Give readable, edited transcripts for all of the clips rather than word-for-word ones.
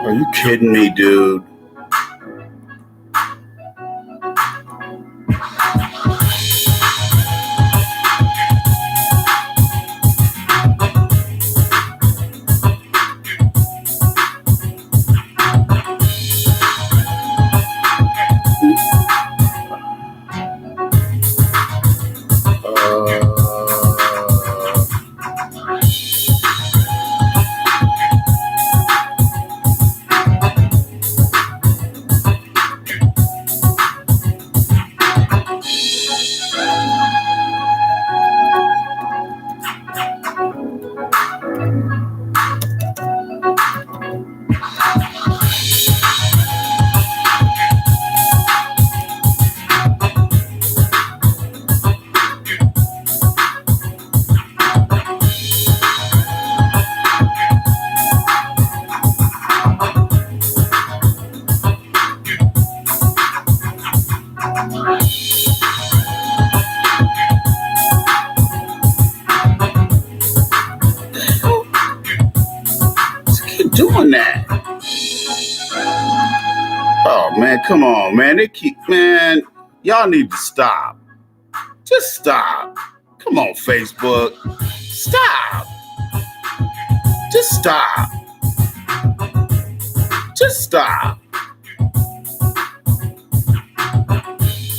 Are you kidding me, dude? Doing that. Oh man, come on, man. Y'all need to stop. Just stop. Come on, Facebook. Stop. Just stop. Just stop.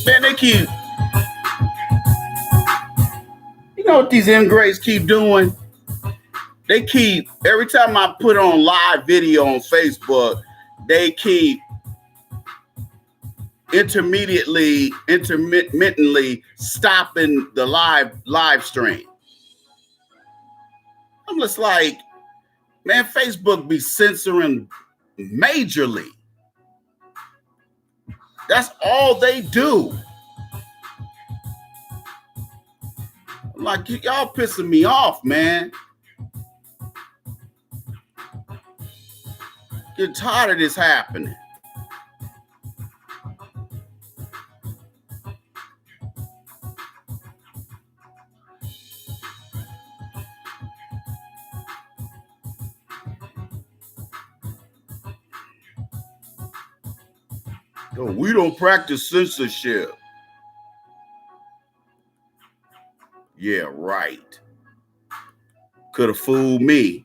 Man, they keep. You know what these ingrates keep doing? They keep, every time I put on live video on Facebook, they keep intermittently stopping the live stream. I'm just like, man, Facebook be censoring majorly. That's all they do. I'm like, y'all pissing me off, man. Get tired of this happening. No, we don't practice censorship. Yeah, right. Could have fooled me.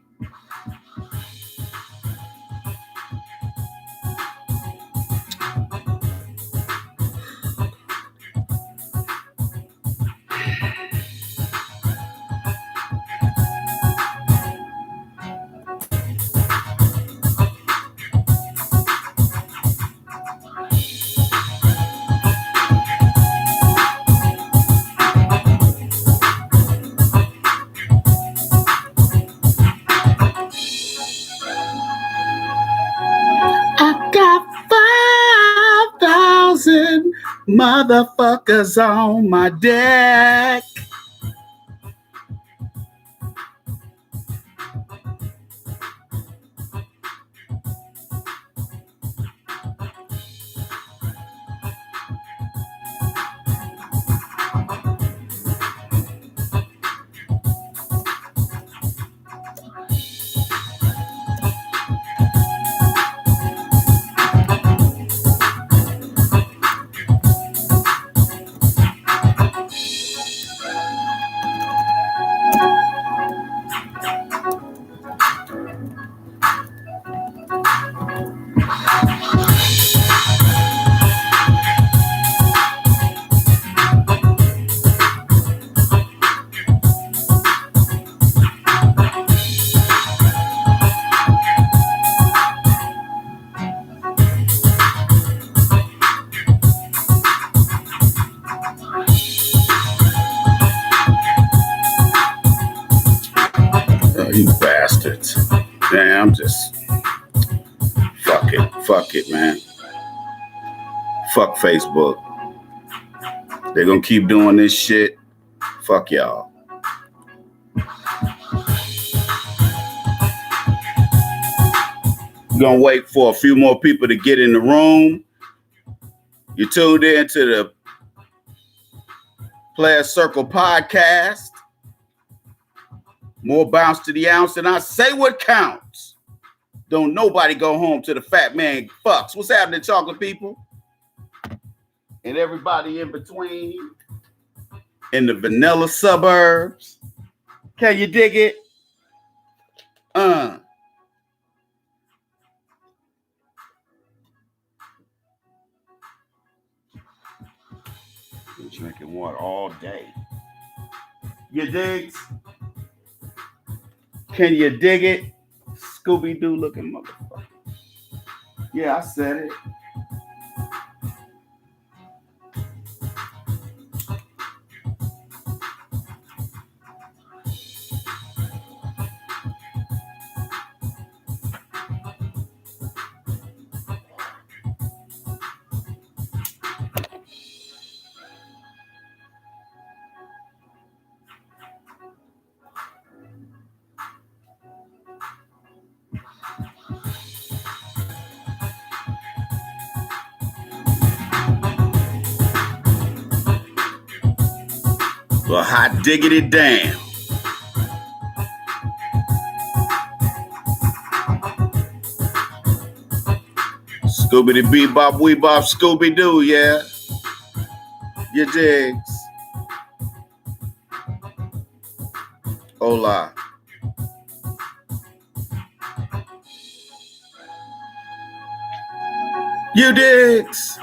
Motherfuckers on my deck. saying? I'm just fuck it, man. Fuck Facebook. They're gonna keep doing this shit. Fuck y'all. We're gonna wait for a few more people to get in the room. You tuned in to the Player Circle podcast. More bounce to the ounce, and I say what counts. Don't nobody go home to the fat man fucks. What's happening, chocolate people? And everybody in between. In the vanilla suburbs. Can you dig it? Been drinking water all day. You digs? Can you dig it? Scooby-Doo looking motherfucker. Yeah, I said it. Well, hot diggity damn. Scooby-Doo bebop, weebop, Scooby-Doo, yeah. You digs. Hola. You digs.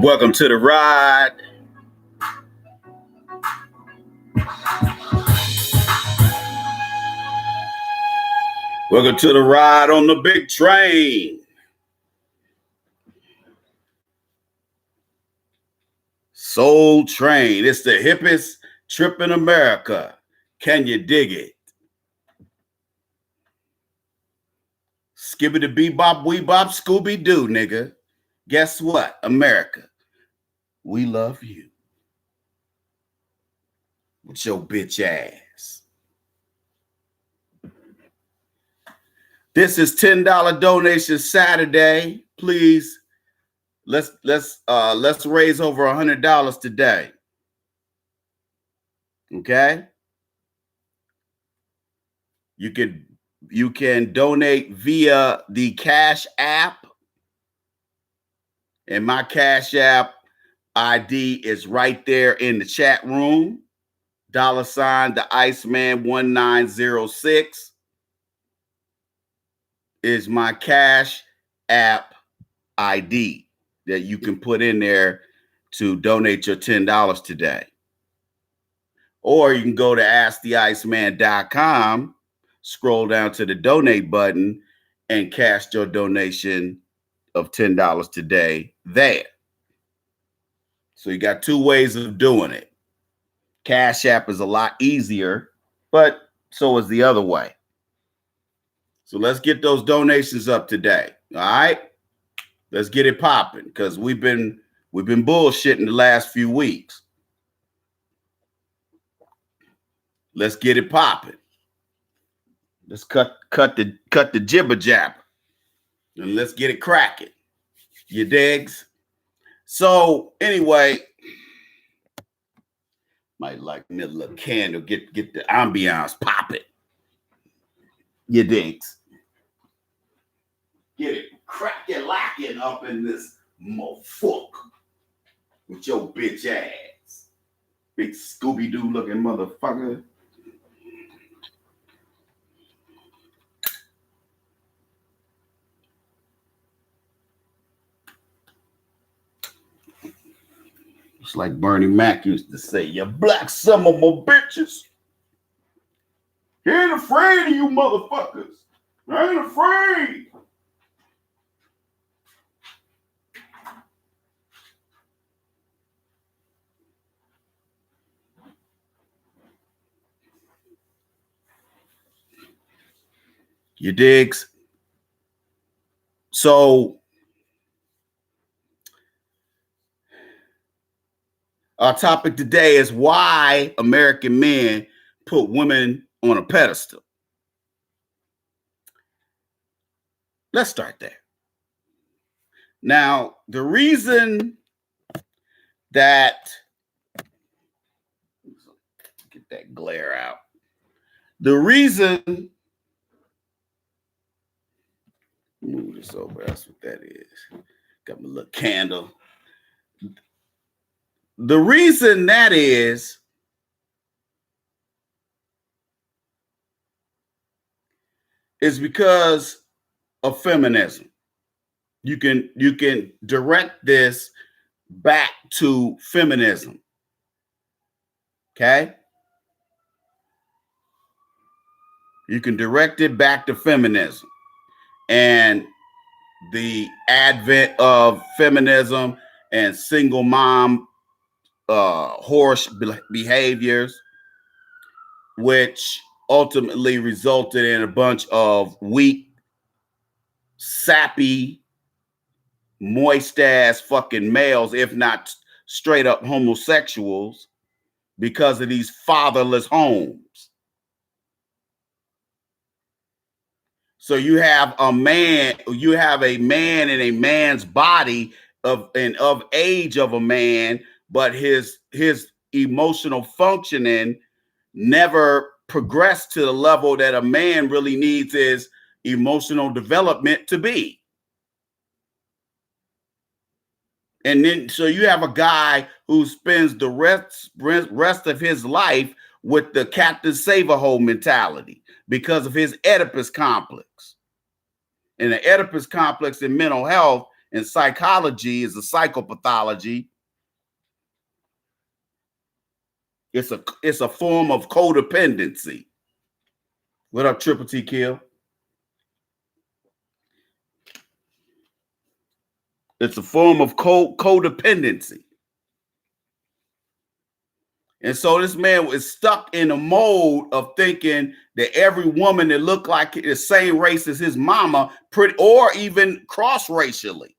Welcome to the ride. Welcome to the ride on the big train. Soul Train. It's the hippest trip in America. Can you dig it? Skibbity bebop, weebop, Scooby-Doo, nigga. Guess what? America. We love you. With your bitch ass. This is $10 donation Saturday. Please, let's raise over $100 today. Okay? You can donate via the Cash App And my Cash App ID is right there in the chat room. $ the Iceman 1906 is my Cash App ID that you can put in there to donate your $10 today. Or you can go to asktheiceman.com, scroll down to the donate button, and cast your donation of $10 today there. So you got two ways of doing it. Cash App is a lot easier, but so is the other way. So let's get those donations up today. All right? Let's get it popping, because we've been bullshitting the last few weeks. Let's get it popping. Let's cut the jibber jabber, and let's get it cracking. You digs? So anyway, might like me a little candle, get the ambiance popping. You digs? Get it cracking, lacking up in this motherfucker with your bitch ass, big Scooby-Doo looking motherfucker. It's like Bernie Mac used to say, "You black some of my bitches. He ain't afraid of you motherfuckers. I ain't afraid." You digs? So our topic today is why American men put women on a pedestal. Let's start there. Now, the reason that, get that glare out. The reason, move this over, that's what that is. Got my little candle. The reason that is because of feminism. You can direct this back to feminism. Okay? You can direct it back to feminism and the advent of feminism and single mom horse behaviors, which ultimately resulted in a bunch of weak, sappy, moist ass fucking males, if not straight up homosexuals, because of these fatherless homes. So you have a man in a man's body of age of a man, but his emotional functioning never progressed to the level that a man really needs his emotional development to be. And then, so you have a guy who spends the rest of his life with the Captain Save-A-Hole mentality because of his Oedipus complex. And the Oedipus complex in mental health and psychology is a psychopathology. It's a form of codependency. What up, Triple T Kill? It's a form of codependency. And so this man was stuck in a mode of thinking that every woman that looked like the same race as his mama, or even cross-racially,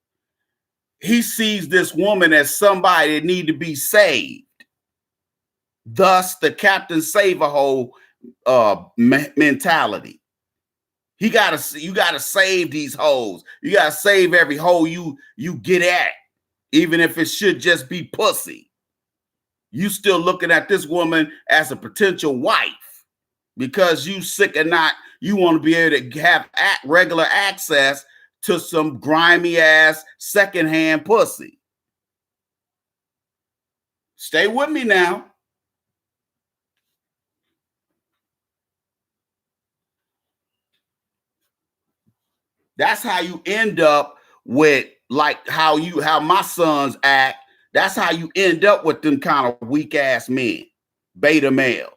he sees this woman as somebody that need to be saved. Thus, the Captain Save-A-Hole mentality. You gotta save these hoes. You gotta save every hoe you get at, even if it should just be pussy. You still looking at this woman as a potential wife because you sick or not. You want to be able to have regular access to some grimy ass secondhand pussy. Stay with me now. That's how you end up with like how my sons act. That's how you end up with them kind of weak ass men, beta males.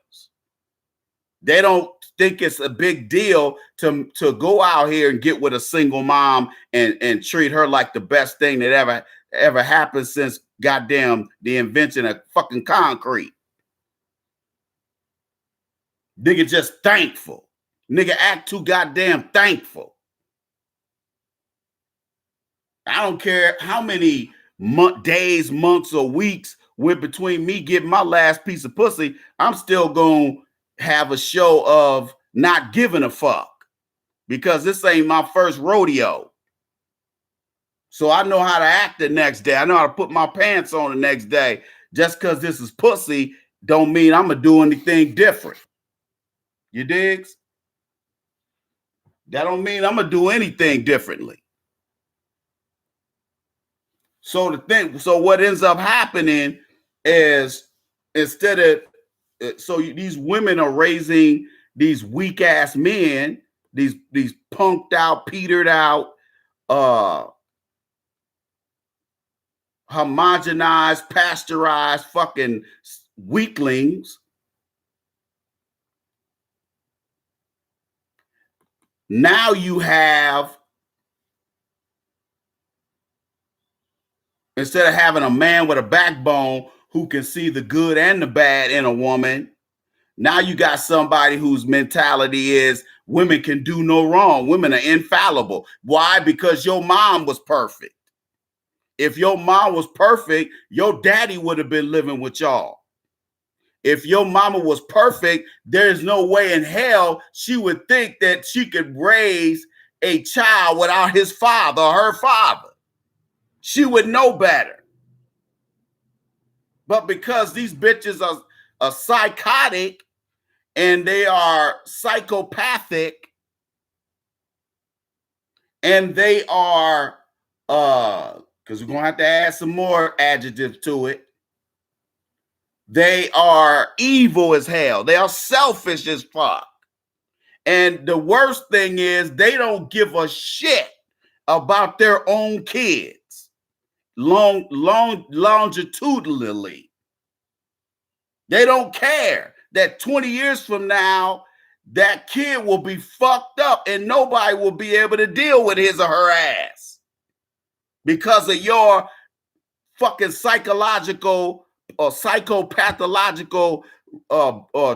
They don't think it's a big deal to go out here and get with a single mom and treat her like the best thing that ever happened since goddamn the invention of fucking concrete. Nigga just thankful. Nigga act too goddamn thankful. I don't care how many days, months, or weeks went between me getting my last piece of pussy. I'm still going to have a show of not giving a fuck because this ain't my first rodeo. So I know how to act the next day. I know how to put my pants on the next day. Just because this is pussy don't mean I'm going to do anything different. You digs? That don't mean I'm going to do anything differently. So what ends up happening is instead of, these women are raising these weak ass men, these punked out, petered out, homogenized, pasteurized fucking weaklings. Now you have, instead of having a man with a backbone who can see the good and the bad in a woman, now you got somebody whose mentality is women can do no wrong. Women are infallible. Why? Because your mom was perfect. If your mom was perfect, your daddy would have been living with y'all. If your mama was perfect, there's no way in hell she would think that she could raise a child without his father or her father. She would know better. But because these bitches are psychotic and they are psychopathic and they are, because we're going to have to add some more adjectives to it, they are evil as hell. They are selfish as fuck. And the worst thing is they don't give a shit about their own kids longitudinally. They don't care that 20 years from now, that kid will be fucked up and nobody will be able to deal with his or her ass because of your fucking psychological or psychopathological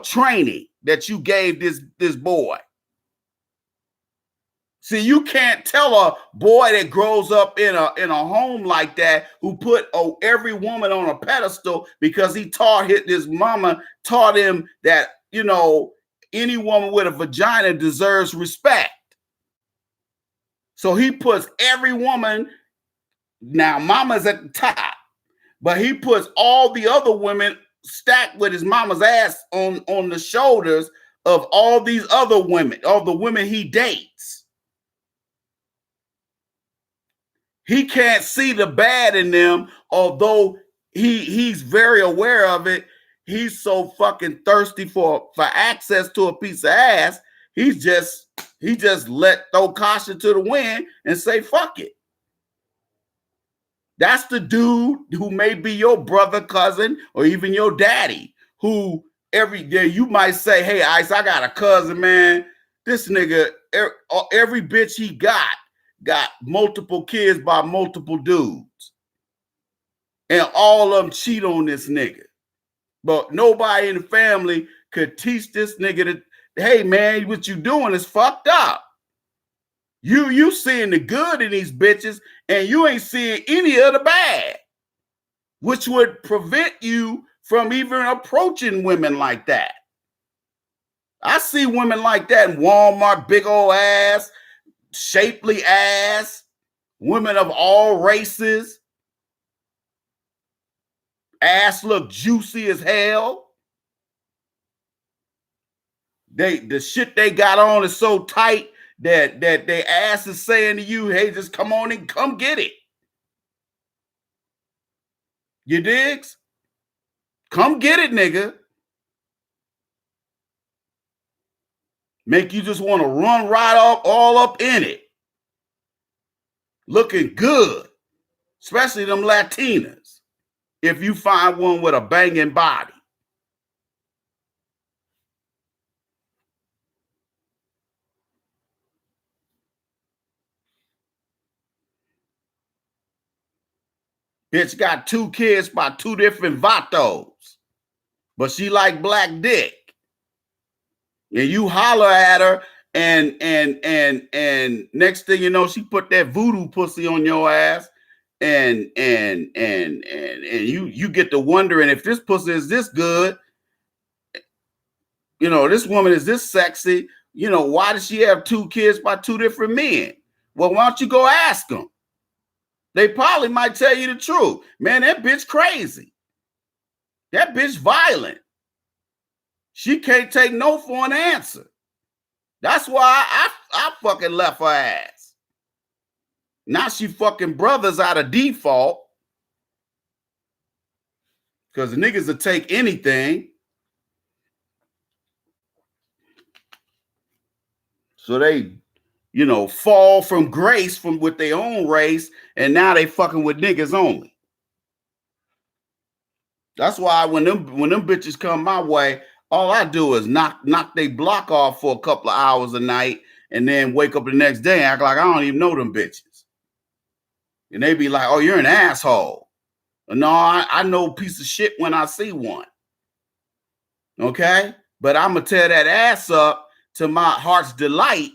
training that you gave this boy. See, you can't tell a boy that grows up in a home like that who put every woman on a pedestal because he taught his mama taught him that, you know, any woman with a vagina deserves respect. So he puts every woman, now mama's at the top, but he puts all the other women stacked with his mama's ass on the shoulders of all these other women, all the women he dates. He can't see the bad in them, although he's very aware of it. He's so fucking thirsty for access to a piece of ass. He just throw caution to the wind and say, fuck it. That's the dude who may be your brother, cousin, or even your daddy, who every day you might say, hey, Ice, I got a cousin, man. This nigga, every bitch he got multiple kids by multiple dudes. And all of them cheat on this nigga. But nobody in the family could teach this nigga that, hey, man, what you doing is fucked up. You seeing the good in these bitches and you ain't seeing any of the bad, which would prevent you from even approaching women like that. I see women like that in Walmart, big old ass, shapely ass, women of all races. Ass look juicy as hell. The shit they got on is so tight that their ass is saying to you, hey, just come on and come get it. You digs? Come get it, nigga. Make you just want to run right off all up in it. Looking good. Especially them Latinas. If you find one with a banging body. Bitch got 2 kids by 2 different vatos. But she like black dick. And you holler at her and next thing you know, she put that voodoo pussy on your ass. And you get to wondering if this pussy is this good. You know, this woman is this sexy. You know, why does she have 2 kids by 2 different men? Well, why don't you go ask them? They probably might tell you the truth. Man, that bitch crazy. That bitch violent. She can't take no for an answer. That's why I fucking left her ass. Now she fucking brothers out of default. Because the niggas will take anything. So they, you know, fall from grace from with their own race, and now they fucking with niggas only. That's why when them bitches come my way, all I do is knock they block off for a couple of hours a night, and then wake up the next day and act like I don't even know them bitches. And they be like, "Oh, you're an asshole." No, I know a piece of shit when I see one. Okay, but I'm gonna tear that ass up to my heart's delight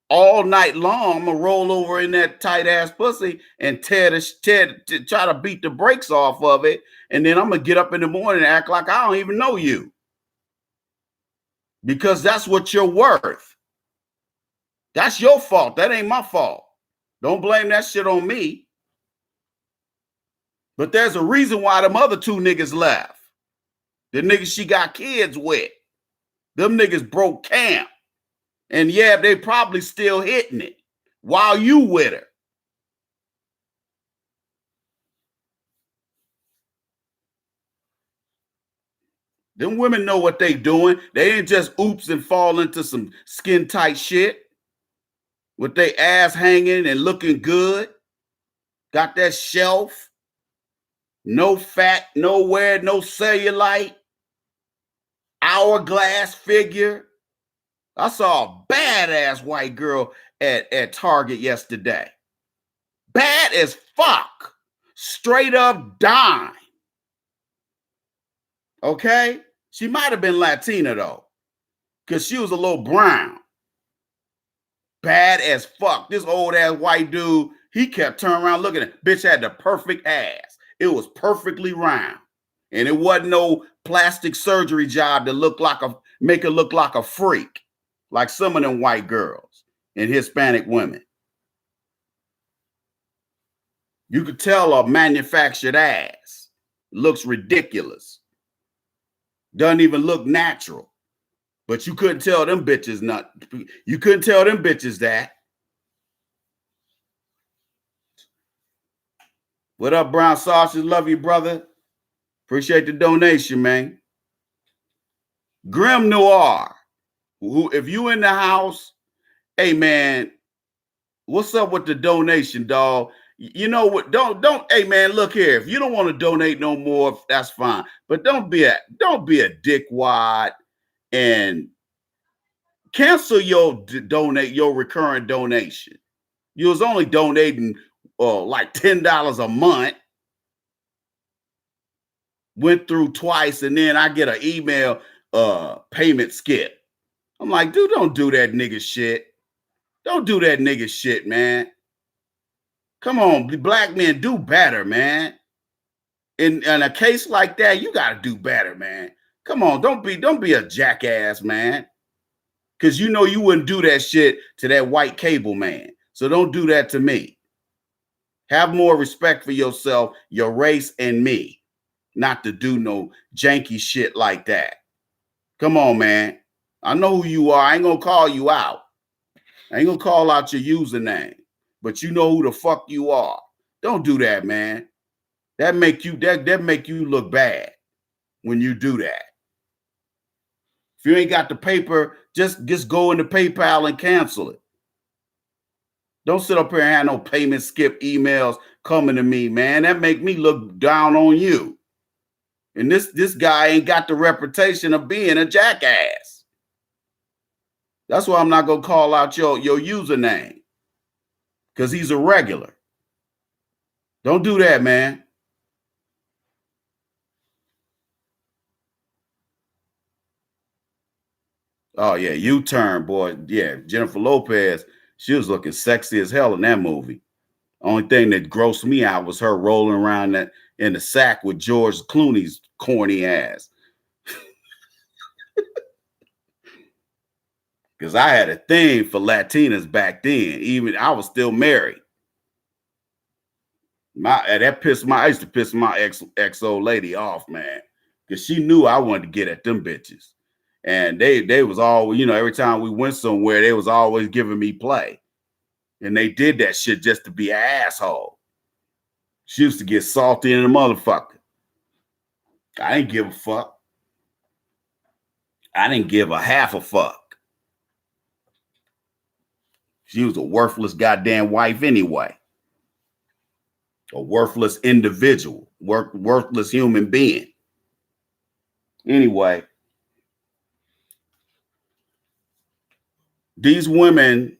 all night long. I'm gonna roll over in that tight ass pussy and try to beat the brakes off of it, and then I'm gonna get up in the morning and act like I don't even know you, because that's what you're worth. That's your fault. That ain't my fault. Don't blame that shit on me. But there's a reason why them other 2 niggas left. The niggas she got kids with. Them niggas broke camp. And yeah, they probably still hitting it while you with her. Them women know what they doing. They ain't just oops and fall into some skin tight shit with their ass hanging and looking good. Got that shelf. No fat nowhere, no cellulite. Hourglass figure. I saw a badass white girl at Target yesterday. Bad as fuck. Straight up dime. Okay? She might have been Latina though, because she was a little brown. Bad as fuck. This old ass white dude, he kept turning around looking at it. Bitch had the perfect ass. It was perfectly round. And it wasn't no plastic surgery job to make her look like a freak, like some of them white girls and Hispanic women. You could tell a manufactured ass. Looks ridiculous. Doesn't even look natural. But you couldn't tell them bitches you couldn't tell them bitches that. What up, Brown Sausage? Love you, brother. Appreciate the donation, man. Grim Noir. Who, if you in the house, hey man, what's up with the donation, dog? You know what? Don't. Hey man, look here. If you don't want to donate no more, that's fine. But don't be a dickwad and cancel your recurring donation. You was only donating like $10 a month. Went through twice, and then I get an email payment skip. I'm like, dude, don't do that nigga shit. Don't do that nigga shit, man. Come on, black men, do better, man. In a case like that, you gotta do better, man. Come on, don't be a jackass, man. Because you know you wouldn't do that shit to that white cable man. So don't do that to me. Have more respect for yourself, your race, and me. Not to do no janky shit like that. Come on, man. I know who you are. I ain't gonna call you out. I ain't gonna call out your username, but you know who the fuck you are. Don't do that, man. That make you look bad when you do that. If you ain't got the paper, just go into PayPal and cancel it. Don't sit up here and have no payment skip emails coming to me, man. That make me look down on you. And this guy ain't got the reputation of being a jackass. That's why I'm not gonna call out your username, because he's a regular. Don't do that, man. Oh yeah, U-turn, boy. Yeah, Jennifer Lopez, she was looking sexy as hell in that movie. Only thing that grossed me out was her rolling around in the sack with George Clooney's corny ass. Because I had a thing for Latinas back then. Even I was still married. I used to piss my ex old lady off, man. Because she knew I wanted to get at them bitches. And they was always, every time we went somewhere, they was always giving me play. And they did that shit just to be an asshole. She used to get salty in the motherfucker. I didn't give a fuck. I didn't give a half a fuck. She was a worthless goddamn wife anyway. A worthless individual, worthless human being. Anyway, these women,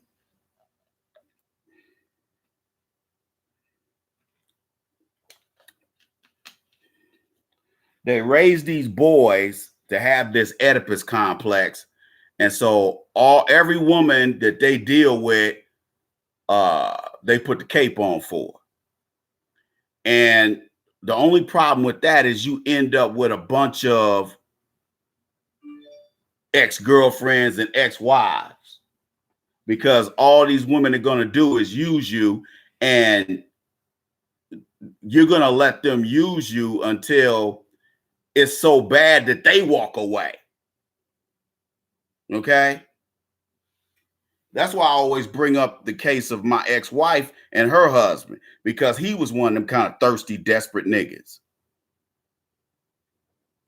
they raise these boys to have this Oedipus complex. And so every woman that they deal with, they put the cape on for. And the only problem with that is you end up with a bunch of ex-girlfriends and ex-wives, because all these women are going to do is use you, and you're going to let them use you until it's so bad that they walk away. Okay? That's why I always bring up the case of my ex-wife and her husband, because he was one of them kind of thirsty, desperate niggas.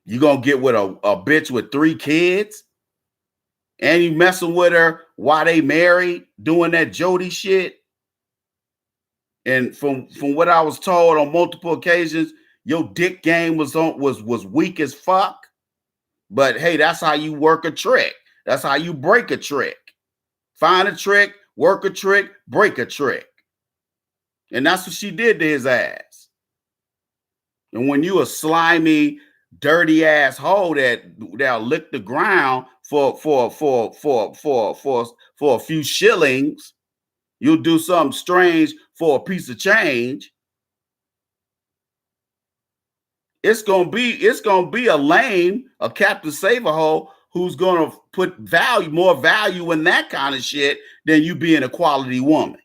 You gonna get with a bitch with 3 kids, and you messing with her while they married, doing that Jody shit. And from what I was told on multiple occasions, your dick game was weak as fuck. But hey, that's how you work a trick. That's how you break a trick. Find a trick, work a trick, break a trick. And that's what she did to his ass. And when you a slimy, dirty ass hoe that'll lick the ground for a few shillings, you'll do something strange for a piece of change. It's gonna be a lame, a Captain Save-A-Hole who's gonna put more value in that kind of shit than you being a quality woman.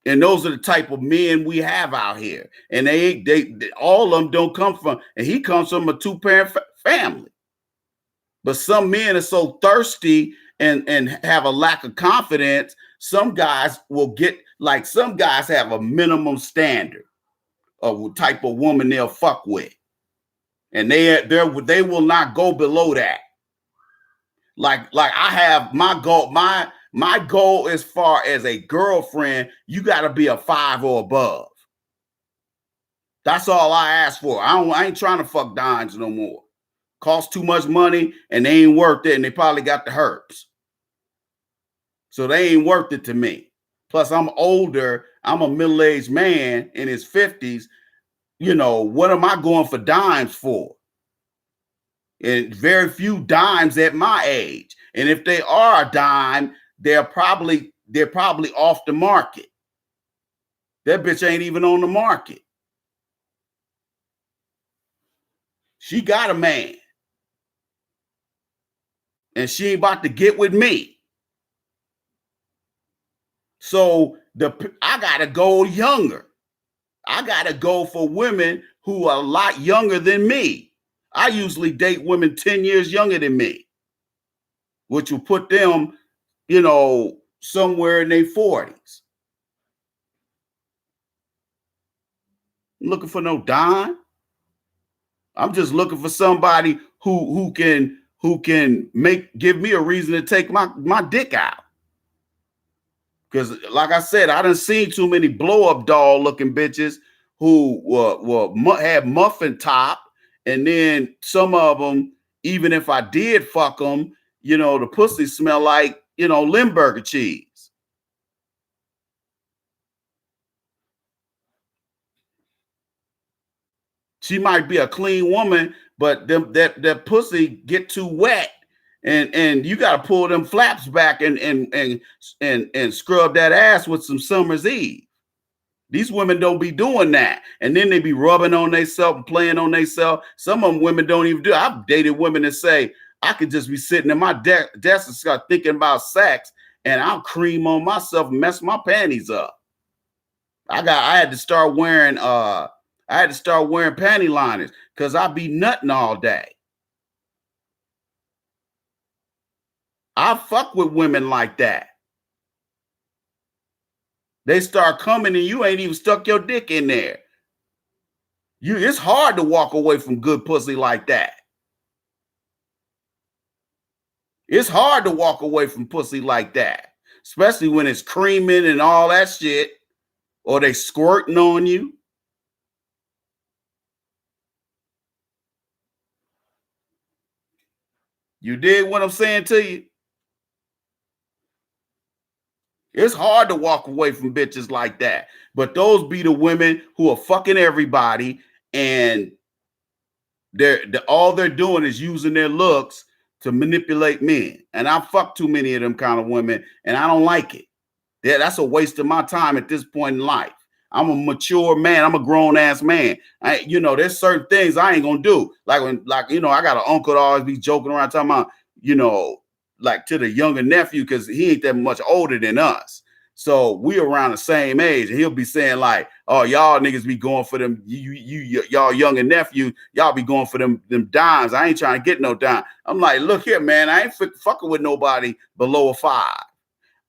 And those are the type of men we have out here. And they all of them don't come from, and he comes from a 2-parent family. But some men are so thirsty and have a lack of confidence. Some guys will get, like, some guys have a minimum standard of what type of woman they'll fuck with. And they will not go below that. Like I have my goal, my goal as far as a girlfriend, you got to be a 5 or above. That's all I ask for. I ain't trying to fuck dimes no more. Cost too much money and they ain't worth it, and they probably got the herpes. So they ain't worth it to me. Plus, I'm older. I'm a middle-aged man in his 50s. What am I going for dimes for? And very few dimes at my age. And if they are a dime, they're probably off the market. That bitch ain't even on the market. She got a man. And she ain't about to get with me. So I gotta go younger. I gotta go for women who are a lot younger than me. I usually date women 10 years younger than me, which will put them you know, somewhere in their 40s. I'm looking for no Don. I'm just looking for somebody who can give me a reason to take my dick out. Because, like I said, I done seen too many blow up doll looking bitches who had muffin top, and then some of them, even if I did fuck them, you know, the pussy smell like, you know, Limburger cheese. She might be a clean woman, but that pussy get too wet, and you got to pull them flaps back and scrub that ass with some Summer's Eve. These women don't be doing that, and then they be rubbing on themselves and playing on themselves. Some of them women don't even do it. I've dated women that say I could just be sitting in my desk and start thinking about sex, and I'll cream on myself and mess my panties up. I had to start wearing panty liners because I be nutting all day. I fuck with women like that. They start coming and you ain't even stuck your dick in there. It's hard to walk away from good pussy like that. It's hard to walk away from pussy like that, especially when it's creaming and all that shit, or they squirting on you. You dig what I'm saying to you? It's hard to walk away from bitches like that. But those be the women who are fucking everybody, and all they're doing is using their looks to manipulate men. And I fuck too many of them kind of women, and I don't like it. That's a waste of my time at this point in life. I'm a mature man. I'm a grown ass man. There's certain things I ain't gonna do. Like I got an uncle that always be joking around talking about, like to the younger nephew, because he ain't that much older than us. So we around the same age, and he'll be saying like, "Oh, y'all niggas be going for them. Y'all younger nephew, y'all be going for them dimes. I ain't trying to get no dime." I'm like, "Look here, man. I ain't fucking with nobody below a 5.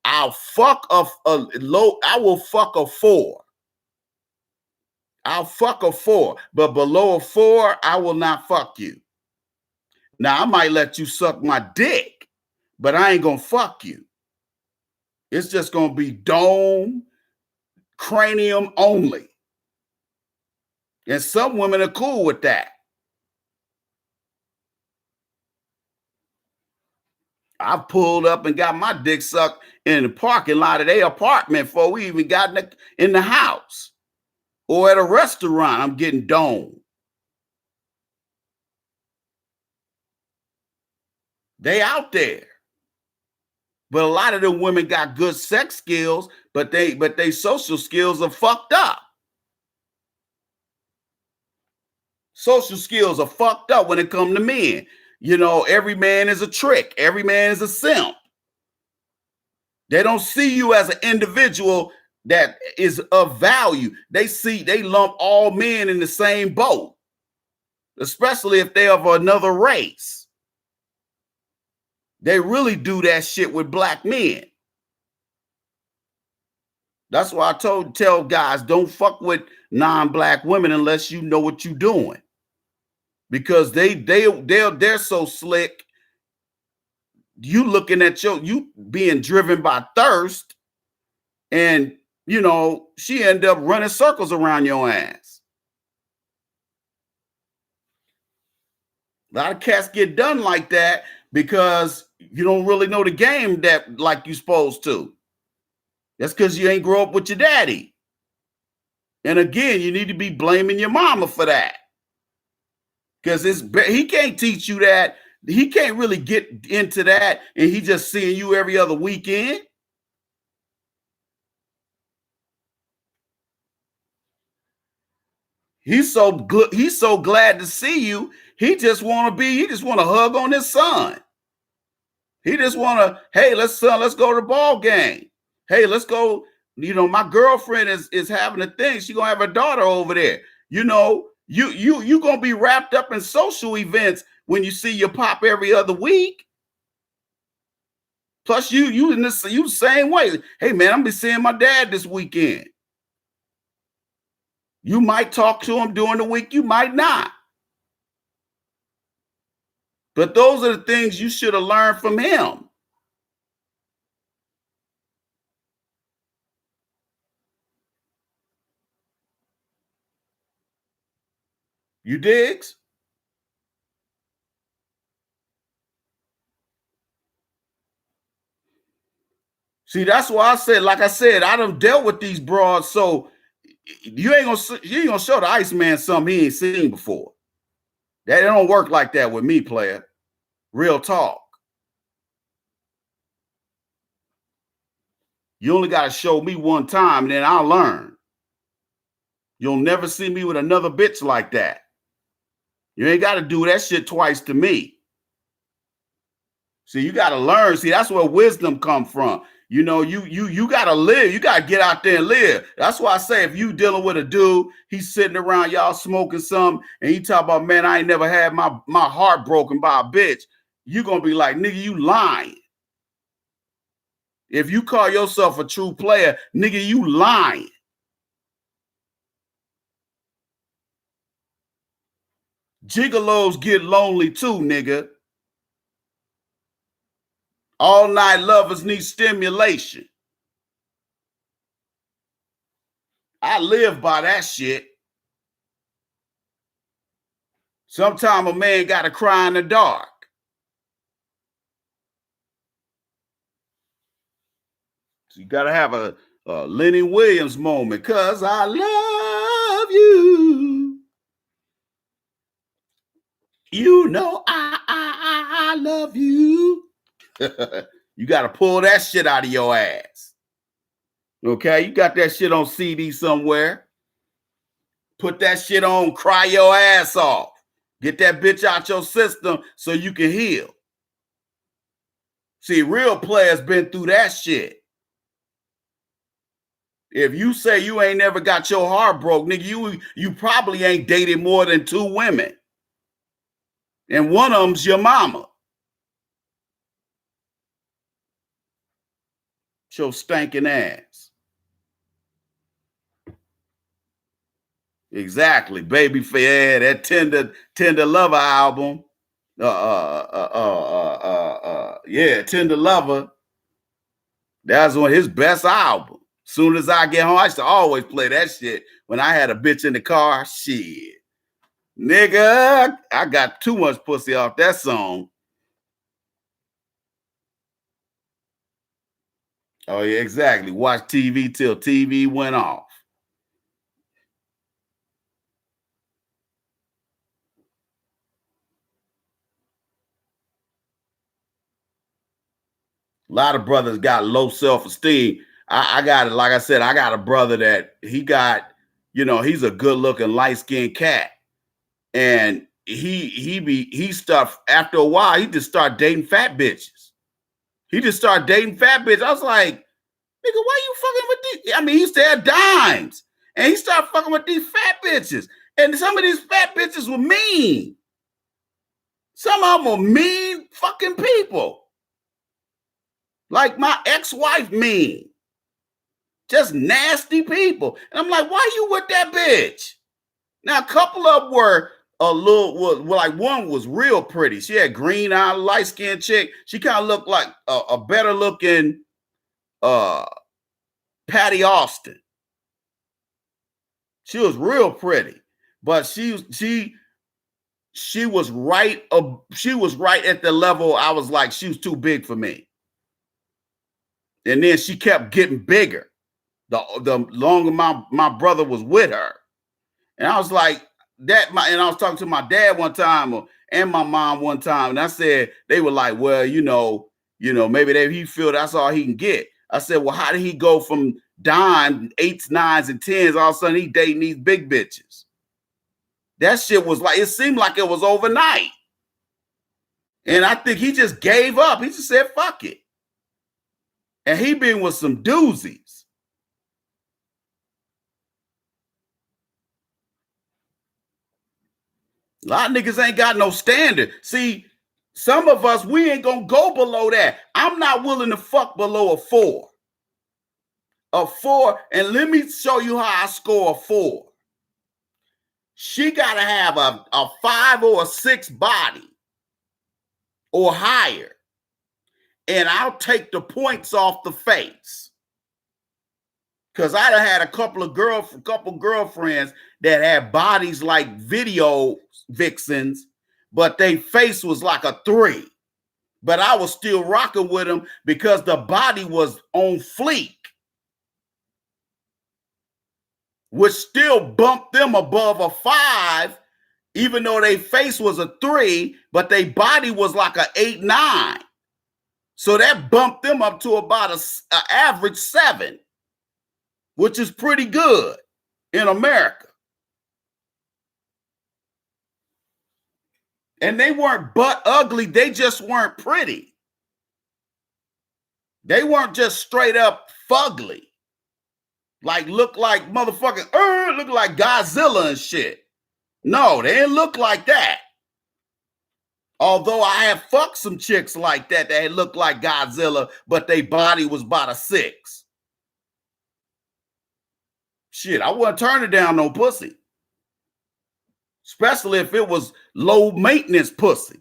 I'll fuck a low. I will fuck a 4. I'll fuck a 4, but below a 4, I will not fuck you. Now I might let you suck my dick, but I ain't gonna fuck you. It's just gonna be dome, cranium only. And some women are cool with that. I pulled up and got my dick sucked in the parking lot of their apartment before we even got in the house. Or at a restaurant, I'm getting dome. They out there. But a lot of them women got good sex skills, but they social skills are fucked up. Social skills are fucked up when it comes to men. Every man is a trick. Every man is a simp. They don't see you as an individual that is of value. They lump all men in the same boat, especially if they're of another race. They really do that shit with black men. That's why I tell guys, don't fuck with non-black women unless you know what you're doing. Because they're so slick. You looking at you being driven by thirst, and she end up running circles around your ass. A lot of cats get done like that because you don't really know the game that like you supposed to. That's because you ain't grow up with your daddy. And again, you need to be blaming your mama for that. Because he can't teach you that. He can't really get into that, and he just seeing you every other weekend. He's so good. He's so glad to see you. He just want to hug on his son. He just want to, hey, let's go to the ball game. Hey, let's go. My girlfriend is having a thing. She gonna have her daughter over there. You gonna be wrapped up in social events when you see your pop every other week. Plus, you in this, you the same way. Hey man, I'm be seeing my dad this weekend. You might talk to him during the week, you might not. But those are the things you should have learned from him. You digs? See, that's why I said, like I said, I done dealt with these broads, so you ain't gonna show the Iceman something he ain't seen before. That don't work like that with me, player. Real talk. You only got to show me one time, and then I'll learn. You'll never see me with another bitch like that. You ain't got to do that shit twice to me. See, you got to learn. See, that's where wisdom come from. You know, you got to live. You got to get out there and live. That's why I say if you dealing with a dude, he's sitting around y'all smoking something, and he talk about, man, I ain't never had my heart broken by a bitch. You going to be like, nigga, you lying. If you call yourself a true player, nigga, you lying. Gigolos get lonely too, nigga. All night lovers need stimulation. I live by that shit. Sometimes a man got to cry in the dark. So you got to have a Lenny Williams moment, because I love you. You know I love you. You got to pull that shit out of your ass. Okay, you got that shit on CD somewhere. Put that shit on, cry your ass off. Get that bitch out your system so you can heal. See, real players been through that shit. If you say you ain't never got your heart broke, nigga, you probably ain't dated more than 2 women. And one of them's your mama. Your stinking ass. Exactly. Baby Fair, that Tender Lover album. Yeah, Tender Lover. That was one of his best albums. Soon as I get home, I used to always play that shit when I had a bitch in the car. Shit. Nigga, I got too much pussy off that song. Oh, yeah, exactly. Watch TV till TV went off. A lot of brothers got low self-esteem. I got it. Like I said, I got a brother that he got, you know, he's a good-looking, light-skinned cat. And he start, after a while, he just start dating fat bitches. He just started dating fat bitches. I was like, nigga, why you fucking with these? I mean, he used to have dimes. And he started fucking with these fat bitches. And some of these fat bitches were mean. Some of them were mean fucking people. Like my ex-wife mean. Just nasty people. And I'm like, why you with that bitch? Now, a couple of them were a little, like one was real pretty. She had green eye, light-skinned chick. She kind of looked like a better looking Patty Austin. She was real pretty, but she was right. She was right at the level I was like, she was too big for me. And then she kept getting bigger the longer my brother was with her. And I was like, and I was talking to my dad one time and my mom one time, and I said, they were like, well, you know, maybe he feel that's all he can get. I said, well, how did he go from dime 8s, 9s, and 10s? All of a sudden he dating these big bitches. That shit was like, it seemed like it was overnight. And I think he just gave up. He just said, fuck it. And he been with some doozies. A lot of niggas ain't got no standard. See, Some of us, we ain't gonna go below that. I'm not willing to fuck below a 4. A 4, and let me show you how I score a 4. She gotta have a 5 or a 6 body or higher. And I'll take the points off the face. Because I done had a couple girlfriends that had bodies like video vixens, but their face was like a 3. But I was still rocking with them because the body was on fleek, which still bumped them above a 5, even though their face was a 3, but their body was like an 8, 9. So that bumped them up to about an average 7, which is pretty good in America. And they weren't butt ugly. They just weren't pretty. They weren't just straight up fugly. Like look like motherfucking, look like Godzilla and shit. No, they didn't look like that. Although I have fucked some chicks like that that looked like Godzilla, but their body was about a 6. Shit, I wouldn't turn it down no pussy. Especially if it was low maintenance pussy,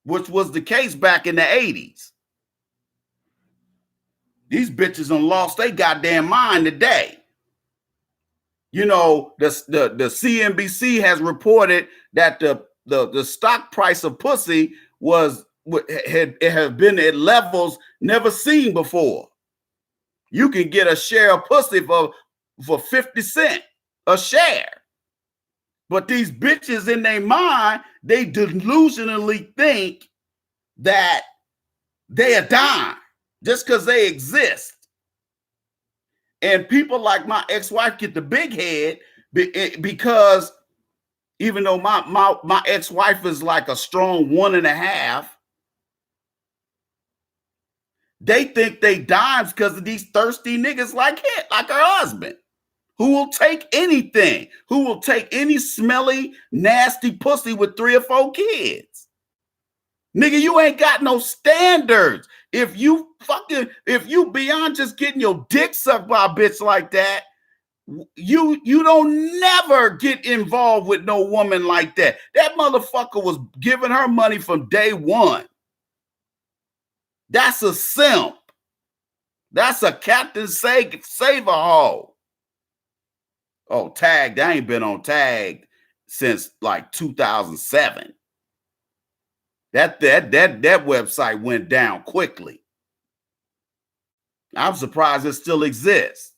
which was the case back in the 80s. These bitches done lost their goddamn mind today. You know, the CNBC has reported that the stock price of pussy had been at levels never seen before. You can get a share of pussy for 50 cents a share. But these bitches in their mind, they delusionally think that they are dying just because they exist. And people like my ex-wife get the big head because even though my ex-wife is like a strong 1.5, they think they dying because of these thirsty niggas like her husband, who will take anything, who will take any smelly, nasty pussy with 3 or 4 kids. Nigga, you ain't got no standards. If you beyond just getting your dick sucked by a bitch like that, you don't never get involved with no woman like that. That motherfucker was giving her money from day one. That's a simp. That's a Captain Save a hoe. Oh, Tagged. I ain't been on Tagged since like 2007. That website went down quickly. I'm surprised it still exists.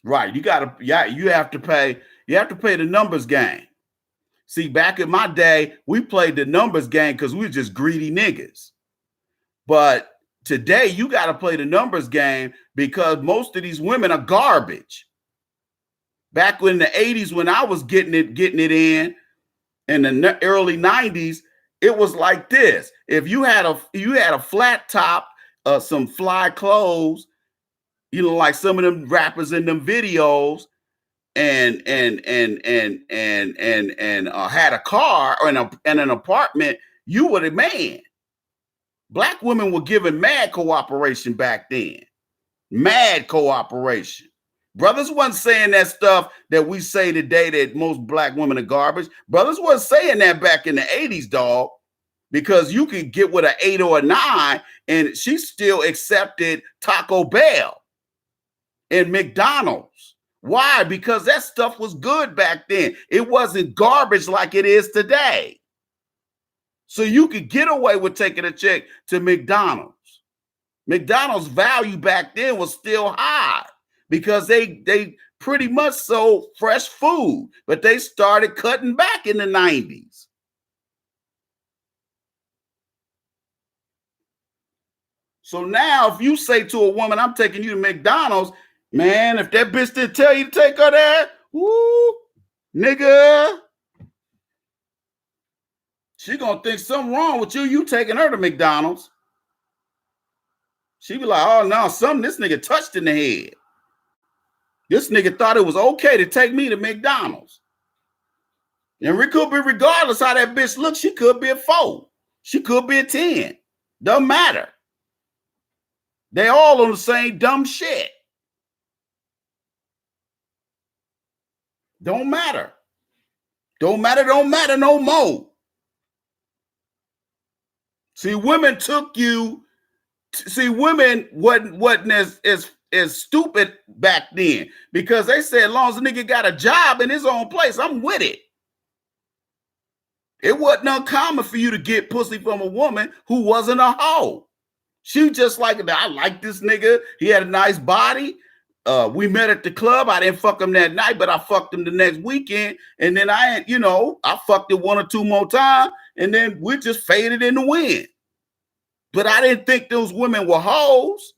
Right. You have to pay the numbers game. See, back in my day, we played the numbers game because we were just greedy niggas. But today, you got to play the numbers game because most of these women are garbage. Back in the 80s, when I was getting it in the early 90s, it was like this. If you had a flat top, some fly clothes, you know, like some of them rappers in them videos, and had a car or an apartment, you were the man. Black women were given mad cooperation back then. Mad cooperation. Brothers wasn't saying that stuff that we say today that most black women are garbage. Brothers wasn't saying that back in the 80s, dog, because you could get with an 8 or a 9 and she still accepted Taco Bell and McDonald's. Why? Because that stuff was good back then. It wasn't garbage like it is today. So you could get away with taking a check to McDonald's. McDonald's value back then was still high because they pretty much sold fresh food, but they started cutting back in the 90s. So now if you say to a woman, I'm taking you to McDonald's, man, if that bitch didn't tell you to take her there, woo, nigga, she gonna think something wrong with you. You taking her to McDonald's. She be like, oh no, something this nigga touched in the head. This nigga thought it was okay to take me to McDonald's. And it could be, regardless how that bitch looks, she could be a 4. She could be a 10. Doesn't matter. They all on the same dumb shit. Don't matter. Don't matter no more. See, women took you. See, women wasn't as stupid back then, because they said as long as a nigga got a job in his own place, I'm with it. It wasn't uncommon for you to get pussy from a woman who wasn't a hoe. She just like, I like this nigga. He had a nice body. We met at the club. I didn't fuck him that night, but I fucked him the next weekend. And then I fucked it 1 or 2 more times, and then we just faded in the wind. But I didn't think those women were hoes.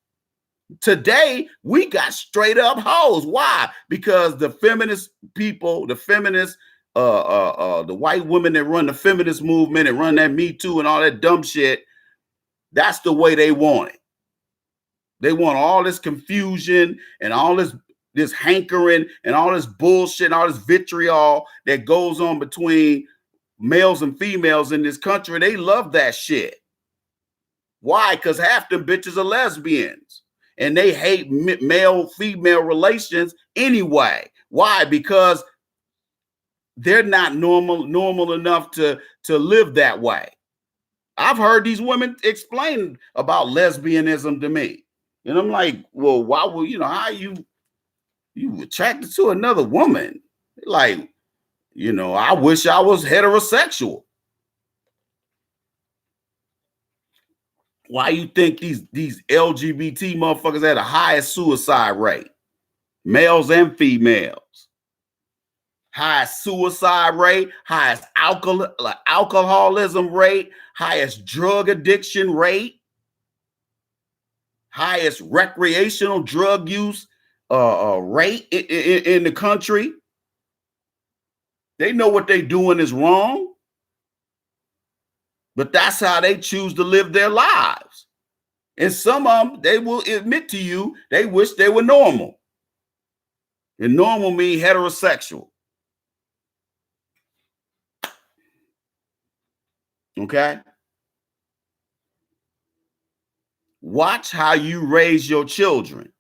Today, we got straight up hoes. Why? Because the feminist people, the feminists, the white women that run the feminist movement and run that Me Too and all that dumb shit, that's the way they want it. They want all this confusion and all this hankering and all this bullshit and all this vitriol that goes on between males and females in this country. They love that shit. Why? Because half them bitches are lesbians and they hate male-female relations anyway. Why? Because they're not normal enough to live that way. I've heard these women explain about lesbianism to me. And I'm like, well, why would, how you attracted to another woman? Like, I wish I was heterosexual. Why you think these LGBT motherfuckers had the highest suicide rate? Males and females. Highest suicide rate, highest alcoholism rate, highest drug addiction rate, highest recreational drug use rate in the country. They know what they're doing is wrong, but that's how they choose to live their lives. And some of them, they will admit to you, they wish they were normal. And normal means heterosexual. Okay? Watch how you raise your children.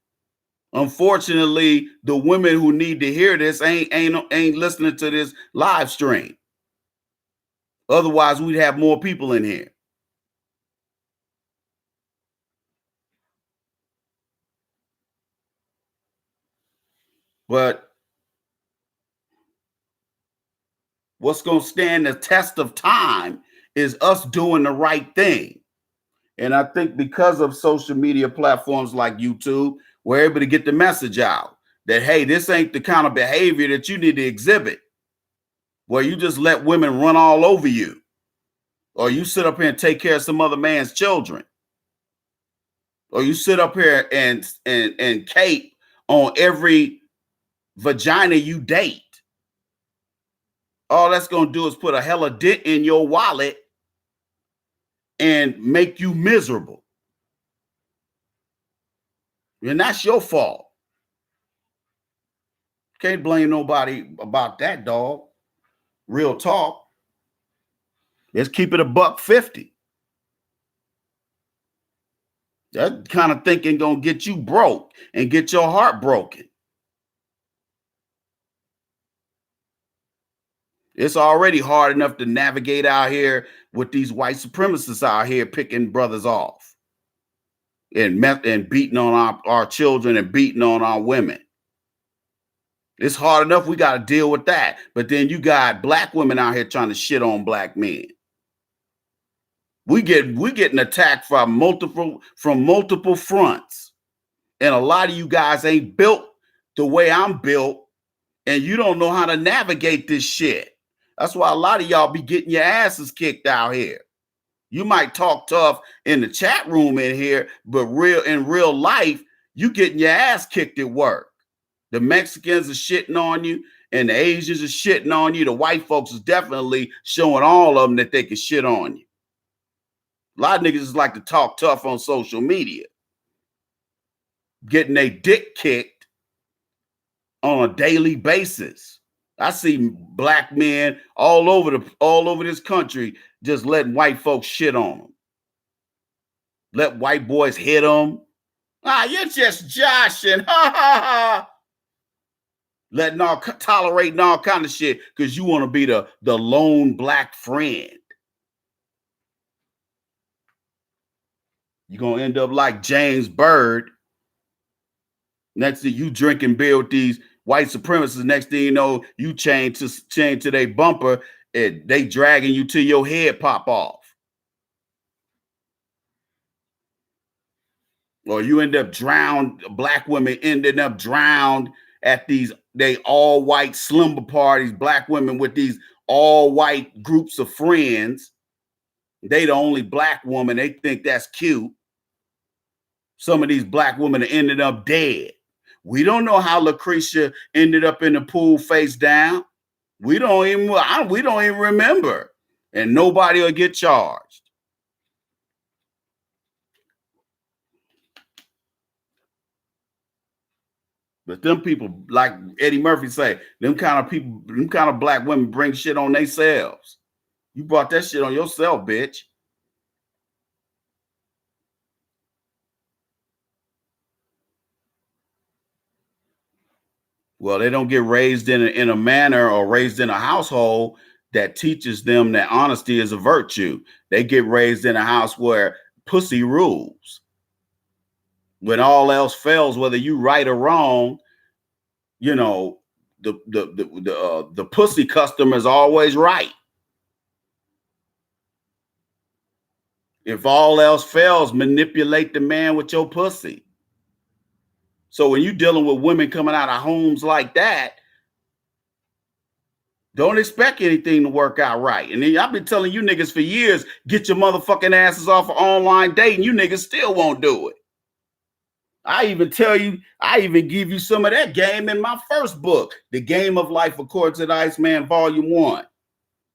Unfortunately, the women who need to hear this ain't listening to this live stream. Otherwise, we'd have more people in here. But what's going to stand the test of time is us doing the right thing. And I think because of social media platforms like YouTube, we're able to get the message out that, hey, this ain't the kind of behavior that you need to exhibit, where you just let women run all over you, or you sit up here and take care of some other man's children, or you sit up here and cape on every vagina you date. All that's going to do is put a hella dent in your wallet and make you miserable. And that's your fault. Can't blame nobody about that, dog. Real talk. Let's keep it $1.50. That kind of thinking gonna get you broke and get your heart broken. It's already hard enough to navigate out here with these white supremacists out here picking brothers off and beating on our children and beating on our women. It's hard enough. We got to deal with that. But then you got black women out here trying to shit on black men. We getting attacked from multiple fronts. And a lot of you guys ain't built the way I'm built, and you don't know how to navigate this shit. That's why a lot of y'all be getting your asses kicked out here. You might talk tough in the chat room in here, but in real life, you getting your ass kicked at work. The Mexicans are shitting on you, and the Asians are shitting on you. The white folks is definitely showing all of them that they can shit on you. A lot of niggas just like to talk tough on social media. getting their dick kicked on a daily basis. I see black men all over this country just letting white folks shit on them. Let white boys hit them. You're just joshing. Ha ha ha. Tolerating all kind of shit because you want to be the lone black friend. You're gonna end up like James Byrd. Next thing you drinking beer with these white supremacists, next thing you know, you chain to their bumper and they dragging you till your head pop off. Or you end up drowned, black women ended up drowned at these all white slumber parties, black women with these all white groups of friends. They the only black woman, they think that's cute. Some of these black women ended up dead. We don't know how Lucretia ended up in the pool face down. We don't even remember. And nobody will get charged. But them people, like Eddie Murphy say, them kind of black women bring shit on themselves. You brought that shit on yourself, bitch. Well, they don't get raised in a manner or raised in a household that teaches them that honesty is a virtue. They get raised in a house where pussy rules. When all else fails, whether you right or wrong, you know, the pussy customer is always right. If all else fails, manipulate the man with your pussy. So when you're dealing with women coming out of homes like that, don't expect anything to work out right. And then I've been telling you niggas for years, get your motherfucking asses off of online dating. You niggas still won't do it. I even give you some of that game in my first book, The Game of Life According to the Iceman, Volume 1.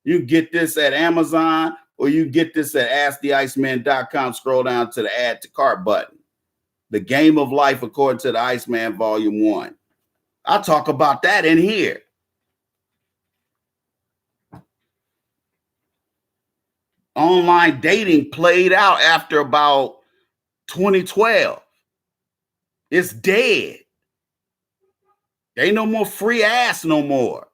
You can get this at Amazon or you get this at AskTheIceman.com. Scroll down to the add to cart button. The Game of Life According to the Iceman, Volume 1. I'll talk about that in here. Online dating played out after about 2012. It's dead. Ain't no more free ass no more.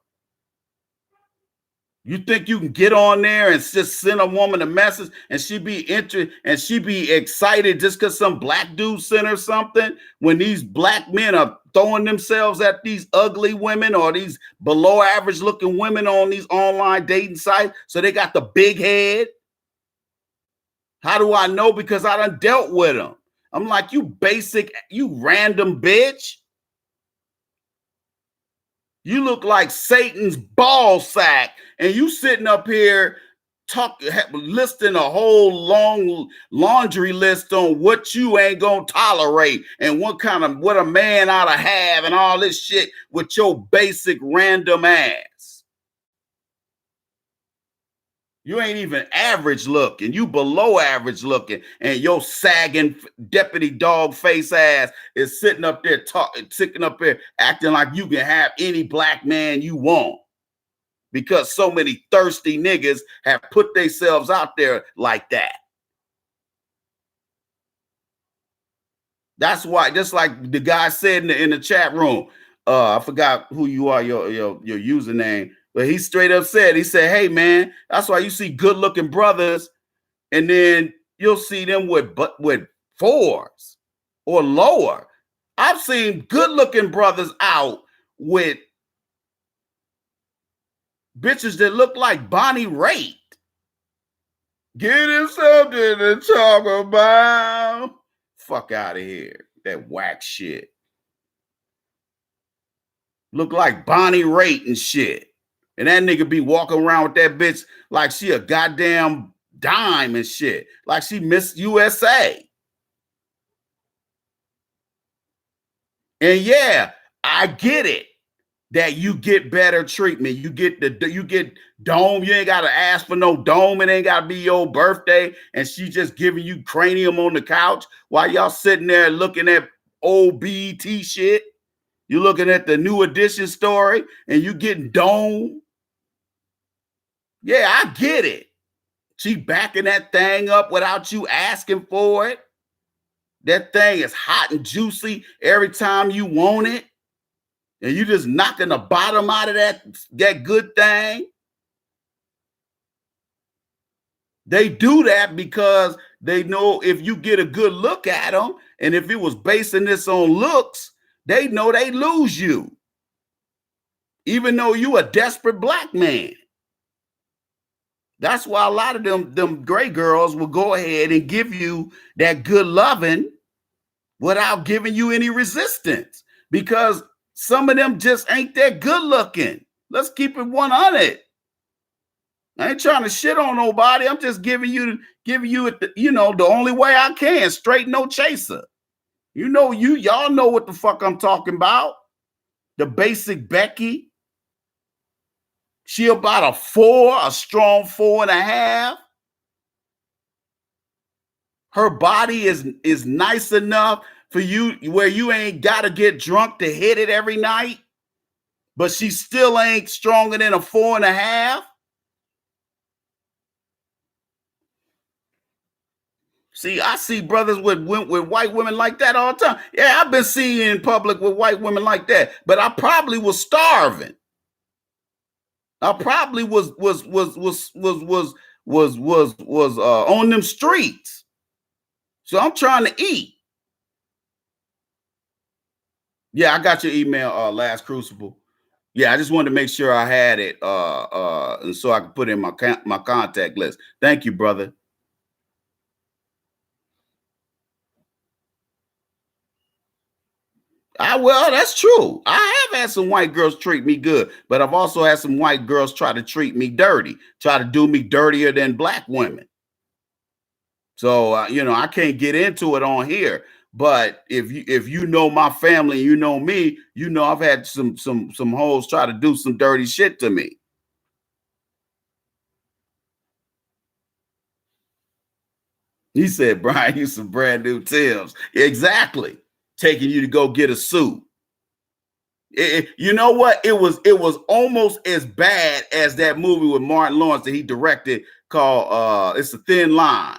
You think you can get on there and just send a woman a message and she be interested and she be excited just because some black dude sent her something when these black men are throwing themselves at these ugly women or these below average looking women on these online dating sites so they got the big head? How do I know? Because I done dealt with them. I'm like, you random bitch. You look like Satan's ball sack, and you sitting up here listing a whole long laundry list on what you ain't gonna tolerate and what a man ought to have and all this shit with your basic random ass. You ain't even average looking. You below average looking, and your sagging deputy dog face ass is sitting up there acting like you can have any black man you want because so many thirsty niggas have put themselves out there like that. That's why, just like the guy said in the chat room, I forgot who you are, your username. But he straight up said, he said, hey, man, that's why you see good looking brothers and then you'll see them with 4s or lower. I've seen good looking brothers out with bitches that look like Bonnie Raitt. Get him something to talk about. Fuck out of here. That whack shit. Look like Bonnie Raitt and shit. And that nigga be walking around with that bitch like she a goddamn dime and shit. Like she Miss USA. And yeah, I get it that you get better treatment. You get dome. You ain't got to ask for no dome. It ain't got to be your birthday. And she just giving you cranium on the couch while y'all sitting there looking at old BET shit. You're looking at the New Edition story and you getting domed. Yeah, I get it. She backing that thing up without you asking for it. That thing is hot and juicy every time you want it. And you just knocking the bottom out of that good thing. They do that because they know if you get a good look at them, and if it was basing this on looks, they know they lose you. Even though you a desperate black man. That's why a lot of them gray girls will go ahead and give you that good loving without giving you any resistance, because some of them just ain't that good looking. Let's keep it 100. I ain't trying to shit on nobody. I'm just giving you it, the only way I can. Straight, no chaser. Y'all know what the fuck I'm talking about. The basic Becky. She about a 4, a strong 4.5. Her body is nice enough for you where you ain't got to get drunk to hit it every night, but she still ain't stronger than a 4.5. See, I see brothers with white women like that all the time. Yeah, I've been seeing you in public with white women like that, but I probably was starving. I probably was on them streets. So I'm trying to eat. Yeah, I got your email, Last Crucible. Yeah, I just wanted to make sure I had it, and so I could put it in my contact list. Thank you, brother. Well, that's true. I have had some white girls treat me good, but I've also had some white girls try to treat me dirty, try to do me dirtier than black women. So I can't get into it on here. But if you know my family, you know me, I've had some hoes try to do some dirty shit to me. He said, Brian, you some brand new Timbs. Exactly. Taking you to go get a suit. You know what? It was almost as bad as that movie with Martin Lawrence that he directed called It's a Thin Line.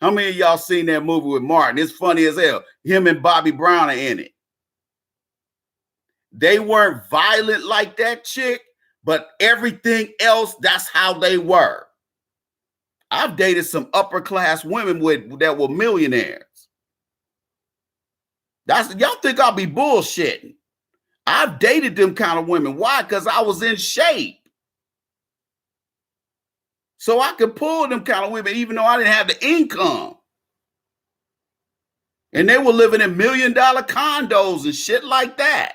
How many of y'all seen that movie with Martin? It's funny as hell. Him and Bobby Brown are in it. They weren't violent like that chick, but everything else, that's how they were. I've dated some upper class women that were millionaires. Y'all think I'll be bullshitting. I've dated them kind of women. Why? Because I was in shape. So I could pull them kind of women even though I didn't have the income. And they were living in $1 million condos and shit like that.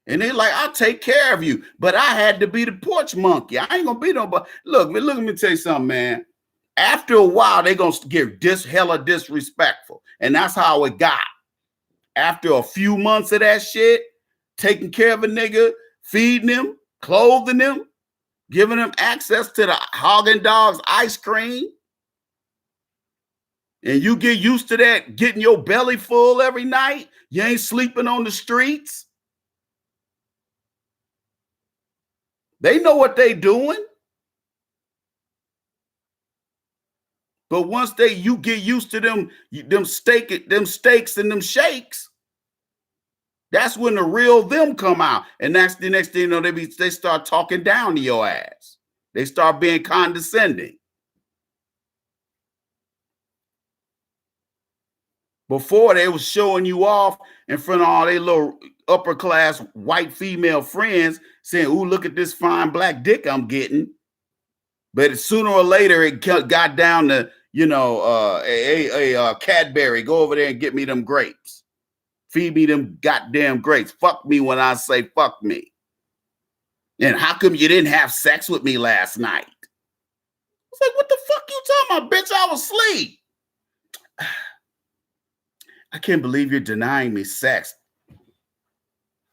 And they're like, I'll take care of you. But I had to be the porch monkey. I ain't going to be nobody. Look, let me tell you something, man. After a while, they're going to get hella disrespectful. And that's how it got. After a few months of that shit, taking care of a nigga, feeding him, clothing him, giving him access to the Haagen-Dazs ice cream. And you get used to that, getting your belly full every night. You ain't sleeping on the streets. They know what they doing. But once you get used to them steaks and them shakes, that's when the real them come out. And that's the next thing you know, they start talking down to your ass. They start being condescending. Before, they was showing you off in front of all their little upper class white female friends, saying, "Ooh, look at this fine black dick I'm getting." But sooner or later, it got down to, Cadbury, go over there and get me them grapes. Feed me them goddamn grapes. Fuck me when I say fuck me. And how come you didn't have sex with me last night? It's like, what the fuck you talking about, bitch? I was asleep. I can't believe you're denying me sex.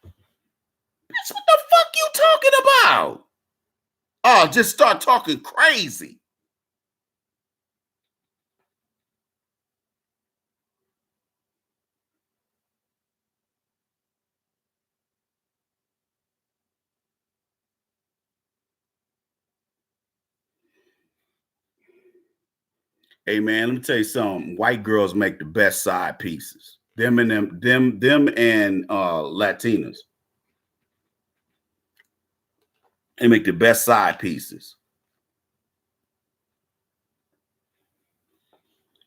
Bitch, what the fuck you talking about? Oh, just start talking crazy. Hey man, let me tell you something. White girls make the best side pieces. Them and Latinas. They make the best side pieces.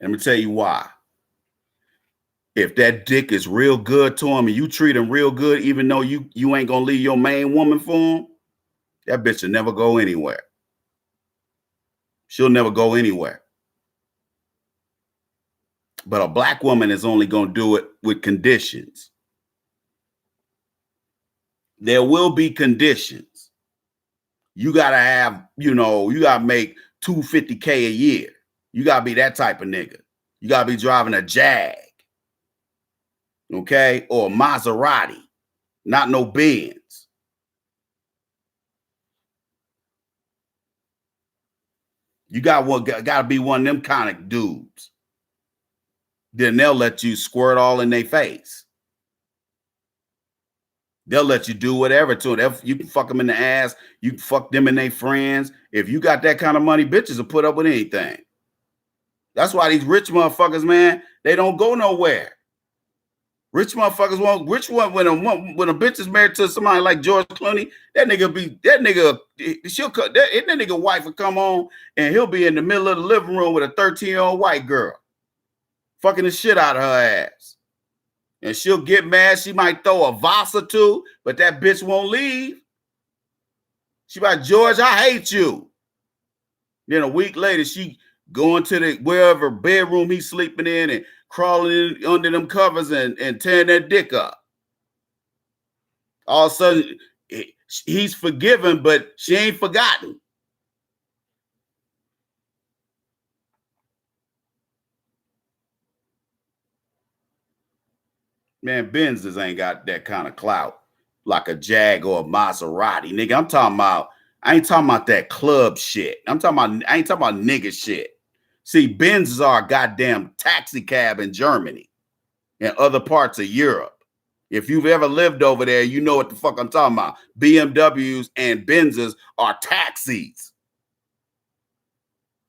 Let me tell you why. If that dick is real good to him and you treat him real good, even though you ain't gonna leave your main woman for him, that bitch will never go anywhere. She'll never go anywhere. But a black woman is only gonna do it with conditions. There will be conditions. You gotta have, you gotta make $250K a year. You gotta be that type of nigga. You gotta be driving a Jag. Okay, or a Maserati, not no Benz. You gotta be one of them kind of dudes. Then they'll let you squirt all in their face. They'll let you do whatever to them. You can fuck them in the ass. You can fuck them and their friends. If you got that kind of money, bitches will put up with anything. That's why these rich motherfuckers, man, they don't go nowhere. Rich motherfuckers won't. Rich one when a bitch is married to somebody like George Clooney, that nigga wife will come home and he'll be in the middle of the living room with a 13-year-old white girl, fucking the shit out of her ass, and she'll get mad. She might throw a vase or two, but that bitch won't leave. She like, George, I hate you. Then a week later, she going to the wherever bedroom he's sleeping in and crawling in under them covers and tearing that dick up. All of a sudden, he's forgiven, but she ain't forgotten. Man, Benzes ain't got that kind of clout like a Jag or a Maserati. Nigga, I ain't talking about that club shit. I ain't talking about nigga shit. See, Benzes are a goddamn taxi cab in Germany and other parts of Europe. If you've ever lived over there, you know what the fuck I'm talking about. BMWs and Benzes are taxis.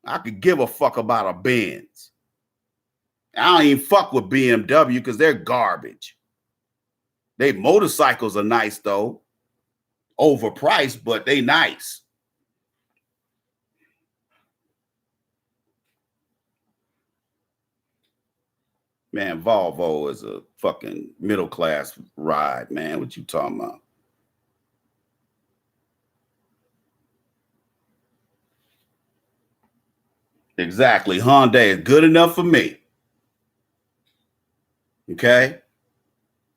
I could give a fuck about a Benz. I don't even fuck with BMW because they're garbage. They motorcycles are nice though. Overpriced, but they nice. Man, Volvo is a fucking middle class ride, man. What you talking about? Exactly. Hyundai is good enough for me. Okay.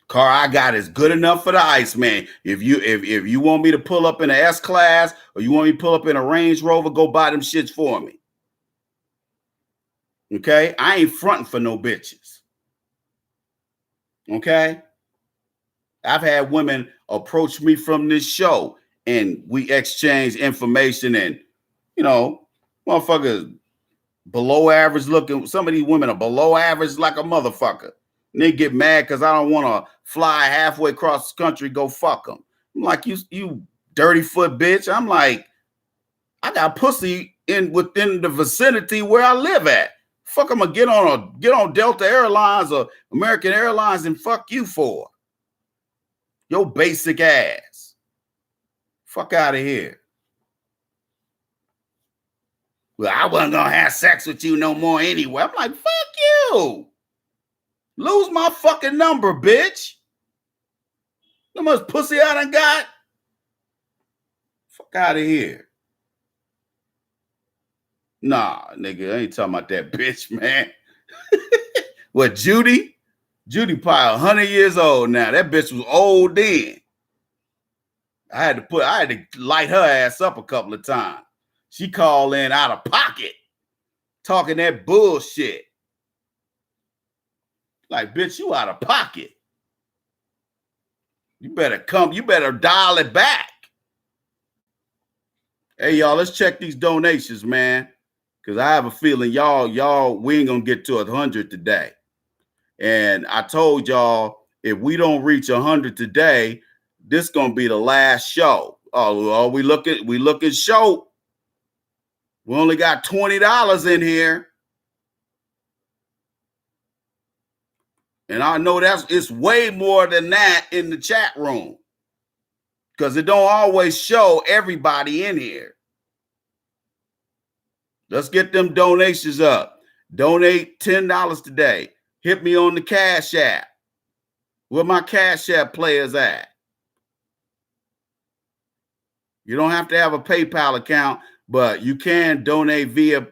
Car I got is good enough for the Iceman. If you want me to pull up in an S class or you want me to pull up in a Range Rover, go buy them shits for me. Okay. I ain't fronting for no bitches. Okay. I've had women approach me from this show and we exchange information and, motherfuckers below average looking. Some of these women are below average like a motherfucker. And they get mad because I don't want to fly halfway across the country, go fuck them. I'm like, you dirty foot bitch. I'm like, I got pussy within the vicinity where I live at. Fuck, I'm gonna get on Delta Airlines or American Airlines and fuck you for your basic ass. Fuck out of here. Well, I wasn't gonna have sex with you no more anyway. I'm like, fuck you. Lose my fucking number, bitch. How much pussy I done got? Fuck out of here. Nah, nigga, I ain't talking about that bitch, man. What, Judy? Judy probably 100 years old now. That bitch was old then. I had to light her ass up a couple of times. She called in out of pocket, talking that bullshit. Like, bitch, you out of pocket. You better dial it back. Hey, y'all, let's check these donations, man. Because I have a feeling we ain't gonna get to 100 today. And I told y'all, if we don't reach 100 today, this gonna be the last show. Oh, we looking short. We only got $20 in here. And I know it's way more than that in the chat room, because it don't always show everybody in here. Let's get them donations up. Donate $10 today. Hit me on the Cash App. Where my Cash App players at? You don't have to have a PayPal account, but you can donate via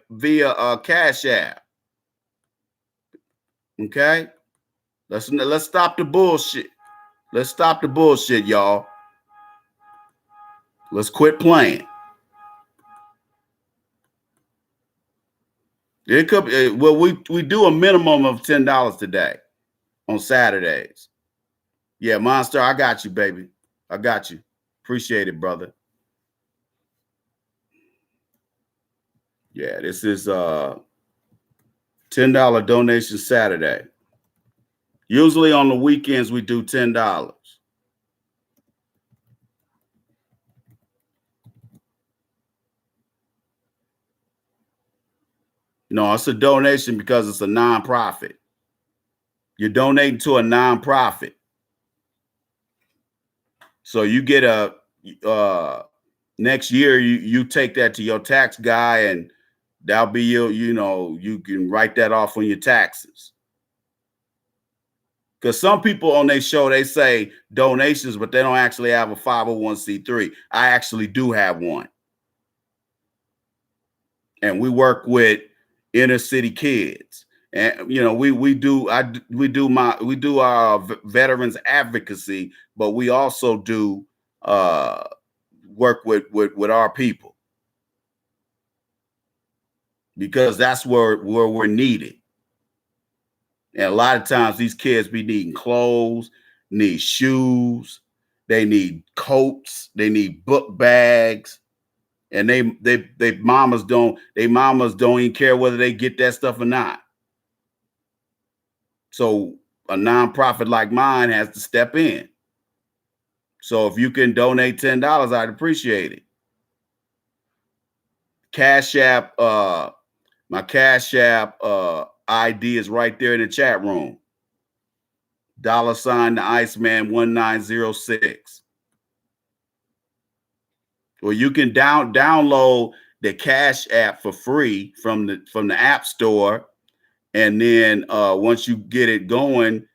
Cash App. Okay? Let's stop the bullshit. Let's stop the bullshit, y'all. Let's quit playing. It could be, well, we do a minimum of $10 today on Saturdays. Yeah, Monster, I got you, baby. I got you. Appreciate it, brother. Yeah, this is $10 donation Saturday. Usually on the weekends we do $10. No, it's a donation because it's a nonprofit. You're donating to a nonprofit. So you get a next year you take that to your tax guy, and that'll be you can write that off on your taxes. Because some people on their show, they say donations, but they don't actually have a 501c3. I actually do have one. And we work with inner city kids. And we do our veterans advocacy, but we also do work with our people, because that's where we're needed. And a lot of times these kids be needing clothes, need shoes, they need coats, they need book bags, and they mamas don't even care whether they get that stuff or not. So a nonprofit like mine has to step in. So if you can donate $10, I'd appreciate it. Cash App, my Cash App ID is right there in the chat room. $ the Iceman 1906. Or you can download the Cash App for free from the App Store, and then once you get it going,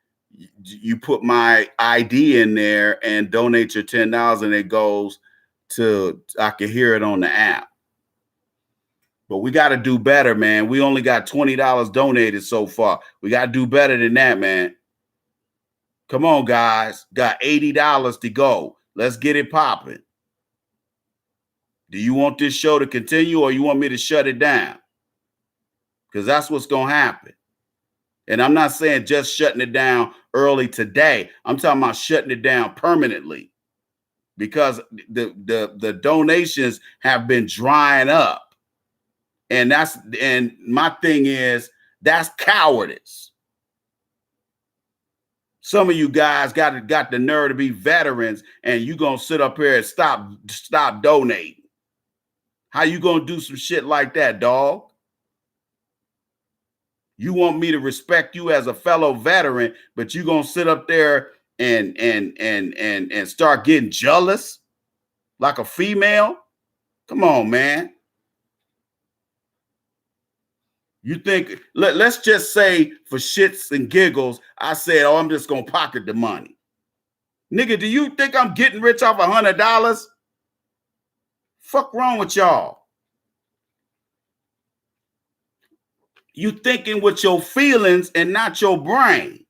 you put my ID in there and donate your $10, and it goes to, I can hear it on the app. But we got to do better, man. We only got $20 donated so far. We got to do better than that, man. Come on, guys. Got $80 to go. Let's get it popping. Do you want this show to continue, or you want me to shut it down? Because that's what's going to happen. And I'm not saying just shutting it down early today. I'm talking about shutting it down permanently, because the donations have been drying up. And my thing is, that's cowardice. Some of you guys got the nerve to be veterans, and you gonna sit up here and stop donating. How you gonna do some shit like that, dog? You want me to respect you as a fellow veteran, but you gonna sit up there and start getting jealous like a female? Come on, man. You think, let's just say for shits and giggles, I said, oh, I'm just going to pocket the money. Nigga, do you think I'm getting rich off $100? Fuck wrong with y'all? You thinking with your feelings and not your brain.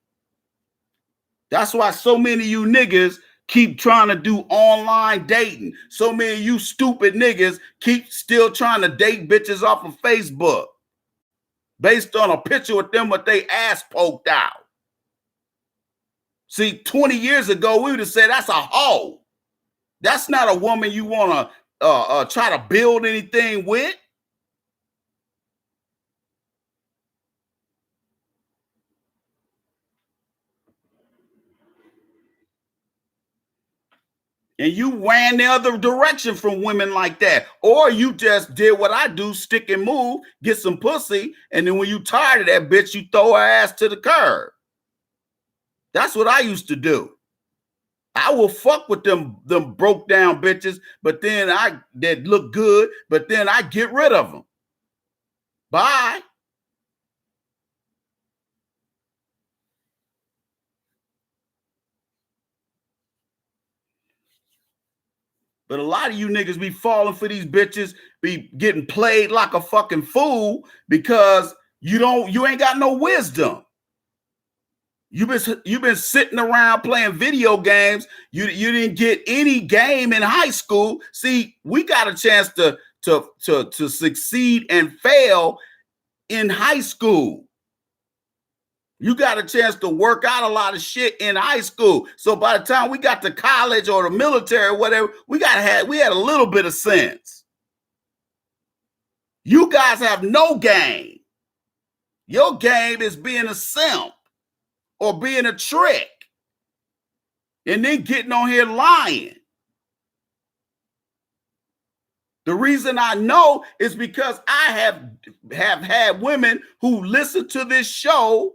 That's why so many of you niggas keep trying to do online dating. So many of you stupid niggas keep still trying to date bitches off of Facebook, based on a picture with them with their ass poked out. See, 20 years ago, we would have said that's a hoe. That's not a woman you want to try to build anything with. And you ran the other direction from women like that. Or you just did what I do, stick and move, get some pussy, and then when you tired of that bitch, you throw her ass to the curb. That's what I used to do. I will fuck with them broke down bitches, but then that look good, but then I get rid of them. Bye. But a lot of you niggas be falling for these bitches, be getting played like a fucking fool because you ain't got no wisdom. You've been sitting around playing video games. You didn't get any game in high school. See, we got a chance to succeed and fail in high school. You got a chance to work out a lot of shit in high school. So by the time we got to college or the military or whatever, we had a little bit of sense. You guys have no game. Your game is being a simp or being a trick and then getting on here lying. The reason I know is because I have had women who listen to this show,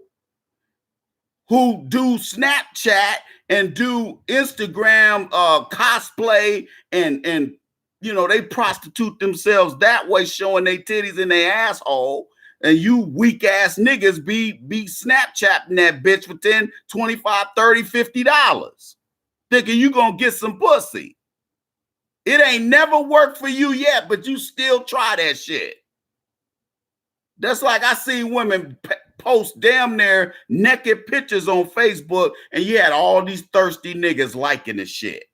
who do Snapchat and do Instagram cosplay and you know, they prostitute themselves that way, showing their titties and their asshole. And you weak ass niggas be Snapchatting that bitch for $10, $25, $30, $50, thinking you gonna get some pussy. It ain't never worked for you yet, but you still try that shit. That's like I seen women post damn near naked pictures on Facebook, and you had all these thirsty niggas liking the shit.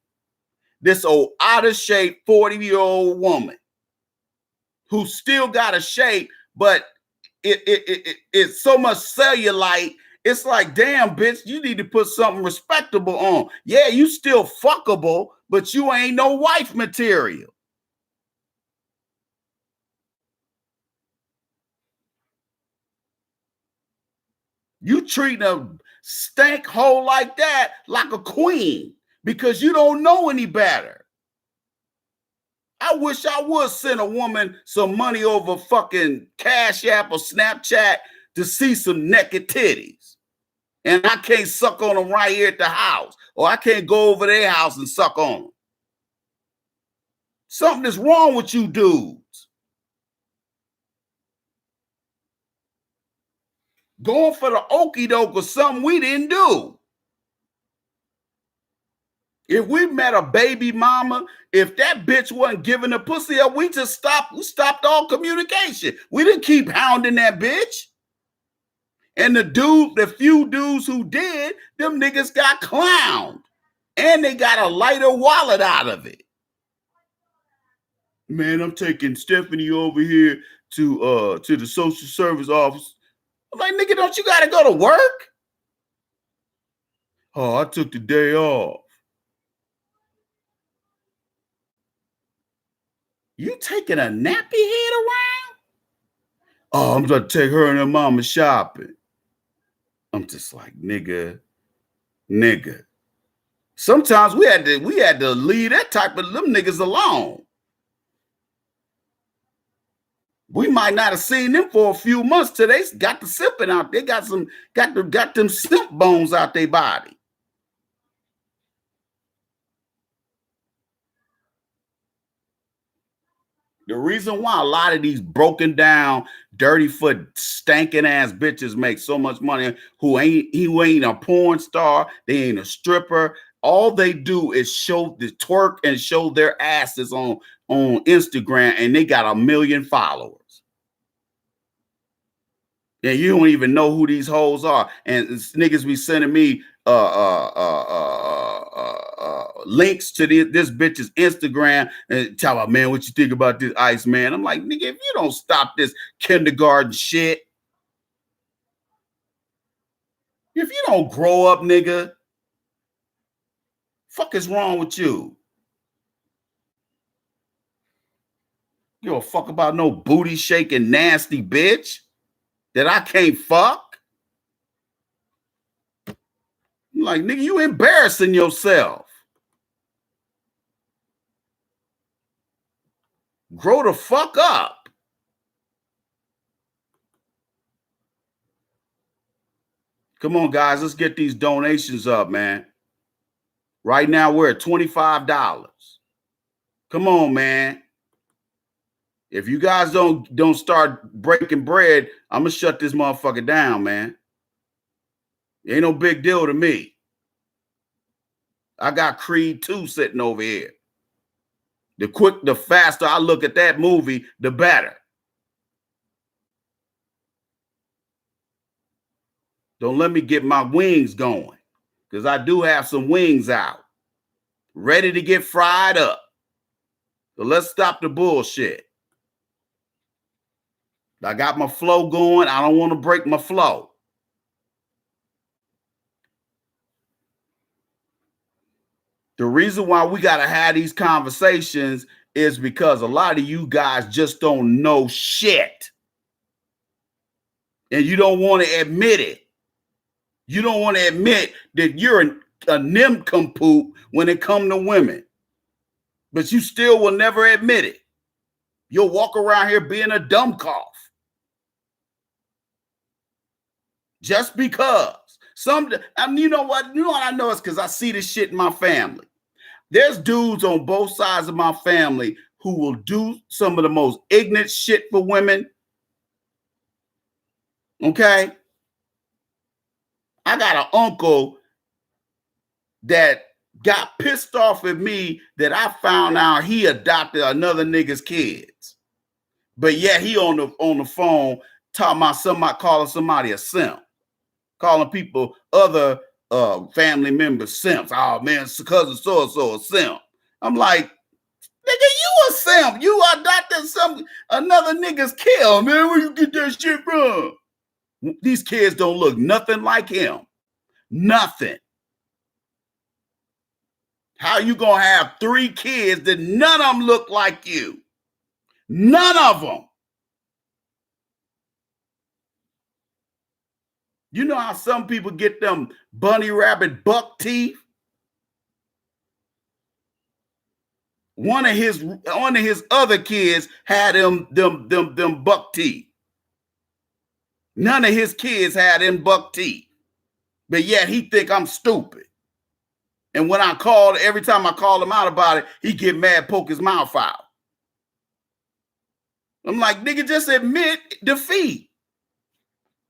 This old out of shape 40-year-old woman who still got a shape, but it's so much cellulite. It's like, damn, bitch, you need to put something respectable on. Yeah, you still fuckable, but you ain't no wife material. You treat a stank hole like that like a queen because you don't know any better. I wish I would send a woman some money over fucking Cash App or Snapchat to see some naked titties. And I can't suck on them right here at the house, or I can't go over their house and suck on them. Something is wrong with you dudes. Going for the okie doke or something we didn't do. If we met a baby mama, if that bitch wasn't giving the pussy up, we just stopped. We stopped all communication. We didn't keep hounding that bitch. And the few dudes who did, them niggas got clowned. And they got a lighter wallet out of it. Man, I'm taking Stephanie over here to the social service office. I'm like, nigga, don't you gotta go to work? Oh, I took the day off. You taking a nappy head around? Oh, I'm gonna take her and her mama shopping. I'm just like, nigga. Sometimes we had to leave that type of them niggas alone. We might not have seen them for a few months till they got the sipping out. They got them simp bones out their body. The reason why a lot of these broken down, dirty foot, stanking ass bitches make so much money, who ain't a porn star, they ain't a stripper. All they do is show the twerk and show their asses on Instagram, and they got 1 million followers. And you don't even know who these hoes are. And niggas be sending me links to this bitch's Instagram and tell about, man, what you think about this ice, man? I'm like, nigga, if you don't stop this kindergarten shit, if you don't grow up, nigga, fuck is wrong with you? You don't fuck about no booty shaking nasty bitch that I can't fuck. I'm like, nigga, you embarrassing yourself. Grow the fuck up. Come on, guys, let's get these donations up, man. Right now, we're at $25. Come on, man. If you guys don't start breaking bread, I'm gonna shut this motherfucker down, man. It ain't no big deal to me. I got Creed 2 sitting over here. The faster I look at that movie, the better. Don't let me get my wings going, because I do have some wings out, ready to get fried up. So let's stop the bullshit. I got my flow going. I don't want to break my flow. The reason why we got to have these conversations is because a lot of you guys just don't know shit. And you don't want to admit it. You don't want to admit that you're a nincompoop when it comes to women. But you still will never admit it. You'll walk around here being a dumb cough. Just because. You know what? You know what I know is because I see this shit in my family. There's dudes on both sides of my family who will do some of the most ignorant shit for women. Okay? I got an uncle that got pissed off at me that I found out he adopted another nigga's kids. But yet he on the phone talking about somebody calling somebody a simp. Calling people, other family members, simps. Oh man, cousin so-and-so a simp. I'm like, nigga, you a simp. You adopted another nigga's kid, man. Where you get that shit from? These kids don't look nothing like him. Nothing. How you gonna have 3 kids that none of them look like you? None of them. You know how some people get them bunny rabbit buck teeth? One of his other kids had them buck teeth. None of his kids had them buck teeth. But yet he think I'm stupid. And when every time I call him out about it, he get mad, poke his mouth out. I'm like, nigga, just admit defeat.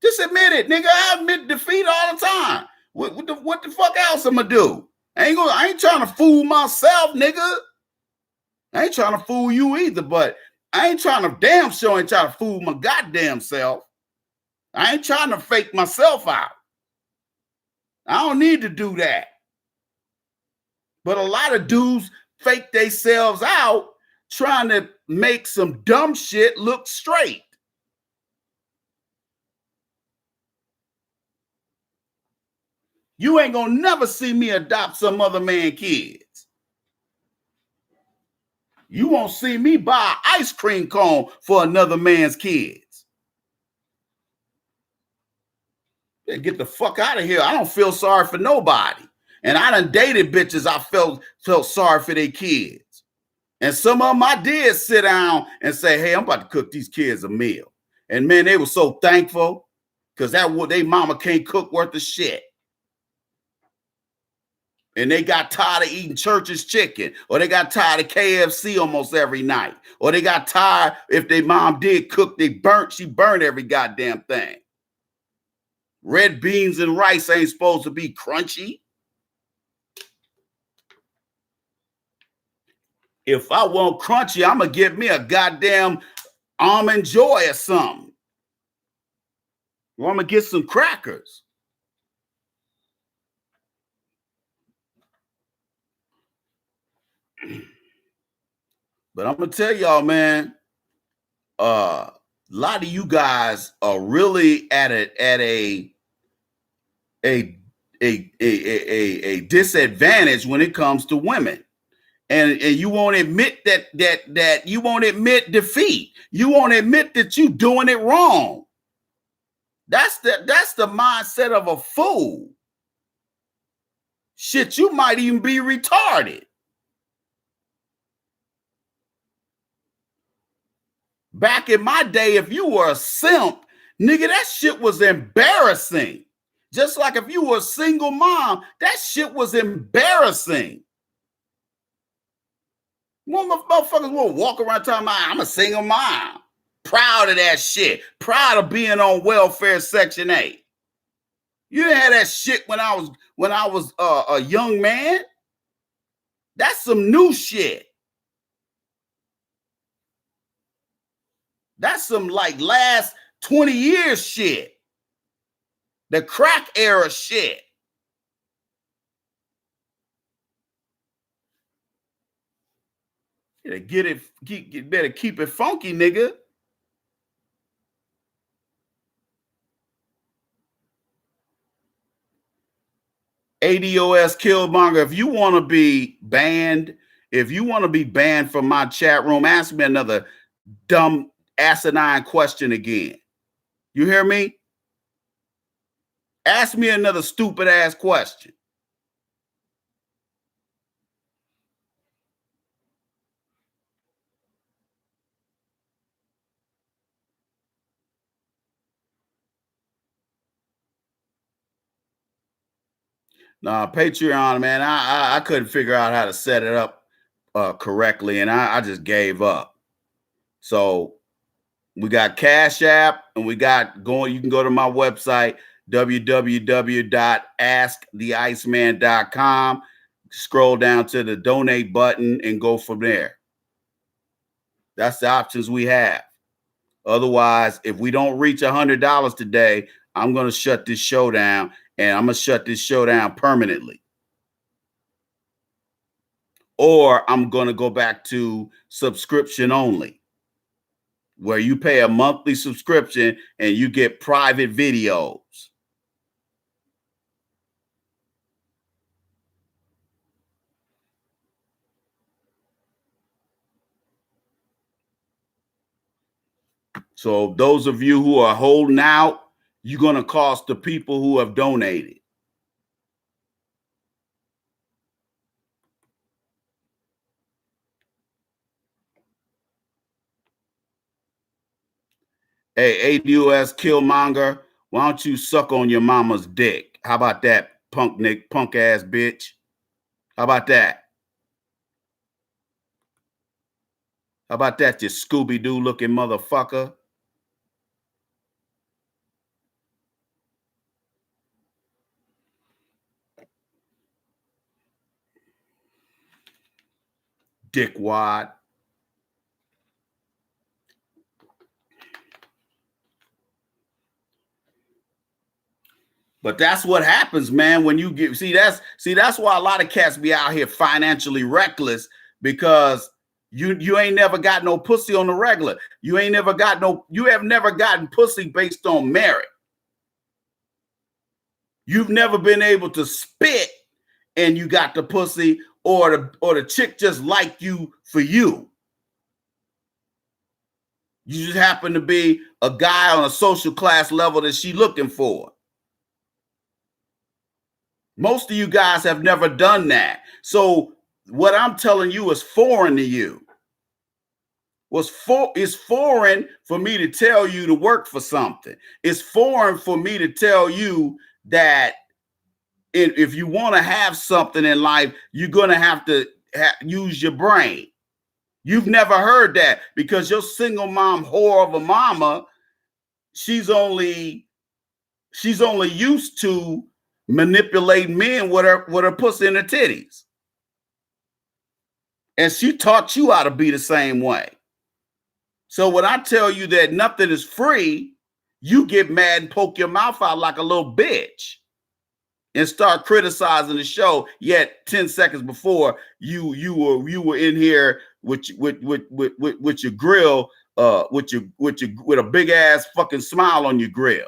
Just admit it, nigga. I admit defeat all the time. What the fuck else I'm gonna do? I ain't trying to fool myself, nigga. I ain't trying to fool you either, but I ain't trying to damn sure ain't trying to fool my goddamn self. I ain't trying to fake myself out. I don't need to do that. But a lot of dudes fake themselves out trying to make some dumb shit look straight. You ain't gonna never see me adopt some other man's kids. You won't see me buy an ice cream cone for another man's kids. Get the fuck out of here. I don't feel sorry for nobody. And I done dated bitches I felt sorry for their kids. And some of them I did sit down and say, hey, I'm about to cook these kids a meal. And man, they were so thankful because they mama can't cook worth of shit. And they got tired of eating Church's chicken, or they got tired of KFC almost every night, or they got tired if their mom did cook, she burnt every goddamn thing. Red beans and rice ain't supposed to be crunchy. If I want crunchy, I'm gonna get me a goddamn Almond Joy or something. Or I'm gonna get some crackers. But I'm gonna tell y'all, man, a lot of you guys are really at a disadvantage when it comes to women. And you won't admit that you won't admit defeat. You won't admit that you're doing it wrong. That's the mindset of a fool. Shit, you might even be retarded. Back in my day, if you were a simp, nigga, that shit was embarrassing. Just like if you were a single mom, that shit was embarrassing. Motherfuckers will walk around talking about, I'm a single mom. Proud of that shit. Proud of being on welfare Section 8. You didn't have that shit when I was a young man. That's some new shit. That's some like last 20 years shit. The crack era shit. You better keep it funky, nigga. ADOS Killmonger, if you want to be banned, from my chat room, ask me another dumb asinine question again. You hear me? Ask me another stupid ass question. Nah, Patreon, man, I couldn't figure out how to set it up correctly, and I just gave up. So we got Cash App, and we got you can go to my website, www.asktheiceman.com. Scroll down to the donate button and go from there. That's the options we have. Otherwise, if we don't reach $100 today, I'm going to shut this show down, and I'm going to shut this show down permanently. Or I'm going to go back to subscription only, where you pay a monthly subscription and you get private videos. So those of you who are holding out, you're going to cost the people who have donated. Hey, ADOS Killmonger, why don't you suck on your mama's dick? How about that, punk ass bitch? How about that? How about that, you Scooby-Doo looking motherfucker? Dickwad. But that's what happens, man, when you get that's why a lot of cats be out here financially reckless, because you ain't never got no pussy on the regular. You have never gotten pussy based on merit. You've never been able to spit and you got the pussy, or the chick just like you for you. You just happen to be a guy on a social class level that she looking for. Most of you guys have never done that. So what I'm telling you is foreign to you. It's foreign for me to tell you to work for something. It's foreign for me to tell you that if you want to have something in life, you're going to have to use your brain. You've never heard that, because your single mom whore of a mama, she's only used to manipulate men with her pussy and her titties. And she taught you how to be the same way. So when I tell you that nothing is free, you get mad and poke your mouth out like a little bitch and start criticizing the show. Yet 10 seconds before, you were in here with your grill, with a big ass fucking smile on your grill.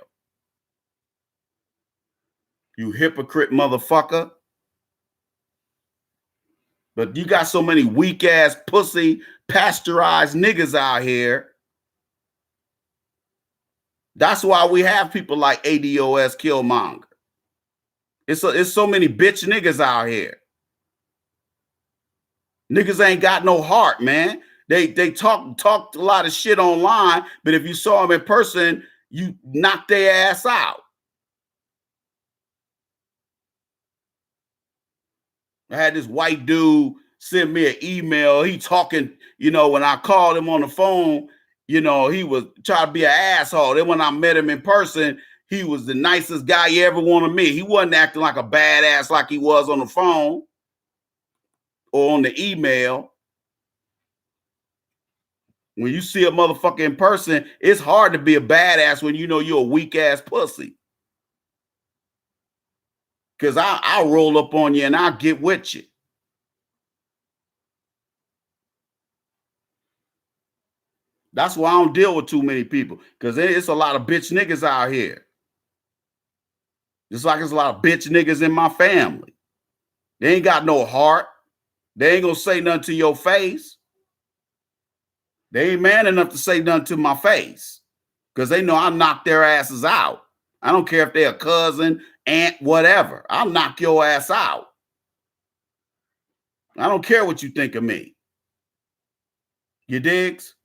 You hypocrite motherfucker. But you got so many weak ass pussy pasteurized niggas out here. That's why we have people like ADOS Killmonger. It's so many bitch niggas out here. Niggas ain't got no heart, man. They talk a lot of shit online, but if you saw them in person, you knock their ass out. I had this white dude send me an email. He talking, when I called him on the phone, he was trying to be an asshole. Then when I met him in person, he was the nicest guy you ever want to meet. He wasn't acting like a badass like he was on the phone or on the email. When you see a motherfucker in person, it's hard to be a badass when you know you're a weak ass pussy. Because I'll roll up on you and I'll get with you. That's why I don't deal with too many people. Because it's a lot of bitch niggas out here. Just like there's a lot of bitch niggas in my family. They ain't got no heart. They ain't gonna say nothing to your face. They ain't man enough to say nothing to my face. Because they know I'll knock their asses out. I don't care if they're a cousin, aunt, whatever. I'll knock your ass out. I don't care what you think of me. You digs?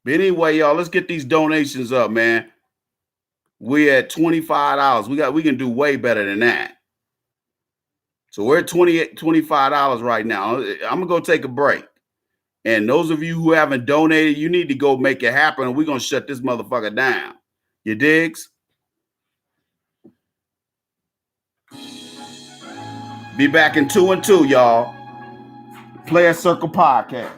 But anyway, y'all, let's get these donations up, man. We at $25. We can do way better than that. So we're at $25 right now. I'm gonna go take a break. And those of you who haven't donated, you need to go make it happen. And we're gonna shut this motherfucker down. You digs? Be back in 2 and 2, y'all. Player Circle Podcast.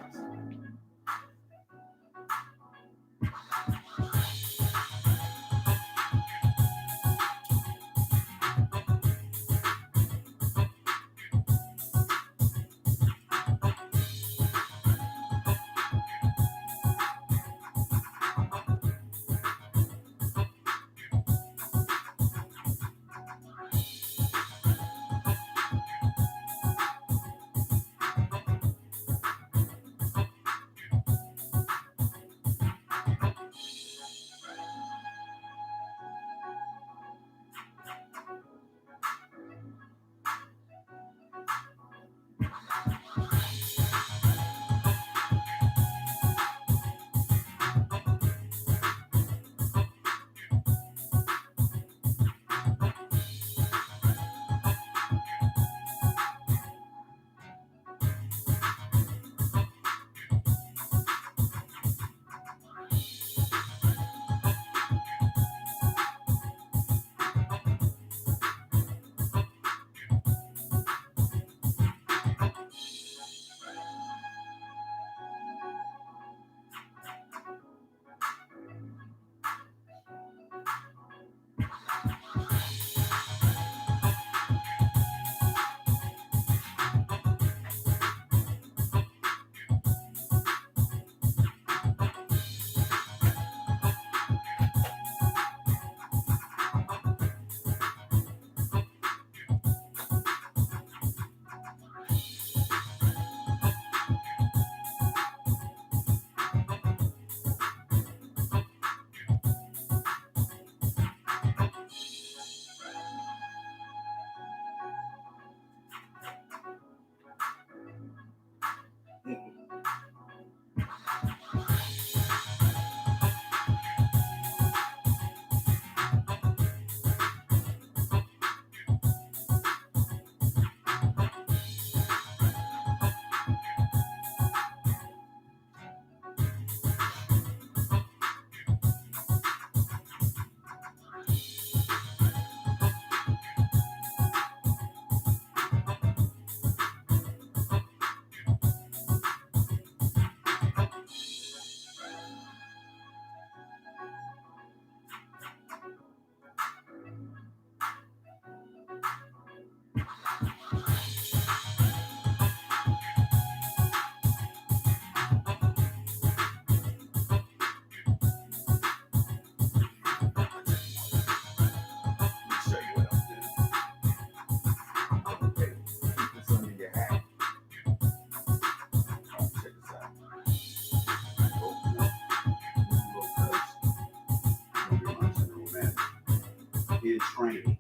Training.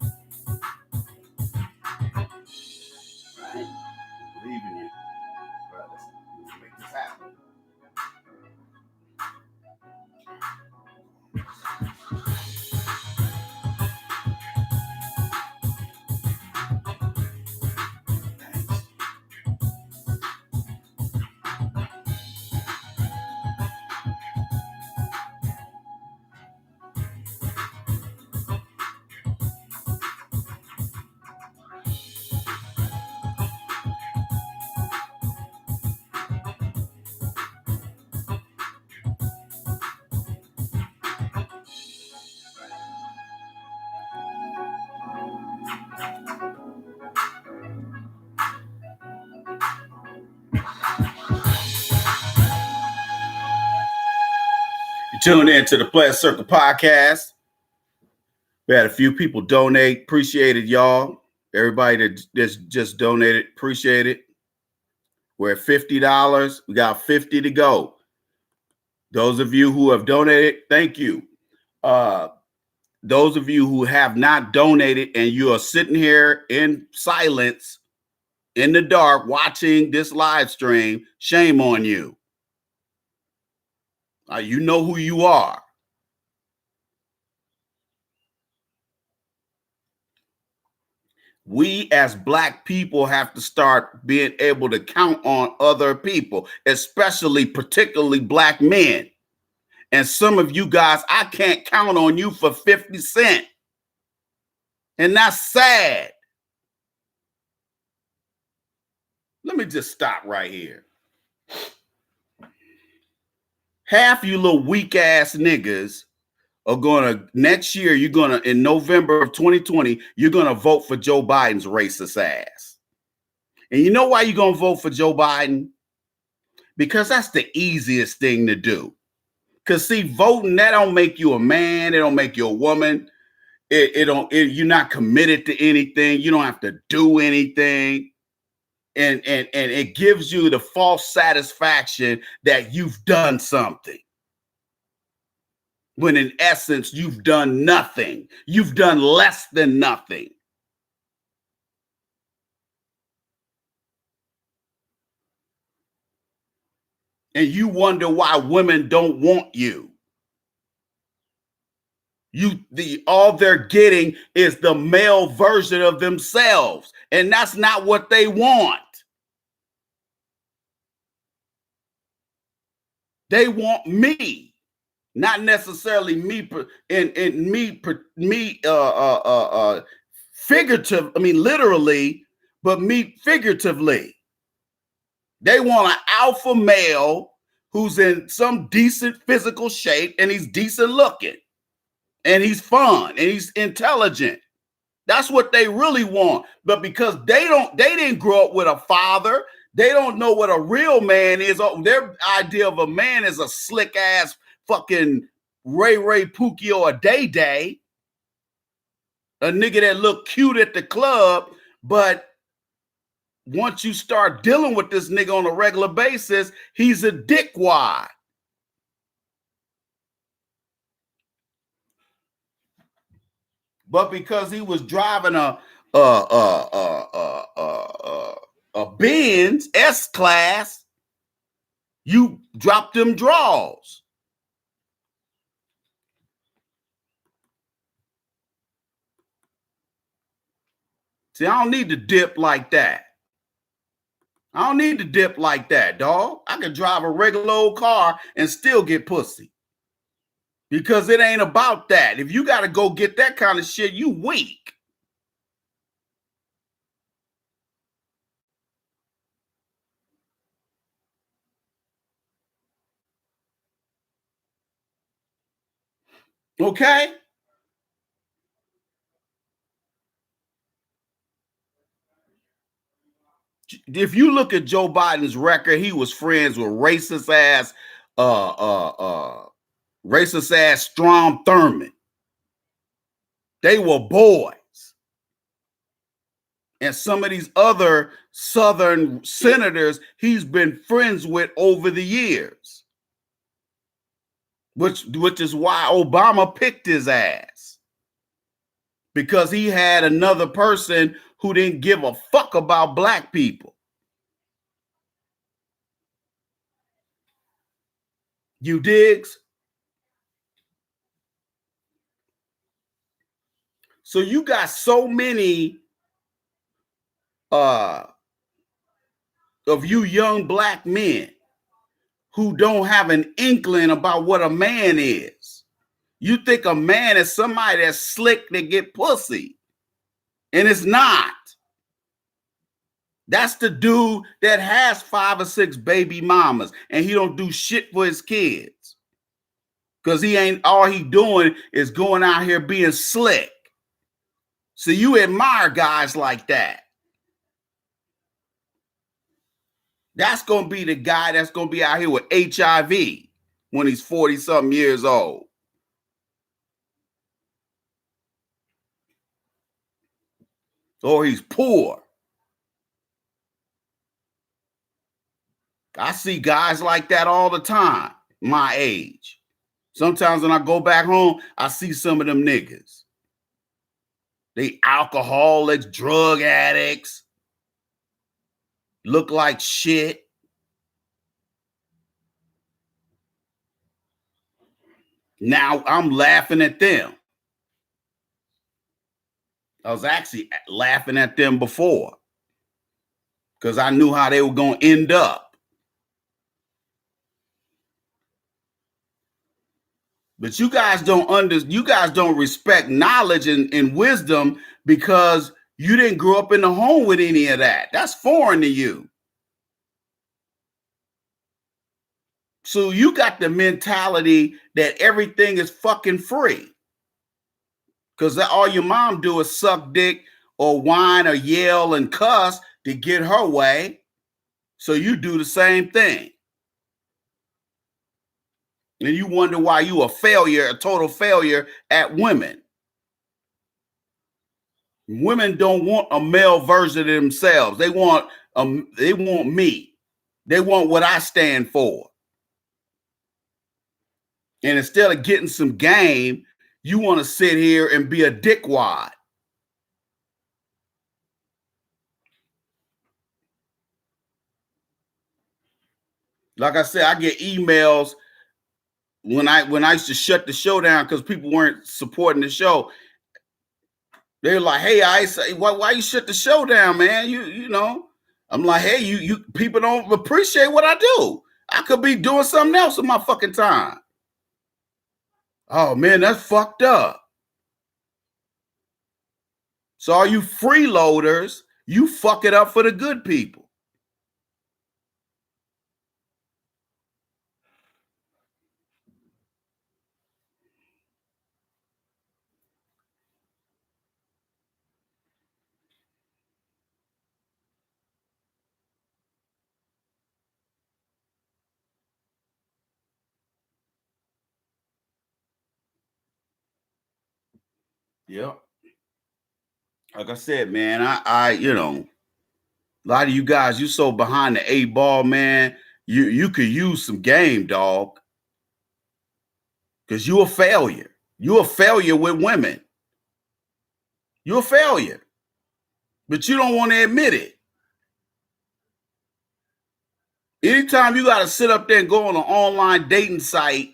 Right? Believe in you. Right, let's make this happen. Thanks. Tune in to the Player Circle podcast. We had a few people donate. Appreciate it, y'all. Everybody that just donated, appreciate it. We're at $50. We got 50 to go. Those of you who have donated, thank you. Those of you who have not donated and you are sitting here in silence, in the dark, watching this live stream, shame on you. You know who you are. We as Black people have to start being able to count on other people, particularly Black men. And some of you guys, I can't count on you for 50 cents. And that's sad. Let me just stop right here. Half you little weak ass niggas are gonna next year, in November of 2020, you're gonna vote for Joe Biden's racist ass. And you know why you're gonna vote for Joe Biden? Because that's the easiest thing to do. Because see, voting, that don't make you a man, it don't make you a woman. You're not committed to anything, you don't have to do anything. And it gives you the false satisfaction that you've done something. When in essence, you've done nothing. You've done less than nothing. And you wonder why women don't want you. All they're getting is the male version of themselves. And that's not what they want. They want me. Not necessarily me literally, but me figuratively. They want an alpha male who's in some decent physical shape and he's decent looking and he's fun and he's intelligent. That's what they really want. But because they didn't grow up with a father, they don't know what a real man is. Their idea of a man is a slick ass fucking Ray Pookie or a Day, a nigga that look cute at the club, but once you start dealing with this nigga on a regular basis, he's a dickwad. But because he was driving a Benz S-Class, you dropped them draws. See, I don't need to dip like that. I don't need to dip like that, dog. I can drive a regular old car and still get pussy. Because it ain't about that. If you got to go get that kind of shit, you weak. Okay? If you look at Joe Biden's record, he was friends with racist ass Strom Thurmond. They were boys. And some of these other Southern senators he's been friends with over the years. Which is why Obama picked his ass. Because he had another person who didn't give a fuck about Black people. You digs? So you got so many of you young Black men who don't have an inkling about what a man is. You think a man is somebody that's slick to get pussy. And it's not. That's the dude that has 5 or 6 baby mamas and he don't do shit for his kids. Because all he doing is going out here being slick. So you admire guys like that. That's going to be the guy that's going to be out here with HIV. when he's 40-something years old. Or he's poor. I see guys like that all the time, my age. Sometimes when I go back home, I see some of them niggas. They alcoholics, drug addicts, look like shit. Now I'm laughing at them. I was actually laughing at them before because I knew how they were going to end up. But you guys don't respect knowledge and wisdom because you didn't grow up in the home with any of that. That's foreign to you. So you got the mentality that everything is fucking free. Because all your mom do is suck dick or whine or yell and cuss to get her way. So you do the same thing. And you wonder why you a failure, a total failure at women. Women don't want a male version of themselves. They want me. They want what I stand for. And instead of getting some game, you want to sit here and be a dickwad. Like I said, I get emails when I used to shut the show down because people weren't supporting the show. They're like, "Hey, Ice, why you shut the show down, man? You know." I'm like, "Hey, you people don't appreciate what I do. I could be doing something else with my fucking time." Oh man, that's fucked up. So all you freeloaders, you fuck it up for the good people. Yep. Like I said, man, I a lot of you guys, you so behind the 8 ball, man. You could use some game, dog. Because you a failure. You a failure with women. You're a failure. But you don't want to admit it. Anytime you got to sit up there and go on an online dating site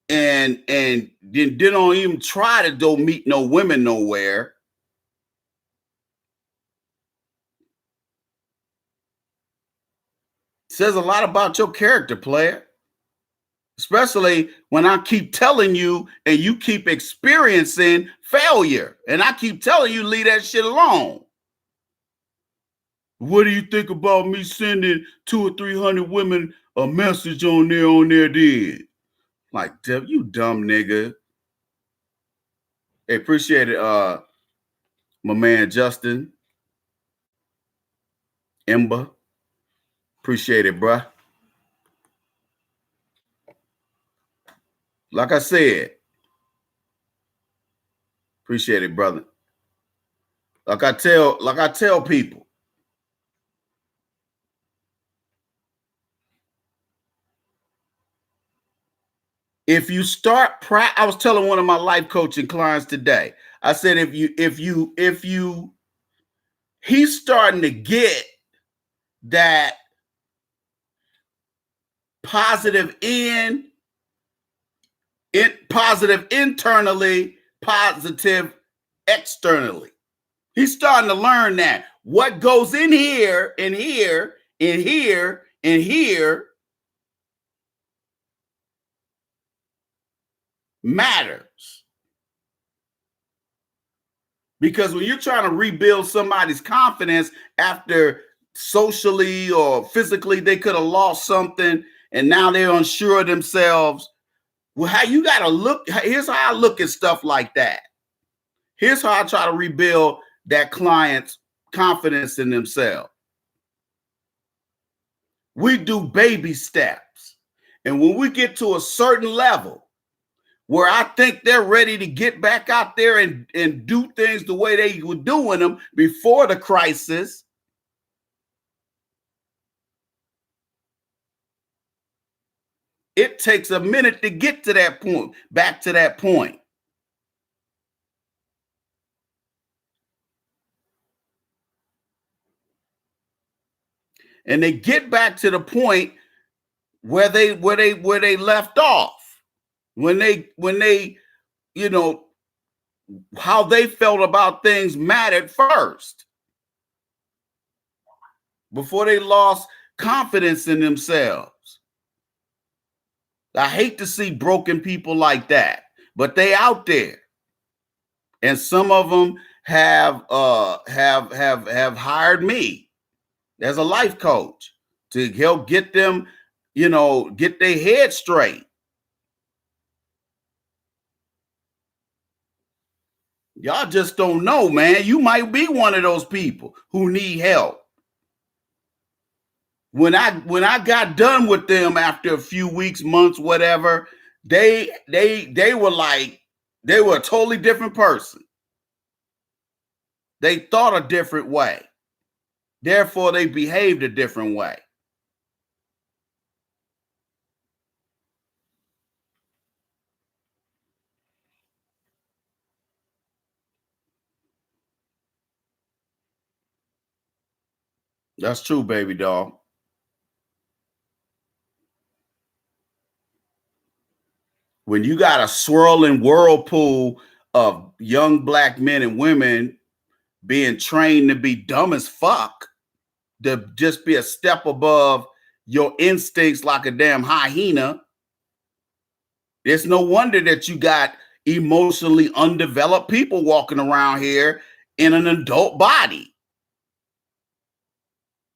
and then don't even try to go meet no women nowhere. Says a lot about your character, player. Especially when I keep telling you and you keep experiencing failure. And I keep telling you, leave that shit alone. What do you think about me sending 200 or 300 women a message on there then? Like, you dumb nigga. Hey, appreciate it, my man Justin. Ember. Appreciate it, bruh. Like I said, appreciate it, brother. Like I tell people, if you start I was telling one of my life coaching clients today, I said, he's starting to get that positive positive internally, positive externally. He's starting to learn that what goes in here and here and here and here matters. Because when you're trying to rebuild somebody's confidence after socially or physically they could have lost something and now they're unsure of themselves, well, how you got to look. Here's how I look at stuff like that. Here's how I try to rebuild that client's confidence in themselves. We do baby steps. And when we get to a certain level where I think they're ready to get back out there and do things the way they were doing them before the crisis, it takes a minute to get to that point, back to that point. And they get back to the point where they left off. When they, you know, how they felt about things mattered first. Before they lost confidence in themselves. I hate to see broken people like that, but they out there. And some of them have hired me as a life coach to help get them, you know, get their head straight. Y'all just don't know, man. You might be one of those people who need help. When I got done with them after a few weeks, months, whatever, they were like, they were a totally different person. They thought a different way. Therefore, they behaved a different way. That's true, baby doll. When you got a swirling whirlpool of young black men and women being trained to be dumb as fuck, to just be a step above your instincts like a damn hyena, it's no wonder that you got emotionally undeveloped people walking around here in an adult body.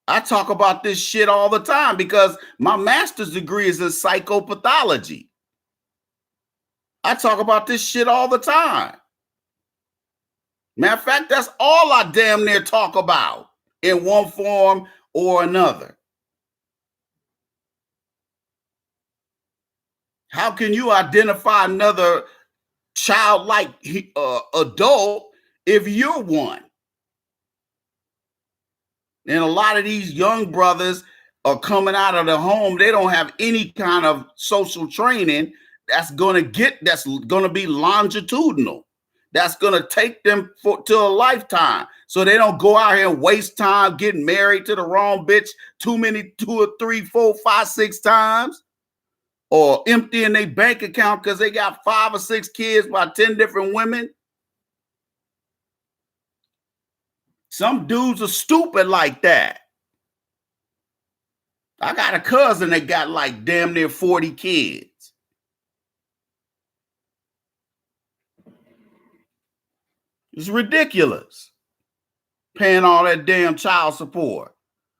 I talk about this shit all the time because my master's degree is in psychopathology. I talk about this shit all the time. Matter of fact, that's all I damn near talk about in one form or another. How can you identify another childlike adult if you're one? And a lot of these young brothers are coming out of the home. They don't have any kind of social training that's going to be longitudinal. That's going to take them to a lifetime. So they don't go out here and waste time getting married to the wrong bitch 2 or 3, 4, 5, 6 times, or emptying their bank account because they got 5 or 6 kids by 10 different women. Some dudes are stupid like that. I got a cousin that got like damn near 40 kids. It's ridiculous. Paying all that damn child support.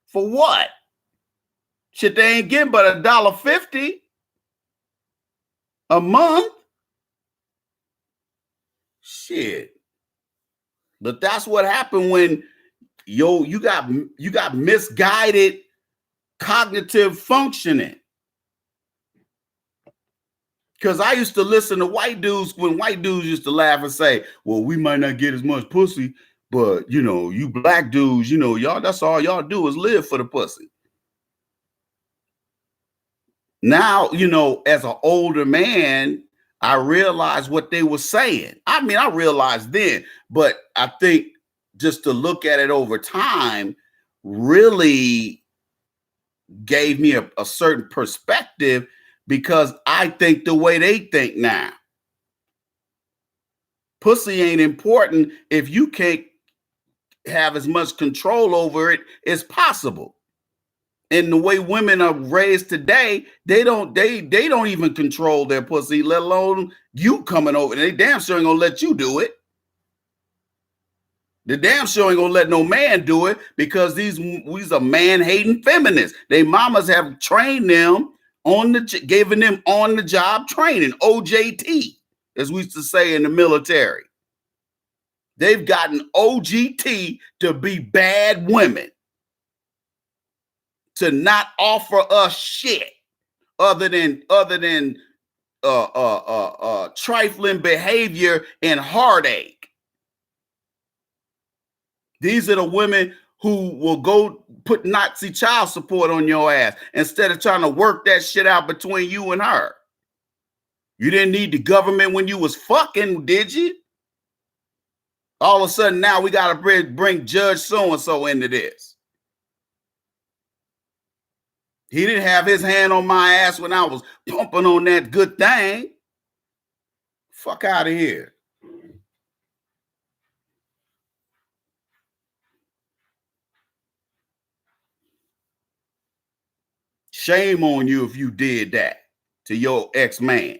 For what? Shit, they ain't getting but $1.50 a month. Shit. But that's what happened when you got misguided cognitive functioning. Because I used to listen to white dudes when white dudes used to laugh and say, well, we might not get as much pussy, but, you know, you black dudes, you know, y'all, that's all y'all do is live for the pussy. Now, you know, as an older man, I realized what they were saying. I mean, I realized then, but I think just to look at it over time really gave me a certain perspective, because I think the way they think now. Pussy ain't important if you can't have as much control over it as possible. And the way women are raised today, they don't even control their pussy, let alone you coming over. They damn sure ain't gonna let you do it. The damn sure ain't gonna let no man do it, because these are man-hating feminists. They mamas have trained them giving them on the job training, OJT, as we used to say in the military. They've gotten OGT to be bad women, to not offer us shit, other than trifling behavior and heartache. These are the women who will go put Nazi child support on your ass instead of trying to work that shit out between you and her. You didn't need the government when you was fucking, did you? All of a sudden now we got to bring Judge so-and-so into this. He didn't have his hand on my ass when I was pumping on that good thing. Fuck out of here. Shame on you if you did that to your ex-man.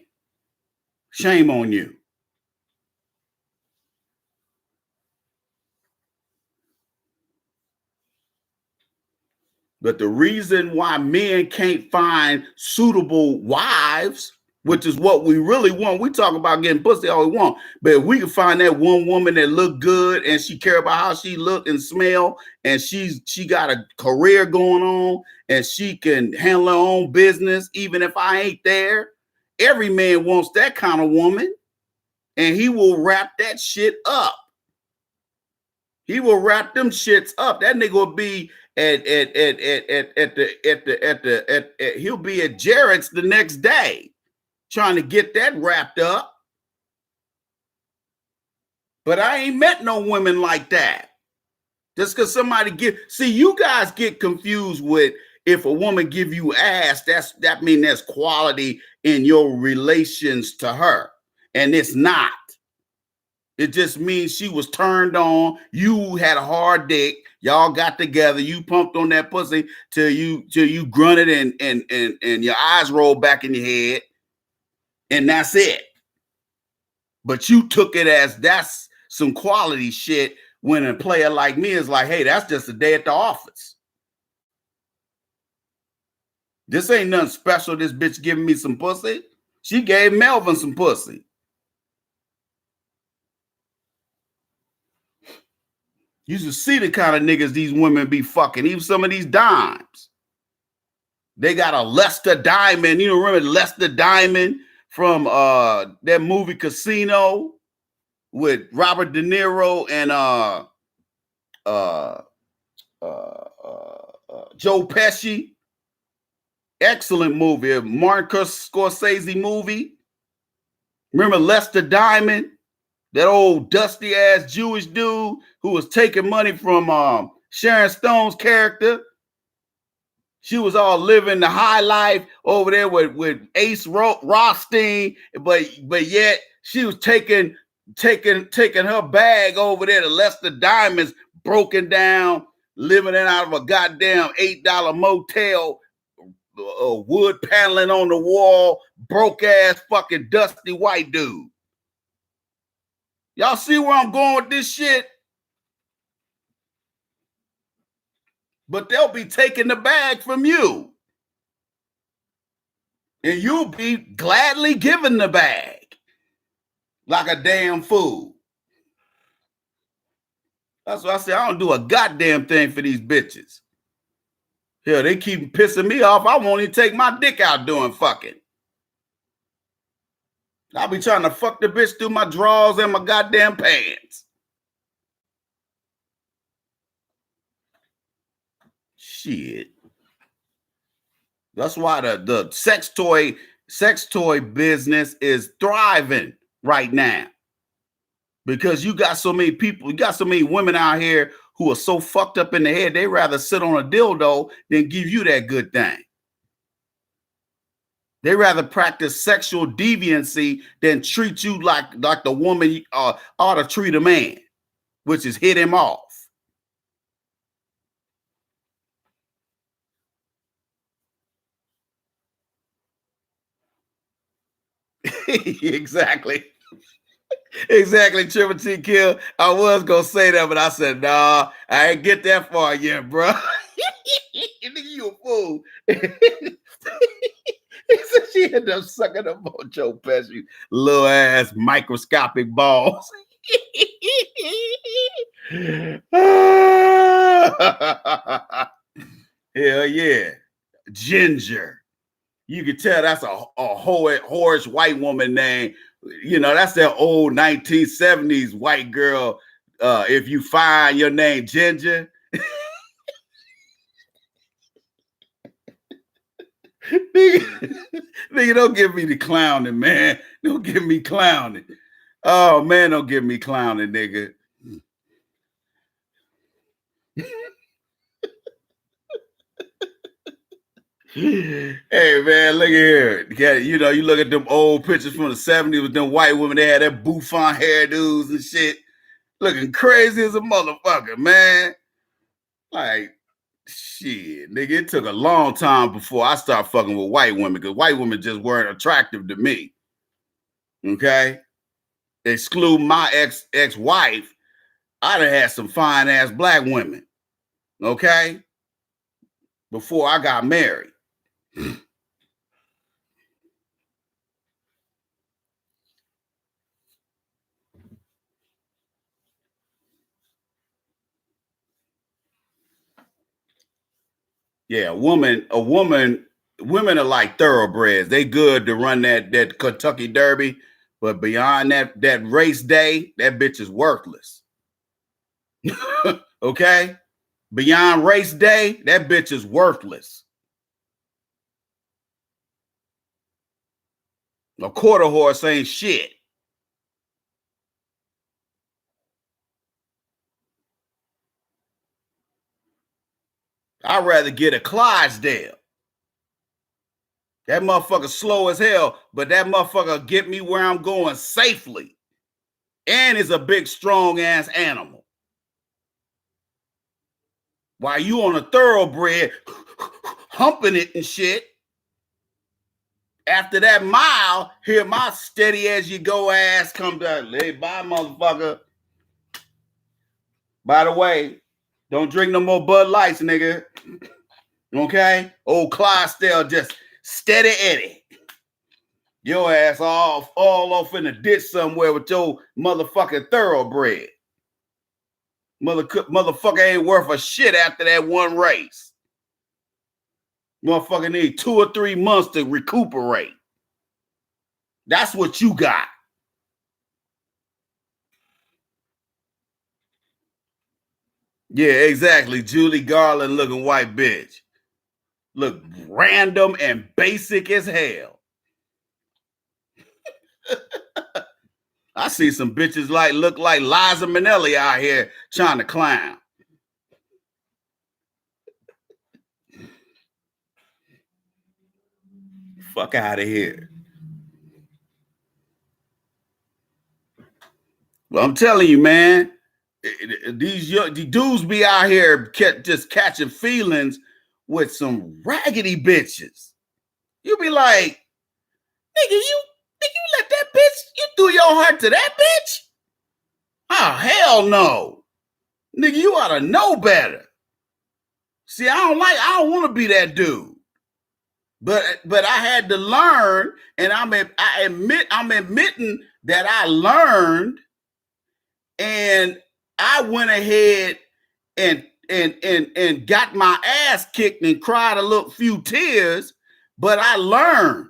Shame on you. But the reason why men can't find suitable wives, which is what we really want, we talk about getting pussy all we want, but if we can find that one woman that look good and she care about how she look and smell, and she got a career going on and she can handle her own business, even if I ain't there, every man wants that kind of woman, and he will wrap that shit up. He will wrap them shits up. That nigga will be he'll be at Jared's the next day trying to get that wrapped up. But I ain't met no women like that. Just because somebody see, you guys get confused with if a woman give you ass, that means there's quality in your relations to her. And it's not. It just means she was turned on. You had a hard dick. Y'all got together. You pumped on that pussy till you grunted and your eyes rolled back in your head, and that's it. But you took it as that's some quality shit. When a player like me is like, hey, that's just a day at the office. This ain't nothing special. This bitch giving me some pussy. She gave Melvin some pussy. You should see the kind of niggas these women be fucking. Even some of these dimes. They got a Lester Diamond. You know, remember Lester Diamond from that movie Casino with Robert De Niro and Joe Pesci. Excellent movie. A Martin Scorsese movie. Remember Lester Diamond? That old dusty ass Jewish dude who was taking money from Sharon Stone's character. She was all living the high life over there with Ace Rothstein, but yet she was taking her bag over there to Lester Diamond's broken down, living out of a goddamn $8 motel, wood paneling on the wall, broke ass fucking dusty white dude. Y'all see where I'm going with this shit? But they'll be taking the bag from you. And you'll be gladly given the bag. Like a damn fool. That's what I say. I don't do a goddamn thing for these bitches. Hell, they keep pissing me off. I won't even take my dick out doing fucking. I'll be trying to fuck the bitch through my drawers and my goddamn pants. Shit. That's why the sex toy business is thriving right now. Because you got so many people, you got so many women out here who are so fucked up in the head, they rather sit on a dildo than give you that good thing. They rather practice sexual deviancy than treat you like the woman ought to treat a man, which is hit him off. Exactly. Exactly, Triple T Kill. I was gonna say that, but I said, nah, I ain't get that far yet, bro. You a fool. She ended up sucking up on Joe Pesci, little ass microscopic balls. Hell yeah. Ginger. You could tell that's a whorish white woman name. You know, that's that old 1970s white girl. If you find your name Ginger. Nigga, don't give me the clowning, man. Don't give me clowning. Oh, man, don't give me clowning, nigga. Hey, man, look at here. You know, you look at them old pictures from the 70s with them white women, they had that bouffant hairdos and shit. Looking crazy as a motherfucker, man. Like, shit, nigga, it took a long time before I started fucking with white women because white women just weren't attractive to me. Okay? Exclude my ex-wife, I'd have had some fine ass black women. Okay? Before I got married. Yeah, women are like thoroughbreds. They good to run that Kentucky Derby, but beyond that race day, that bitch is worthless. Okay? Beyond race day, that bitch is worthless. A quarter horse ain't shit. I'd rather get a Clydesdale. That motherfucker slow as hell, but that motherfucker get me where I'm going safely. And is a big, strong ass animal. While you on a thoroughbred humping it and shit. After that mile, hear my steady as you go ass come down. Hey, bye, motherfucker. By the way, don't drink no more Bud Lights, nigga. Okay? Old Clydesdale just steady Eddie. Your ass all off in the ditch somewhere with your motherfucking thoroughbred. Motherfucker ain't worth a shit after that one race. Motherfucker need 2 or 3 months to recuperate. That's what you got. Yeah, exactly. Julie Garland looking white bitch. Look random and basic as hell. I see some bitches look like Liza Minnelli out here trying to clown. Fuck out of here. Well, I'm telling you, man, these dudes be out here just catching feelings with some raggedy bitches. You be like, nigga, you let that bitch, you threw your heart to that bitch? Oh, hell no. Nigga, you ought to know better. See, I don't want to be that dude. But I had to learn, and I'm admitting that I learned, and I went ahead and got my ass kicked and cried a few tears, but I learned.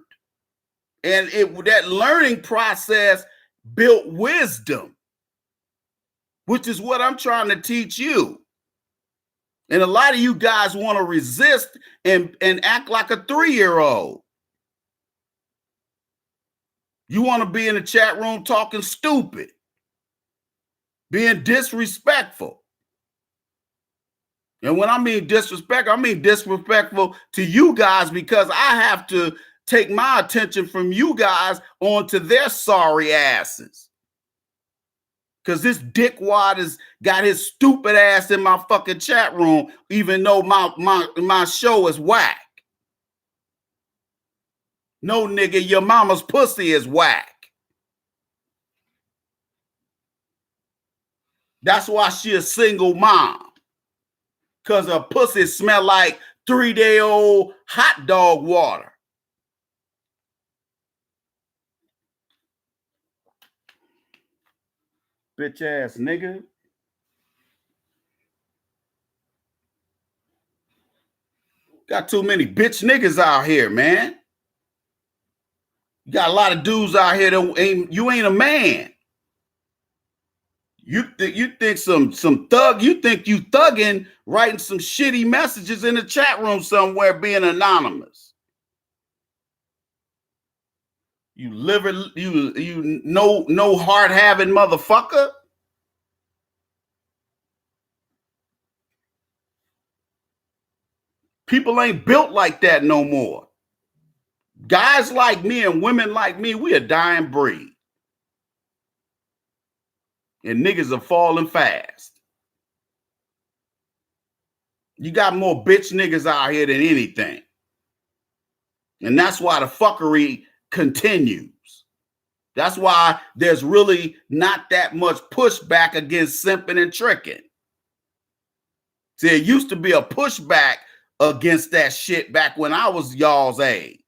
And that learning process built wisdom, which is what I'm trying to teach you. And a lot of you guys want to resist and act like a 3-year-old. You want to be in the chat room talking stupid, being disrespectful. And when I mean disrespectful to you guys, because I have to take my attention from you guys onto their sorry asses. Because this dickwad has got his stupid ass in my fucking chat room, even though my show is whack. No, nigga, your mama's pussy is whack. That's why she a single mom. Because her pussy smell like 3-day-old hot dog water. Bitch ass nigga. Got too many bitch niggas out here, man. You got a lot of dudes out here that ain't a man. You think some thug, you think you thugging, writing some shitty messages in the chat room somewhere, being anonymous. You no heart having motherfucker. People ain't built like that no more. Guys like me and women like me, we a dying breed. And niggas are falling fast. You got more bitch niggas out here than anything. And that's why the fuckery continues. That's why there's really not that much pushback against simping and tricking. See, it used to be a pushback against that shit back when I was y'all's age.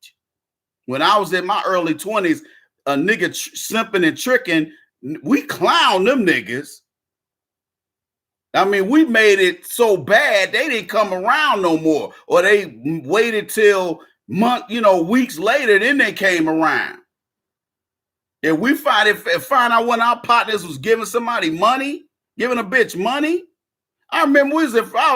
When I was in my early 20s, a nigga simping and tricking, we clown them niggas. I mean, we made it so bad they didn't come around no more, or they waited till weeks later, then they came around. And we find out when our partners was giving somebody money, giving a bitch money. I remember I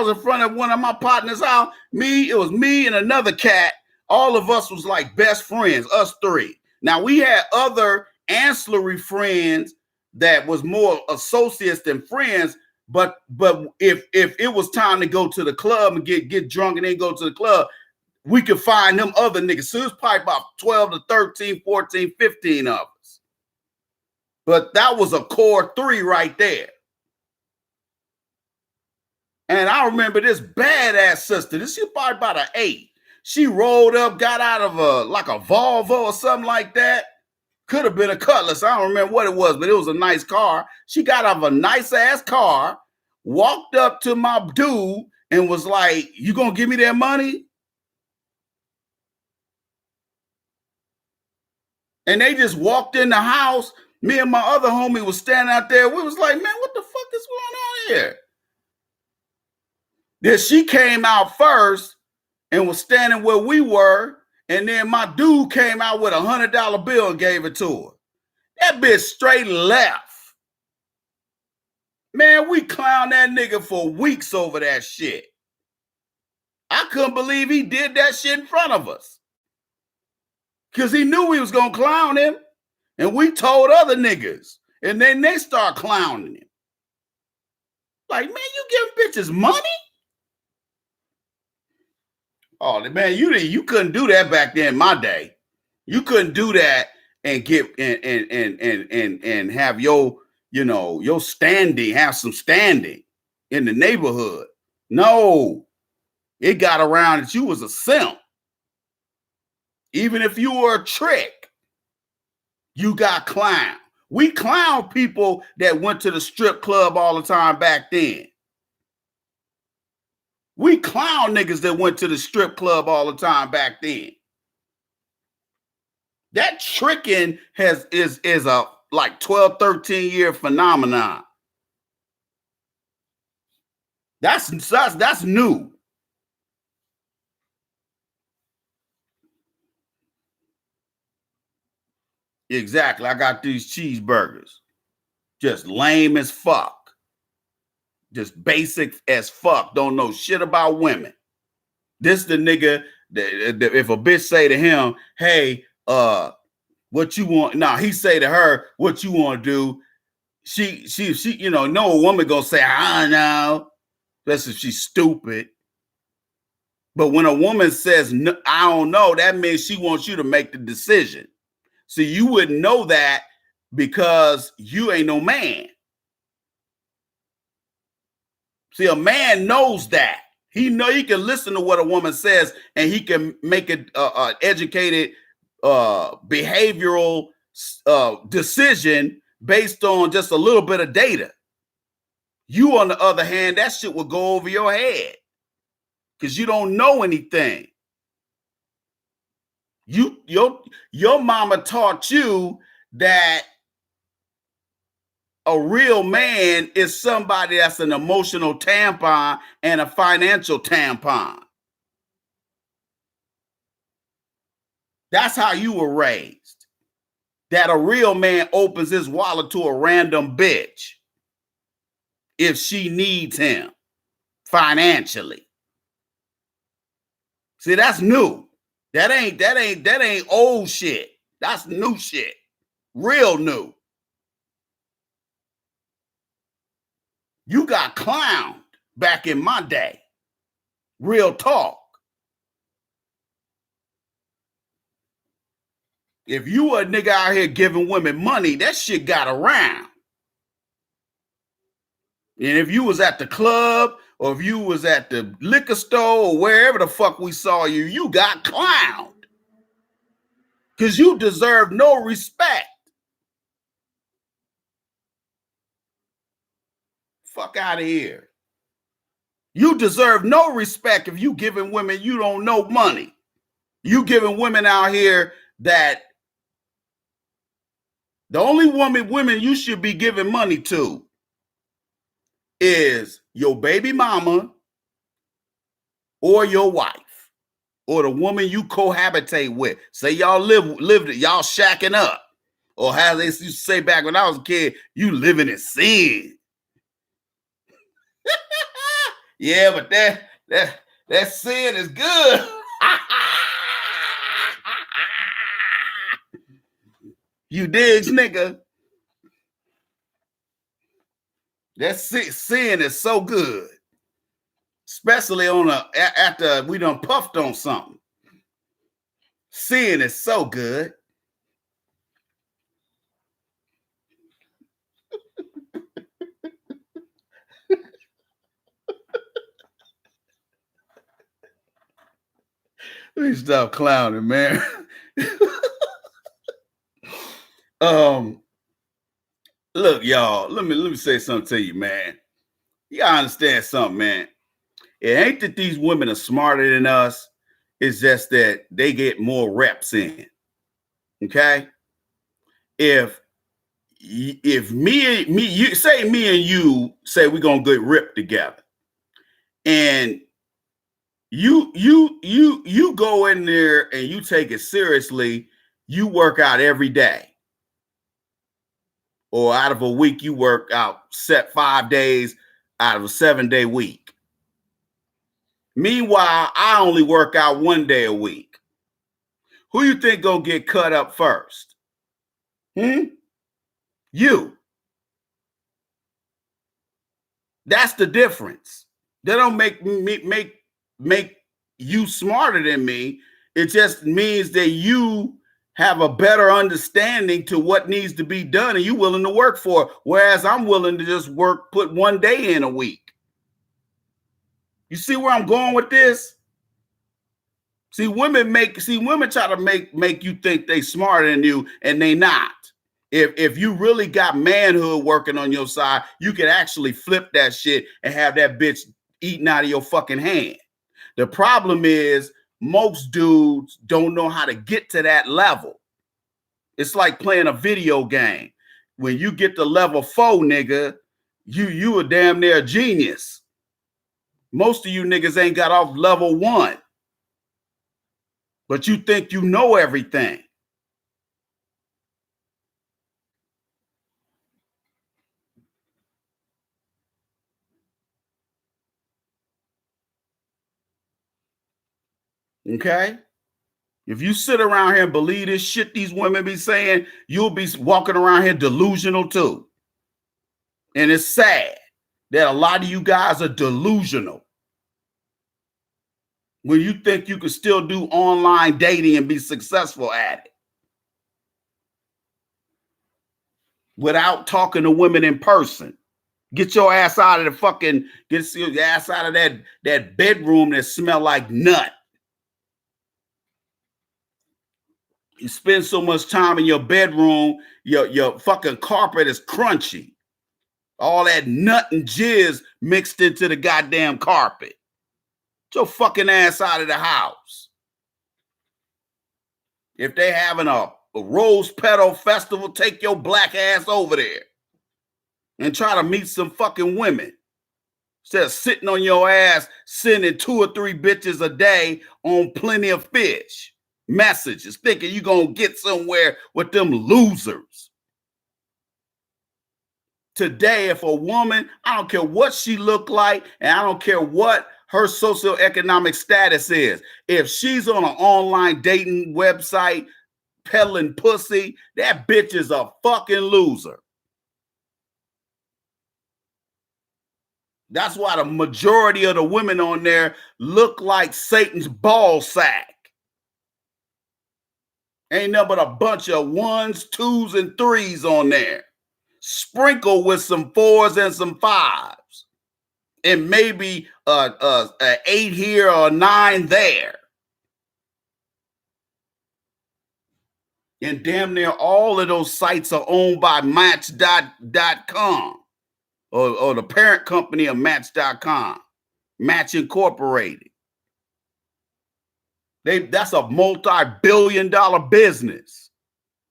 was in front of one of my partners out. It was me and another cat. All of us was like best friends, us three. Now we had other ancillary friends that was more associates than friends. But if it was time to go to the club and get drunk and then go to the club, we could find them other niggas. So it was probably about 12 to 13, 14, 15 of us. But that was a core three right there. And I remember this badass sister. This is probably about an 8. She rolled up, got out of a Volvo or something like that. Could have been a Cutlass. I don't remember what it was, but it was a nice car. She got out of a nice ass car, walked up to my dude and was like, "You gonna give me that money?" And they just walked in the house. Me and my other homie was standing out there. We was like, "Man, what the fuck is going on here?" Then she came out first and was standing where we were. And then my dude came out with $100 bill and gave it to her. That bitch straight left. Man, we clowned that nigga for weeks over that shit. I couldn't believe he did that shit in front of us. Because he knew we was going to clown him. And we told other niggas. And then they start clowning him. Like, man, you giving bitches money? Oh, man, you couldn't do that back then in my day. You couldn't do that and get and have your standing, have some standing in the neighborhood. No, it got around that you was a simp. Even if you were a trick, you got clowned. We clown people that went to the strip club all the time back then. We clown niggas that went to the strip club all the time back then. That tricking is a like 12, 13-year phenomenon. That's new. Exactly. I got these cheeseburgers. Just lame as fuck. Just basic as fuck. Don't know shit about women. This the nigga that if a bitch say to him, "Hey, what you want?" Now he say to her, "What you want to do?" She, no woman gonna say, "I don't know." That's if she's stupid. But when a woman says, "No, I don't know," that means she wants you to make the decision. So you wouldn't know that because you ain't no man. See, a man knows that. He can listen to what a woman says and he can make an educated behavioral decision based on just a little bit of data. You, on the other hand, that shit will go over your head because you don't know anything. Your mama taught you that a real man is somebody that's an emotional tampon and a financial tampon. That's how you were raised. that a real man opens his wallet to a random bitch if she needs him financially. See, that's new. That ain't old shit. That's new shit. Real new. You got clowned back in my day. Real talk. If you a nigga out here giving women money, that shit got around. And if you was at the club or if you was at the liquor store or wherever the fuck we saw you, you got clowned. Because you deserve no respect. Fuck out of here. You deserve no respect if you giving women you don't know money. You giving women out here that the only women you should be giving money to is your baby mama or your wife or the woman you cohabitate with. Say y'all live y'all shacking up. Or how they used to say back when I was a kid, you living in sin. Yeah, but that sin is good. You digs, nigga? That sin is so good. Especially after we done puffed on something. Sin is so good. Let me stop clowning, man. Look, y'all, let me say something to you, man. You gotta understand something, man. It ain't that these women are smarter than us. It's just that they get more reps in. Okay? If me and you say we're gonna get ripped together, and you go in there and you take it seriously, you work out every day. Or out of a week, you work out set 5 days out of a 7-day week. Meanwhile, I only work out 1 day a week. Who you think gonna get cut up first? You. That's the difference. They don't make you smarter than me. It just means that you have a better understanding to what needs to be done and you willing to work for it. Whereas I'm willing to just put 1 day in a week. You see where I'm going with this? See, women try to make you think they smarter than you, and they not. If you really got manhood working on your side, you can actually flip that shit and have that bitch eating out of your fucking hand. The problem is most dudes don't know how to get to that level. It's like playing a video game. When you get to level 4, nigga, you a damn near a genius. Most of you niggas ain't got off level 1. But you think you know everything. Okay? If you sit around here and believe this shit these women be saying, you'll be walking around here delusional too. And it's sad that a lot of you guys are delusional when you think you can still do online dating and be successful at it without talking to women in person. Get your ass out of your ass out of that bedroom that smell like nut. You spend so much time in your bedroom, your fucking carpet is crunchy. All that nut and jizz mixed into the goddamn carpet. Get your fucking ass out of the house. If they having a rose petal festival, take your black ass over there and try to meet some fucking women. Instead of sitting on your ass, sending 2 or 3 bitches a day on plenty of fish. messages, thinking you're going to get somewhere with them losers. Today, if a woman, I don't care what she look like, and I don't care what her socioeconomic status is, if she's on an online dating website peddling pussy, that bitch is a fucking loser. That's why the majority of the women on there look like Satan's ball sack. Ain't nothing but a bunch of 1s, 2s, and 3s on there. Sprinkle with some 4s and some 5s. And maybe an 8 here or a 9 there. And damn near all of those sites are owned by Match.com or the parent company of Match.com, Match Incorporated. That's a multi-billion-dollar business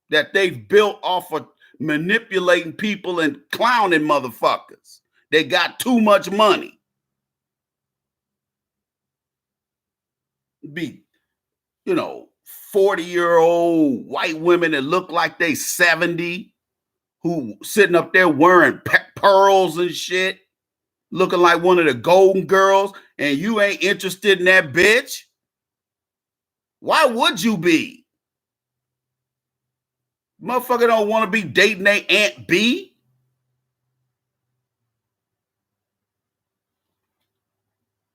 that they've built off of manipulating people and clowning motherfuckers. They got too much money. Be, 40-year-old white women that look like they 70, who sitting up there wearing pearls and shit, looking like one of the Golden Girls, and you ain't interested in that bitch? Why would you be? Motherfucker don't want to be dating their Aunt B.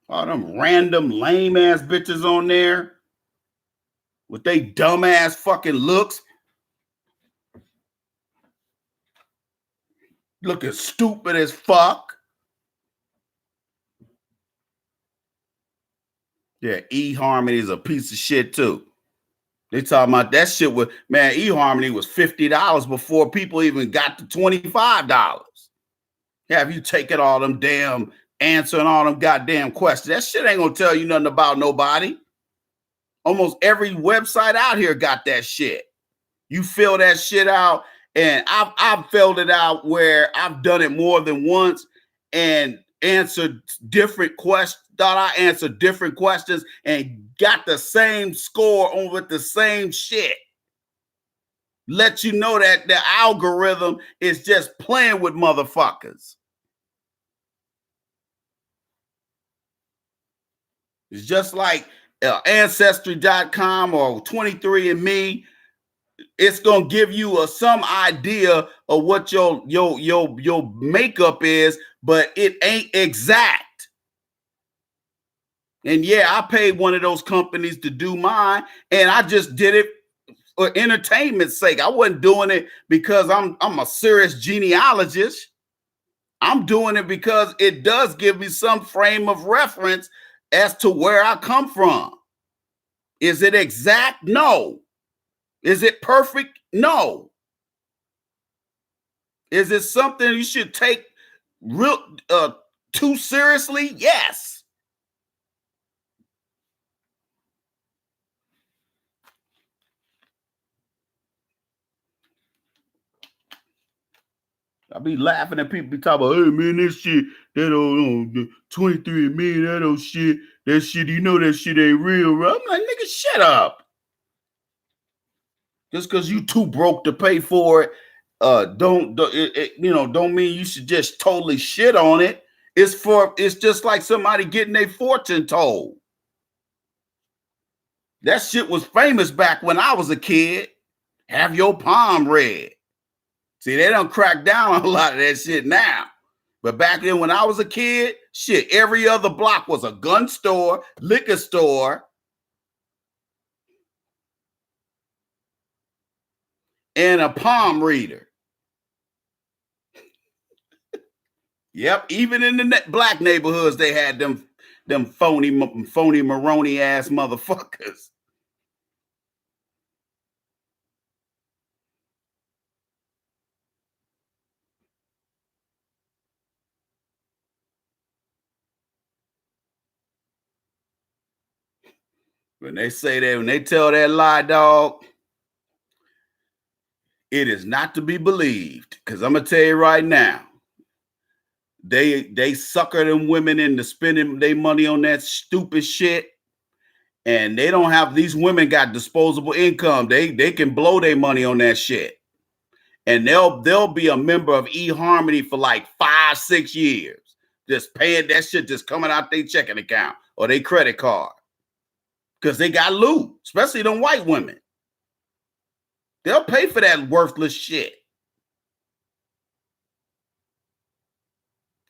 All them random lame ass bitches on there with they dumb ass fucking looks, looking stupid as fuck. Yeah, eHarmony is a piece of shit too. They talking about that shit with, man, eHarmony was $50 before people even got to $25. Have you taken all them damn answering all them goddamn questions? That shit ain't gonna tell you nothing about nobody. Almost every website out here got that shit. You fill that shit out, and I've filled it out where I've done it more than once and answered different questions. Thought I answered different questions and got the same score on with the same shit. Let you know that the algorithm is just playing with motherfuckers. It's just like Ancestry.com or 23andMe. It's gonna give you some idea of what your makeup is, but it ain't exact. And yeah, I paid one of those companies to do mine, and I just did it for entertainment's sake. I wasn't doing it because I'm a serious genealogist. I'm doing it because it does give me some frame of reference as to where I come from. Is it exact? No. Is it perfect? No. Is it something you should take real too seriously? Yes. I be laughing at people be talking about, hey man, this shit, that old 23andMe, that old shit, that shit, that shit ain't real, right? I'm like, nigga, shut up. Just because you too broke to pay for it, don't mean you should just totally shit on it. It's just like somebody getting their fortune told. That shit was famous back when I was a kid. Have your palm read. See, they don't crack down on a lot of that shit now. But back then when I was a kid, shit, every other block was a gun store, liquor store, and a palm reader. Yep, even in the black neighborhoods, they had them phony Maroni ass motherfuckers. When they say that, when they tell that lie, dog, it is not to be believed. Because I'm gonna tell you right now, they sucker them women into spending their money on that stupid shit, And they don't have, these women got disposable income. They can blow their money on that shit. And they'll be a member of eHarmony for like 5-6 years, just paying that shit, just coming out their checking account or their credit card. Because they got loot, especially them white women. They'll pay for that worthless shit.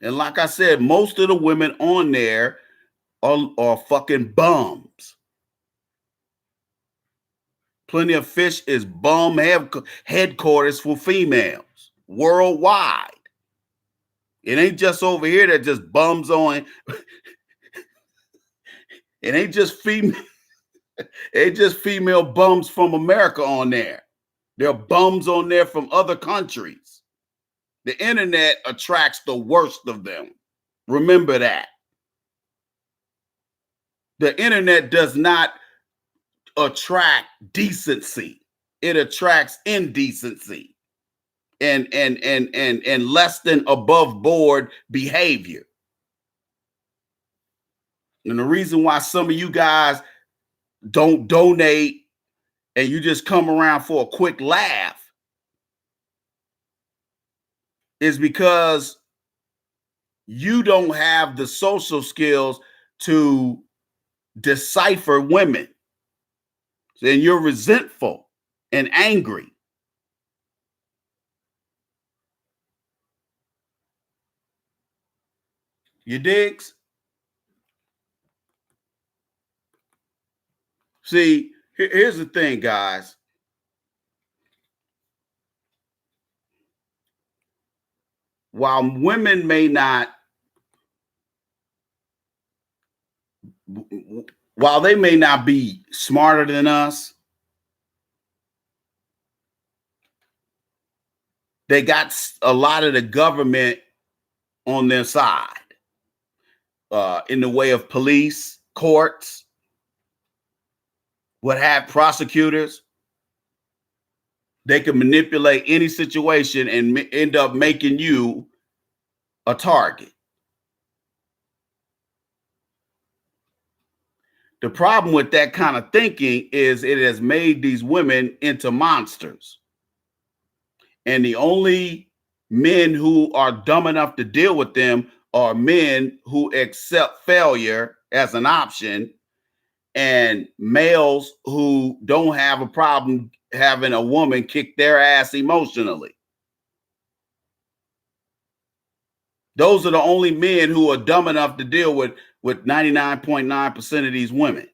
And like I said, most of the women on there are fucking bums. Plenty of Fish is bum headquarters for females worldwide. It ain't just over here that just bums on. It ain't just female. It ain't just female bums from America on there. There are bums on there from other countries. The internet attracts the worst of them. Remember that. The internet does not attract decency. It attracts indecency and less than above board behavior. And the reason why some of you guys don't donate and you just come around for a quick laugh is because you don't have the social skills to decipher women. And you're resentful and angry. You digs? See, here's the thing, guys. While women may not, while they may not be smarter than us, they got a lot of the government on their side in the way of police, courts, what have prosecutors. They can manipulate any situation and end up making you a target. The problem with that kind of thinking is it has made these women into monsters. And the only men who are dumb enough to deal with them are men who accept failure as an option, and males who don't have a problem having a woman kick their ass emotionally. Those are the only men who are dumb enough to deal with 99.9% of these women.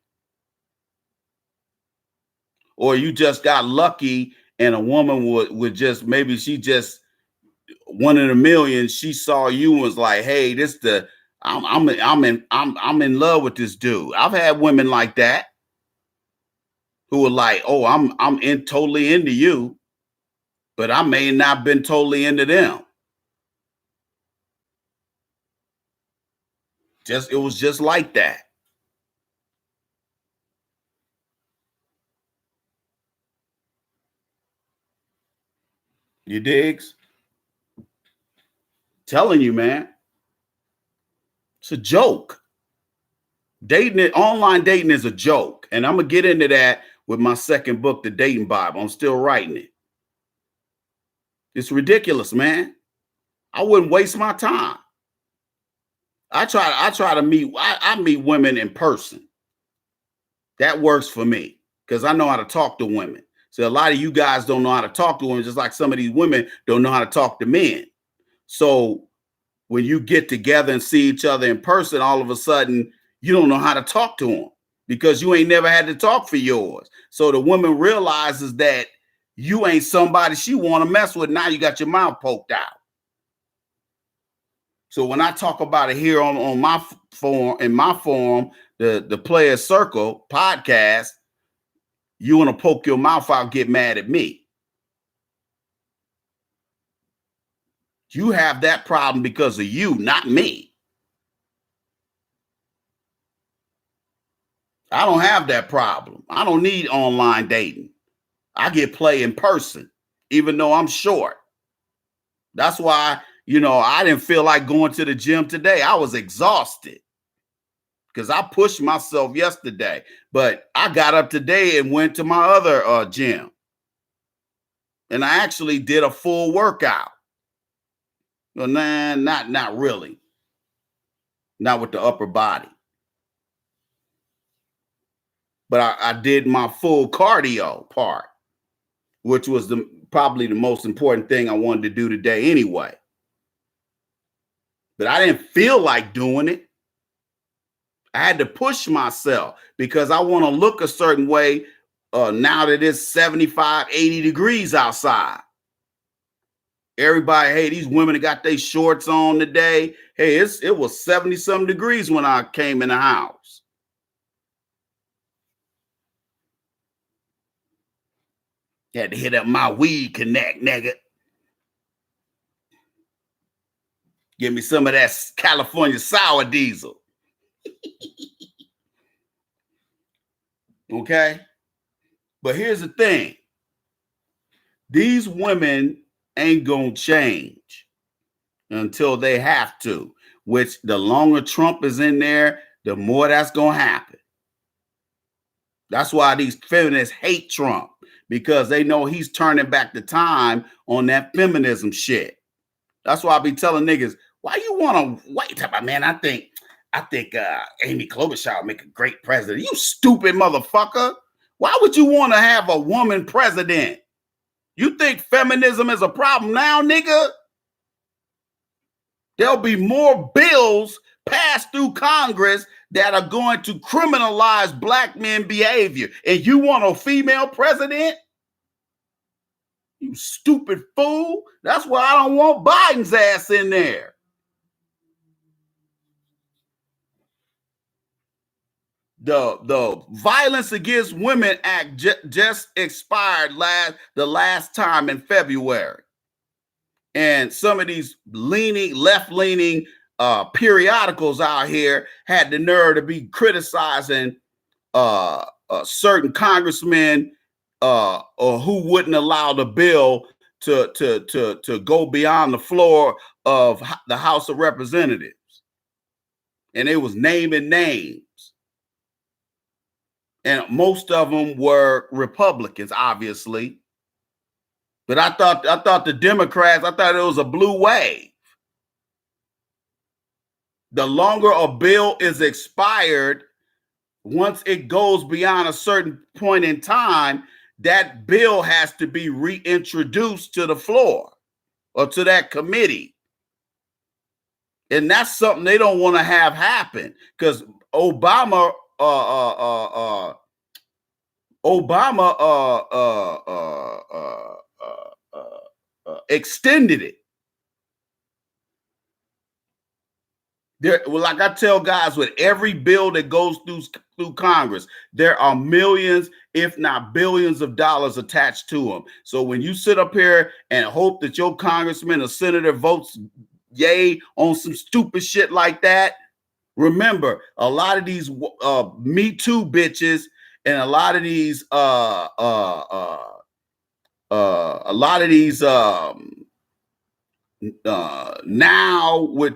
Or you just got lucky and a woman would just, maybe she just one in a million, she saw you and was like, hey, I'm in love with this dude. I've had women like that who were like, oh, I'm totally into you, but I may not been totally into them. It was just like that. You digs? Telling you, man. It's a joke. Online dating is a joke. And I'm going to get into that with my second book, The Dating Bible. I'm still writing it. It's ridiculous, man. I wouldn't waste my time. I try to meet, I meet women in person. That works for me because I know how to talk to women. So a lot of you guys don't know how to talk to women, just like some of these women don't know how to talk to men. So when you get together and see each other in person, all of a sudden you don't know how to talk to them because you ain't never had to talk for yours. So the woman realizes that you ain't somebody she want to mess with. Now you got your mouth poked out. So when I talk about it here on my forum, the Players Circle podcast, you want to poke your mouth out, get mad at me. You have that problem because of you, not me. I don't have that problem. I don't need online dating. I get play in person, even though I'm short. That's why, I didn't feel like going to the gym today. I was exhausted. because I pushed myself yesterday, but I got up today and went to my other gym. And I actually did a full workout. Well, nah, not really. Not with the upper body. But I did my full cardio part, which was probably the most important thing I wanted to do today anyway. But I didn't feel like doing it. I had to push myself because I want to look a certain way now that it's 75, 80 degrees outside. Everybody, hey, these women got their shorts on today. Hey, it was 70-some degrees when I came in the house. Had to hit up my weed connect, nigga. Give me some of that California sour diesel. Okay? But here's the thing. These women ain't gonna change until they have to, which the longer Trump is in there, the more that's gonna happen. That's why these feminists hate Trump, because they know he's turning back the time on that feminism shit. That's why I be telling niggas, why you want to wait? Man, I think Amy Klobuchar would make a great president. You stupid motherfucker. Why would you want to have a woman president? You think feminism is a problem now, nigga? There'll be more bills passed through Congress that are going to criminalize black men behavior. And you want a female president? You stupid fool. That's why I don't want Biden's ass in there. The Violence Against Women Act just expired the last time in February. And some of these left-leaning periodicals out here had the nerve to be criticizing certain congressmen or who wouldn't allow the bill to go beyond the floor of the House of Representatives. And it was naming names. And most of them were Republicans, obviously. But I thought the Democrats, I thought it was a blue wave. The longer a bill is expired, once it goes beyond a certain point in time, that bill has to be reintroduced to the floor or to that committee. And that's something they don't want to have happen, because Obama extended it. Like I tell guys, with every bill that goes through Congress, there are millions, if not billions of dollars attached to them. So when you sit up here and hope that your congressman or senator votes yay on some stupid shit like that, remember, a lot of these Me Too bitches and a lot of these now with,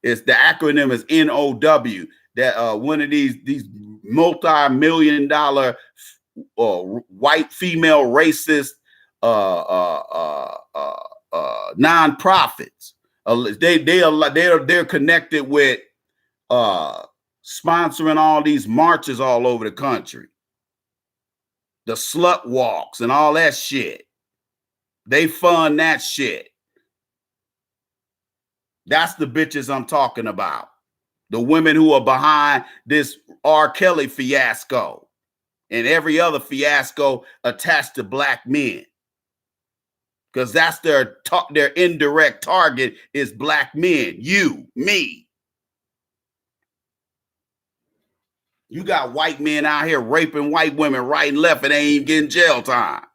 it's the acronym is NOW, that one of these multi-million-dollar white female racist nonprofits. They're connected with sponsoring all these marches all over the country, the slut walks and all that shit. They fund that shit. That's the bitches I'm talking about. The women who are behind this R. Kelly fiasco and every other fiasco attached to black men. Because that's their indirect target is black men. You, me. You got white men out here raping white women right and left and they ain't even getting jail time.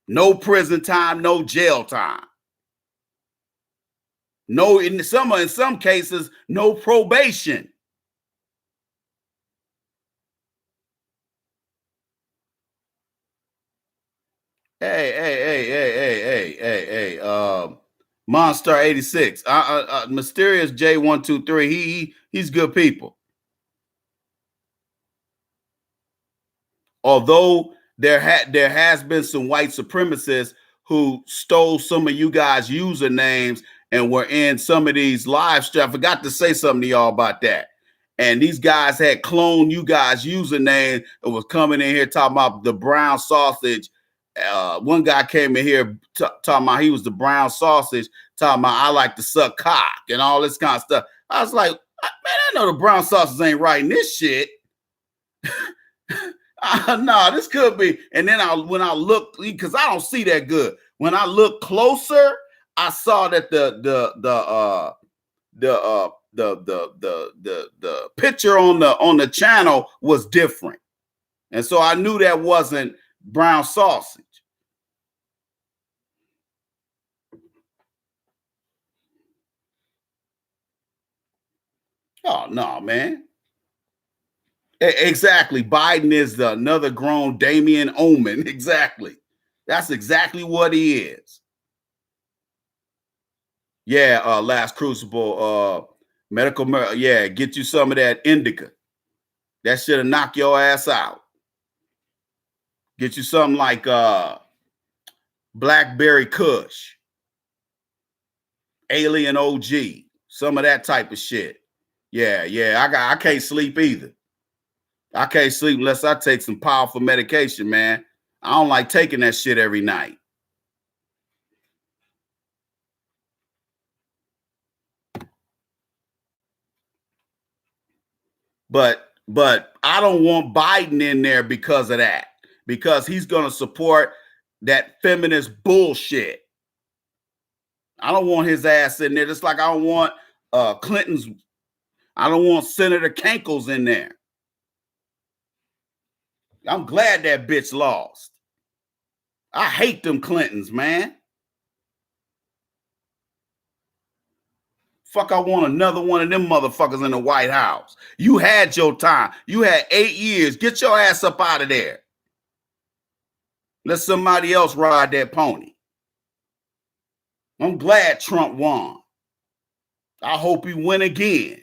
No prison time, no jail time. No, in some cases, no probation. Hey. Monster 86. Mysterious J123. He's good people. Although there has been some white supremacists who stole some of you guys' usernames and were in some of these live streams. I forgot to say something to y'all about that. And these guys had cloned you guys' username and was coming in here talking about the brown sausage. One guy came in here talking about he was the brown sausage, talking about I like to suck cock and all this kind of stuff. I was like, man, I know the brown sausage ain't writing this shit. No, this could be. And then when I looked, because I don't see that good. When I looked closer, I saw that the picture on the channel was different, and so I knew that wasn't brown sausage. Oh no, man. Exactly. Biden is another grown Damien Omen. Exactly. That's exactly what he is. Yeah, Last Crucible, medical, yeah, get you some of that indica. That should knock your ass out. Get you something like Blackberry Kush, Alien OG, some of that type of shit. Yeah, I can't sleep either. I can't sleep unless I take some powerful medication, man. I don't like taking that shit every night. But I don't want Biden in there because of that, because he's going to support that feminist bullshit. I don't want his ass in there. Just like I don't want Clinton's, I don't want Senator Kankles in there. I'm glad that bitch lost. I hate them Clintons, man. Fuck, I want another one of them motherfuckers in the White House. You had your time. You had 8 years. Get your ass up out of there. Let somebody else ride that pony. I'm glad Trump won. I hope he win again.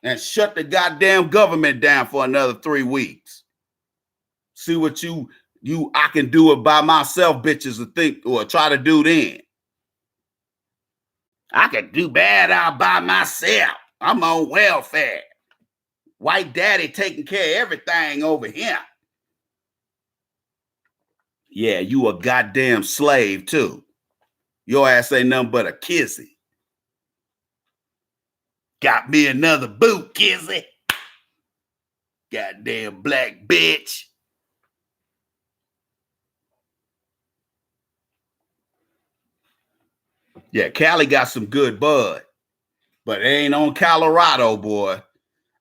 And shut the goddamn government down for another 3 weeks. See what I can do it by myself, bitches, to think or try to do then. I can do bad all by myself. I'm on welfare. White daddy taking care of everything over here. Yeah, you a goddamn slave too. Your ass ain't nothing but a kissy. Got me another boot, kissy. Goddamn black bitch. Yeah, Cali got some good bud, but it ain't on Colorado, boy.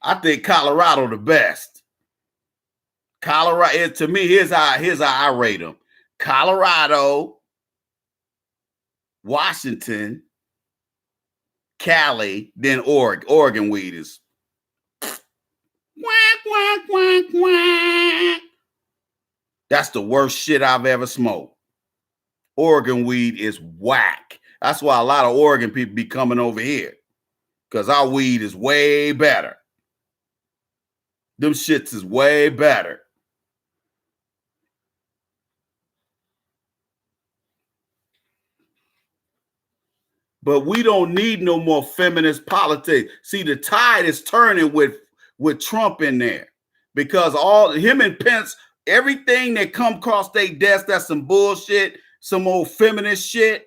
I think Colorado the best. Colorado, to me, here's how I rate them. Colorado, Washington, Cali, then Oregon. Oregon weed is quack, quack, quack, quack. That's the worst shit I've ever smoked. Oregon weed is whack. That's why a lot of Oregon people be coming over here, because our weed is way better. Them shits is way better. But we don't need no more feminist politics. See, the tide is turning with Trump in there, because all him and Pence, everything that come across their desk, that's some bullshit, some old feminist shit.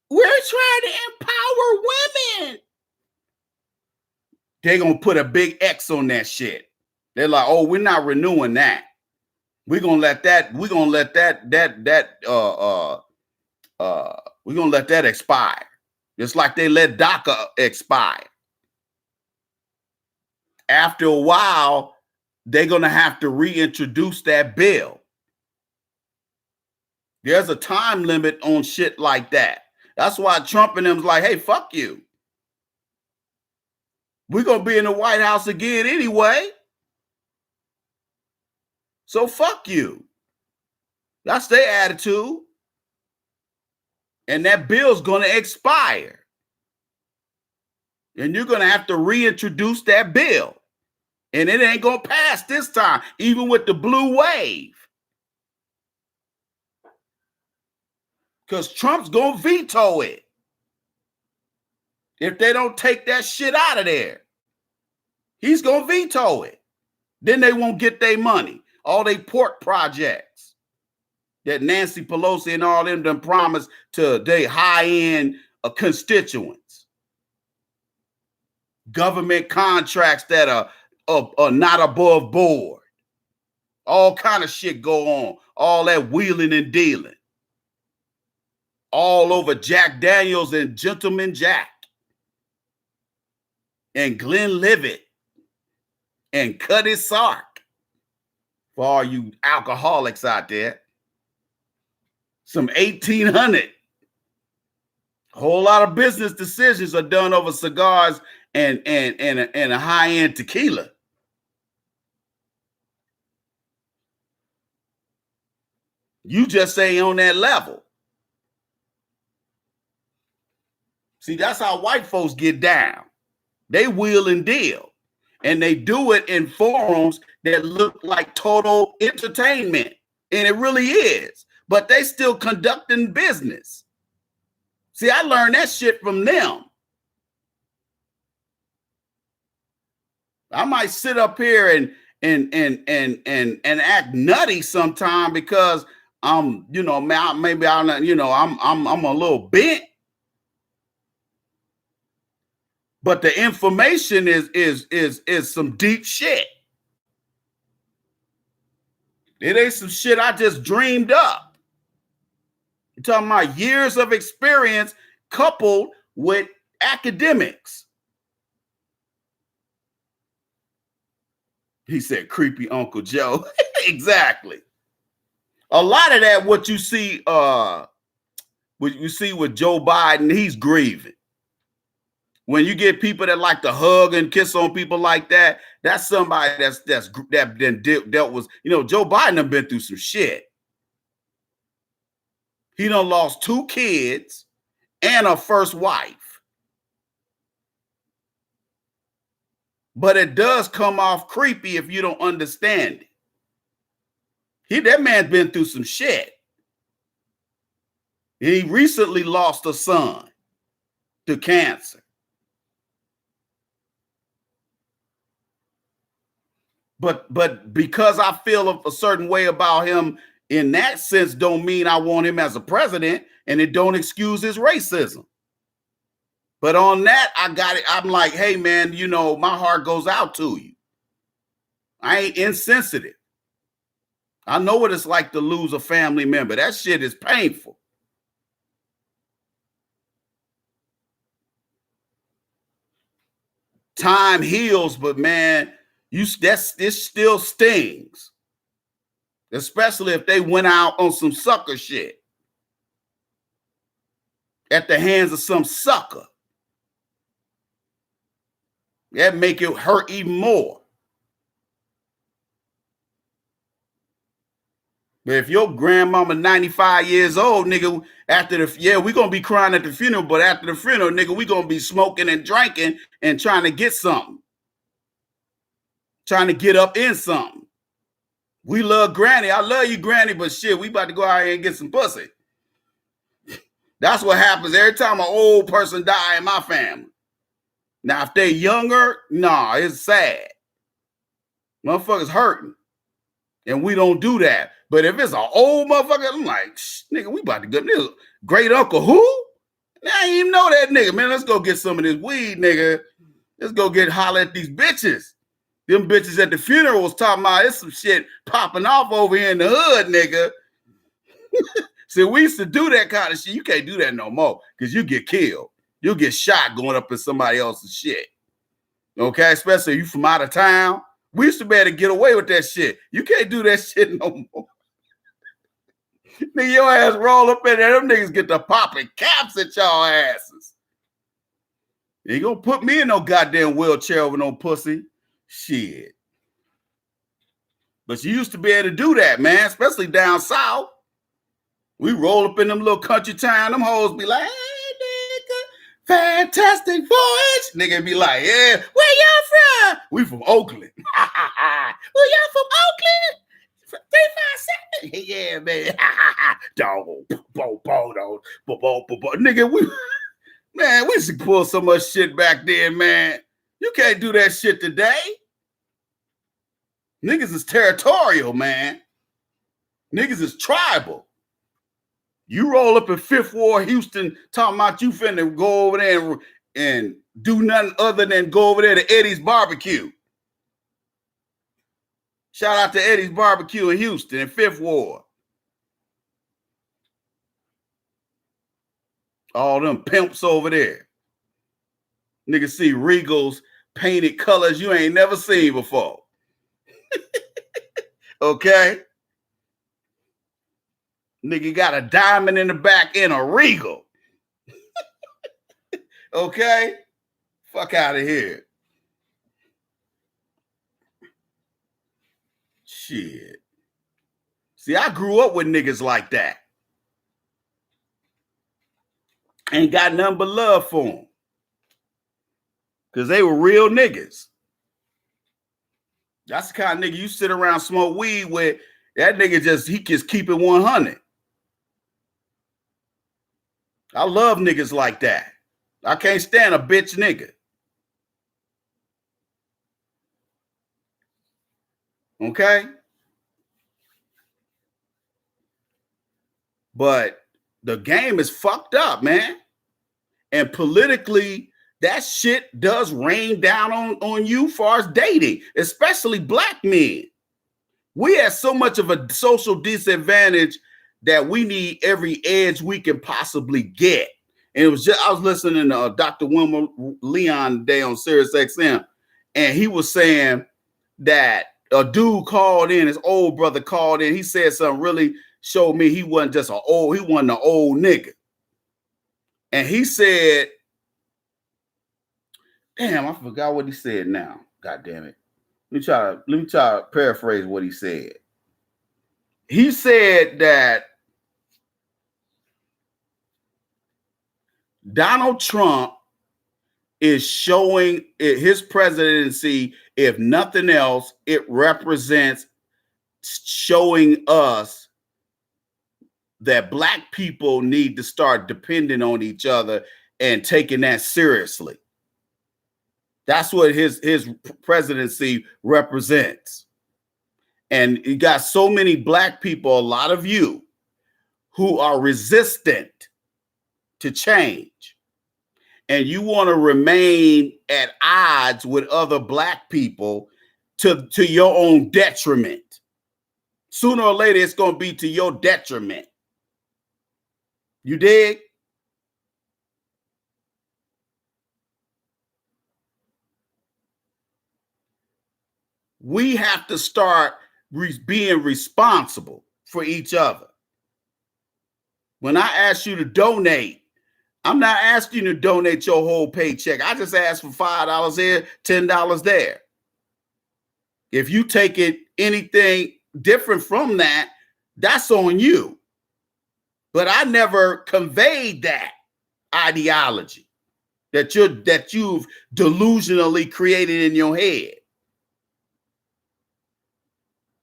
We're trying to empower women. They're gonna put a big X on that shit. They're like, oh, we're not renewing that. We're gonna let that expire. Just like they let DACA expire. After a while, they're gonna have to reintroduce that bill. There's a time limit on shit like that. That's why Trump and them's like, hey, fuck you. We're gonna be in the White House again anyway. So fuck you. That's their attitude. And that bill's going to expire. And you're going to have to reintroduce that bill. And it ain't going to pass this time, even with the blue wave. Because Trump's going to veto it if they don't take that shit out of there. He's going to veto it. Then they won't get their money. All they port projects that Nancy Pelosi and all them done promised to their high-end constituents. Government contracts that are not above board. All kind of shit go on. All that wheeling and dealing. All over Jack Daniels and Gentleman Jack. And Glenlivet. And Cuddy Sark. For all you alcoholics out there. Some 1800. A whole lot of business decisions are done over cigars and a high-end tequila. You just ain't on that level. See, that's how white folks get down. They wheel and deal. And they do it in forums that look like total entertainment. And it really is. But they still conducting business. See, I learned that shit from them. I might sit up here and act nutty sometime because I'm, maybe I'm not, I'm a little bent. But the information is some deep shit. It ain't some shit I just dreamed up. You're talking about years of experience coupled with academics. He said, creepy Uncle Joe. Exactly. A lot of that, what you see with Joe Biden, he's grieving. When you get people that like to hug and kiss on people like that, that's somebody that then dealt with, Joe Biden have been through some shit. He done lost 2 kids and a first wife. But it does come off creepy if you don't understand it. That man's been through some shit. He recently lost a son to cancer. But because I feel a certain way about him in that sense don't mean I want him as a president, and it don't excuse his racism. But on that, I got it. I'm like, hey, man, my heart goes out to you. I ain't insensitive. I know what it's like to lose a family member. That shit is painful. Time heals, but man, this still stings. Especially if they went out on some sucker shit. At the hands of some sucker. That make it hurt even more. But if your grandmama 95 years old, nigga, we gonna be crying at the funeral, but after the funeral, nigga, we gonna be smoking and drinking and trying to get something. Trying to get up in something. We love Granny. I love you, Granny, but shit, we about to go out here and get some pussy. That's what happens every time an old person die in my family. Now, if they're younger, nah, it's sad. Motherfuckers hurting. And we don't do that. But if it's an old motherfucker, I'm like, nigga, we about to get this. Great uncle who? I didn't even know that nigga. Man, let's go get some of this weed, nigga. Let's go holler at these bitches. Them bitches at the funeral was talking about it's some shit popping off over here in the hood, nigga. See, we used to do that kind of shit. You can't do that no more because you get killed. You'll get shot going up in somebody else's shit. Okay? Especially if you from out of town. We used to be able to get away with that shit. You can't do that shit no more. Nigga, your ass roll up in there. Them niggas get the popping caps at y'all asses. You ain't gonna put me in no goddamn wheelchair over no pussy. Shit. But you used to be able to do that, man, especially down south. We roll up in them little country town, them hoes be like, hey, nigga, fantastic voice. Nigga be like, yeah, where y'all from? We from Oakland. Where y'all from Oakland? 357. Yeah, man. Dog, nigga, we used to pull so much shit back then, man. You can't do that shit today. Niggas is territorial, man. Niggas is tribal. You roll up in Fifth Ward, Houston, talking about you finna go over there and do nothing other than go over there to Eddie's Barbecue. Shout out to Eddie's Barbecue in Houston in Fifth Ward. All them pimps over there. Niggas see Regals painted colors you ain't never seen before. Okay? Nigga got a diamond in the back and a Regal. Okay? Fuck out of here. Shit. See, I grew up with niggas like that. Ain't got nothing but love for them. Because they were real niggas. That's the kind of nigga you sit around smoke weed with. That nigga he just keep it 100. I love niggas like that. I can't stand a bitch nigga. Okay? But the game is fucked up, man. And politically, that shit does rain down on you as far as dating, especially black men. We have so much of a social disadvantage that we need every edge we can possibly get. And it was just, I was listening to Dr. Wilmer Leon today on Sirius XM, and he was saying that a dude called in, his old brother called in. He said something really showed me he wasn't just he wasn't an old nigga. And he said, damn, I forgot what he said now. God damn it. Let me try to paraphrase what he said. He said that Donald Trump is showing his presidency, if nothing else, it represents showing us that black people need to start depending on each other and taking that seriously. That's what his presidency represents. And you got so many black people, a lot of you, who are resistant to change. And you want to remain at odds with other black people to your own detriment. Sooner or later, it's going to be to your detriment. You dig? We have to start being responsible for each other. When I ask you to donate, I'm not asking you to donate your whole paycheck. I just ask for $5 here, $10 there. If you take it anything different from that, that's on you. But I never conveyed that ideology that you've delusionally created in your head.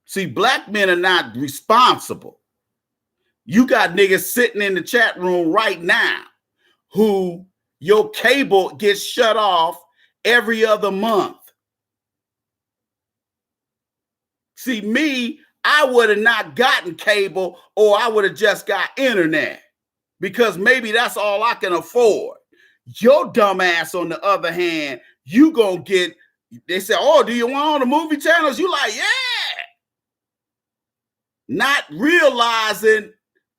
See, black men are not responsible. You got niggas sitting in the chat room right now who your cable gets shut off every other month. See, me, I would have not gotten cable, or I would have just got internet because maybe that's all I can afford. Your dumb ass, on the other hand, you gonna get, they say, oh, do you want all the movie channels? You like, yeah. Not realizing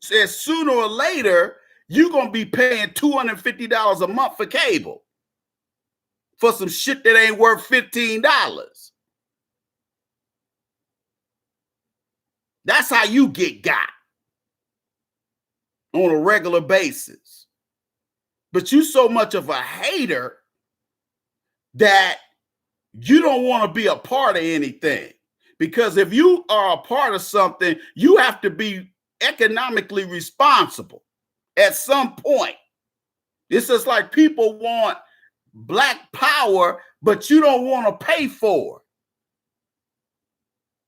that sooner or later, you're going to be paying $250 a month for cable for some shit that ain't worth $15. That's how you get got on a regular basis. But you so much of a hater that you don't want to be a part of anything. Because if you are a part of something, you have to be economically responsible at some point. It's just like people want black power, but you don't want to pay for it.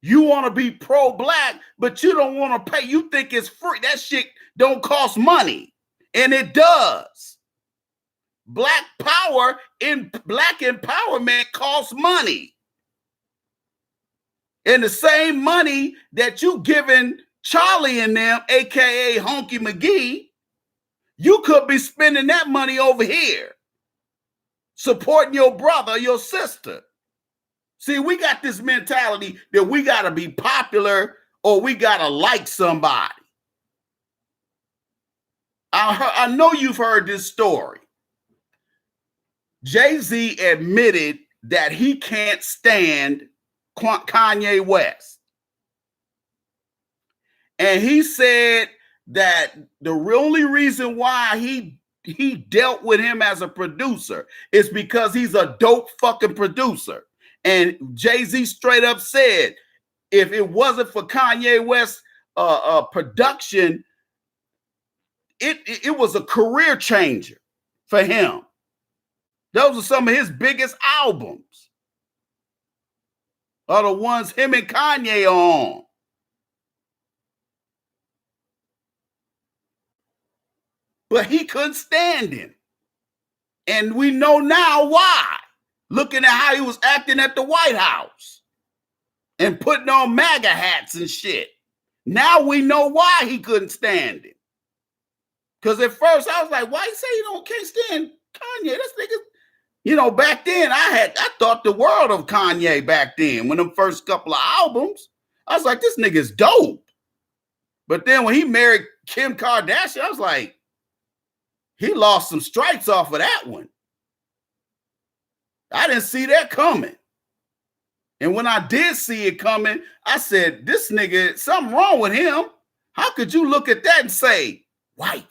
You want to be pro-black, but you don't want to pay. You think it's free. That shit don't cost money. And it does. Black power in black empowerment costs money. And the same money that you giving Charlie and them, aka Honky McGee, you could be spending that money over here, supporting your brother, your sister. See, we got this mentality that we got to be popular or we got to like somebody. I know you've heard this story. Jay-Z admitted that he can't stand Kanye West. And he said that the only reason why he dealt with him as a producer is because he's a dope fucking producer. And Jay-Z straight up said, if it wasn't for Kanye West's production, it was a career changer for him. Those are some of his biggest albums, are the ones him and Kanye are on. But he couldn't stand him. And we know now why. Looking at how he was acting at the White House and putting on MAGA hats and shit. Now we know why he couldn't stand him. Because at first I was like, why you say you can't stand Kanye? This nigga, you know, back then I thought the world of Kanye back then when them first couple of albums. I was like, this nigga's dope. But then when he married Kim Kardashian, I was like, he lost some stripes off of that one. I didn't see that coming. And when I did see it coming, I said, this nigga, something wrong with him. How could you look at that and say, wife?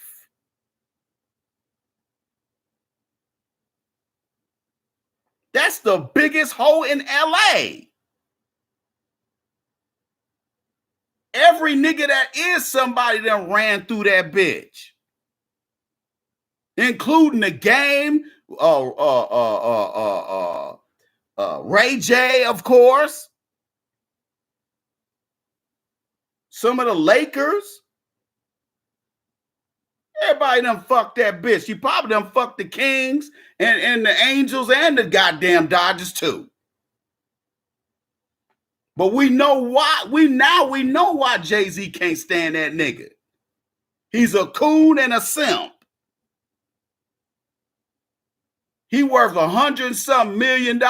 That's the biggest hoe in LA. Every nigga that is somebody that ran through that bitch. Including The Game, Ray J, of course. Some of the Lakers. Everybody done fucked that bitch. You probably done fucked the Kings and the Angels and the goddamn Dodgers too. But we know why. We know why Jay-Z can't stand that nigga. He's a coon and a simp. He worth $100-something million,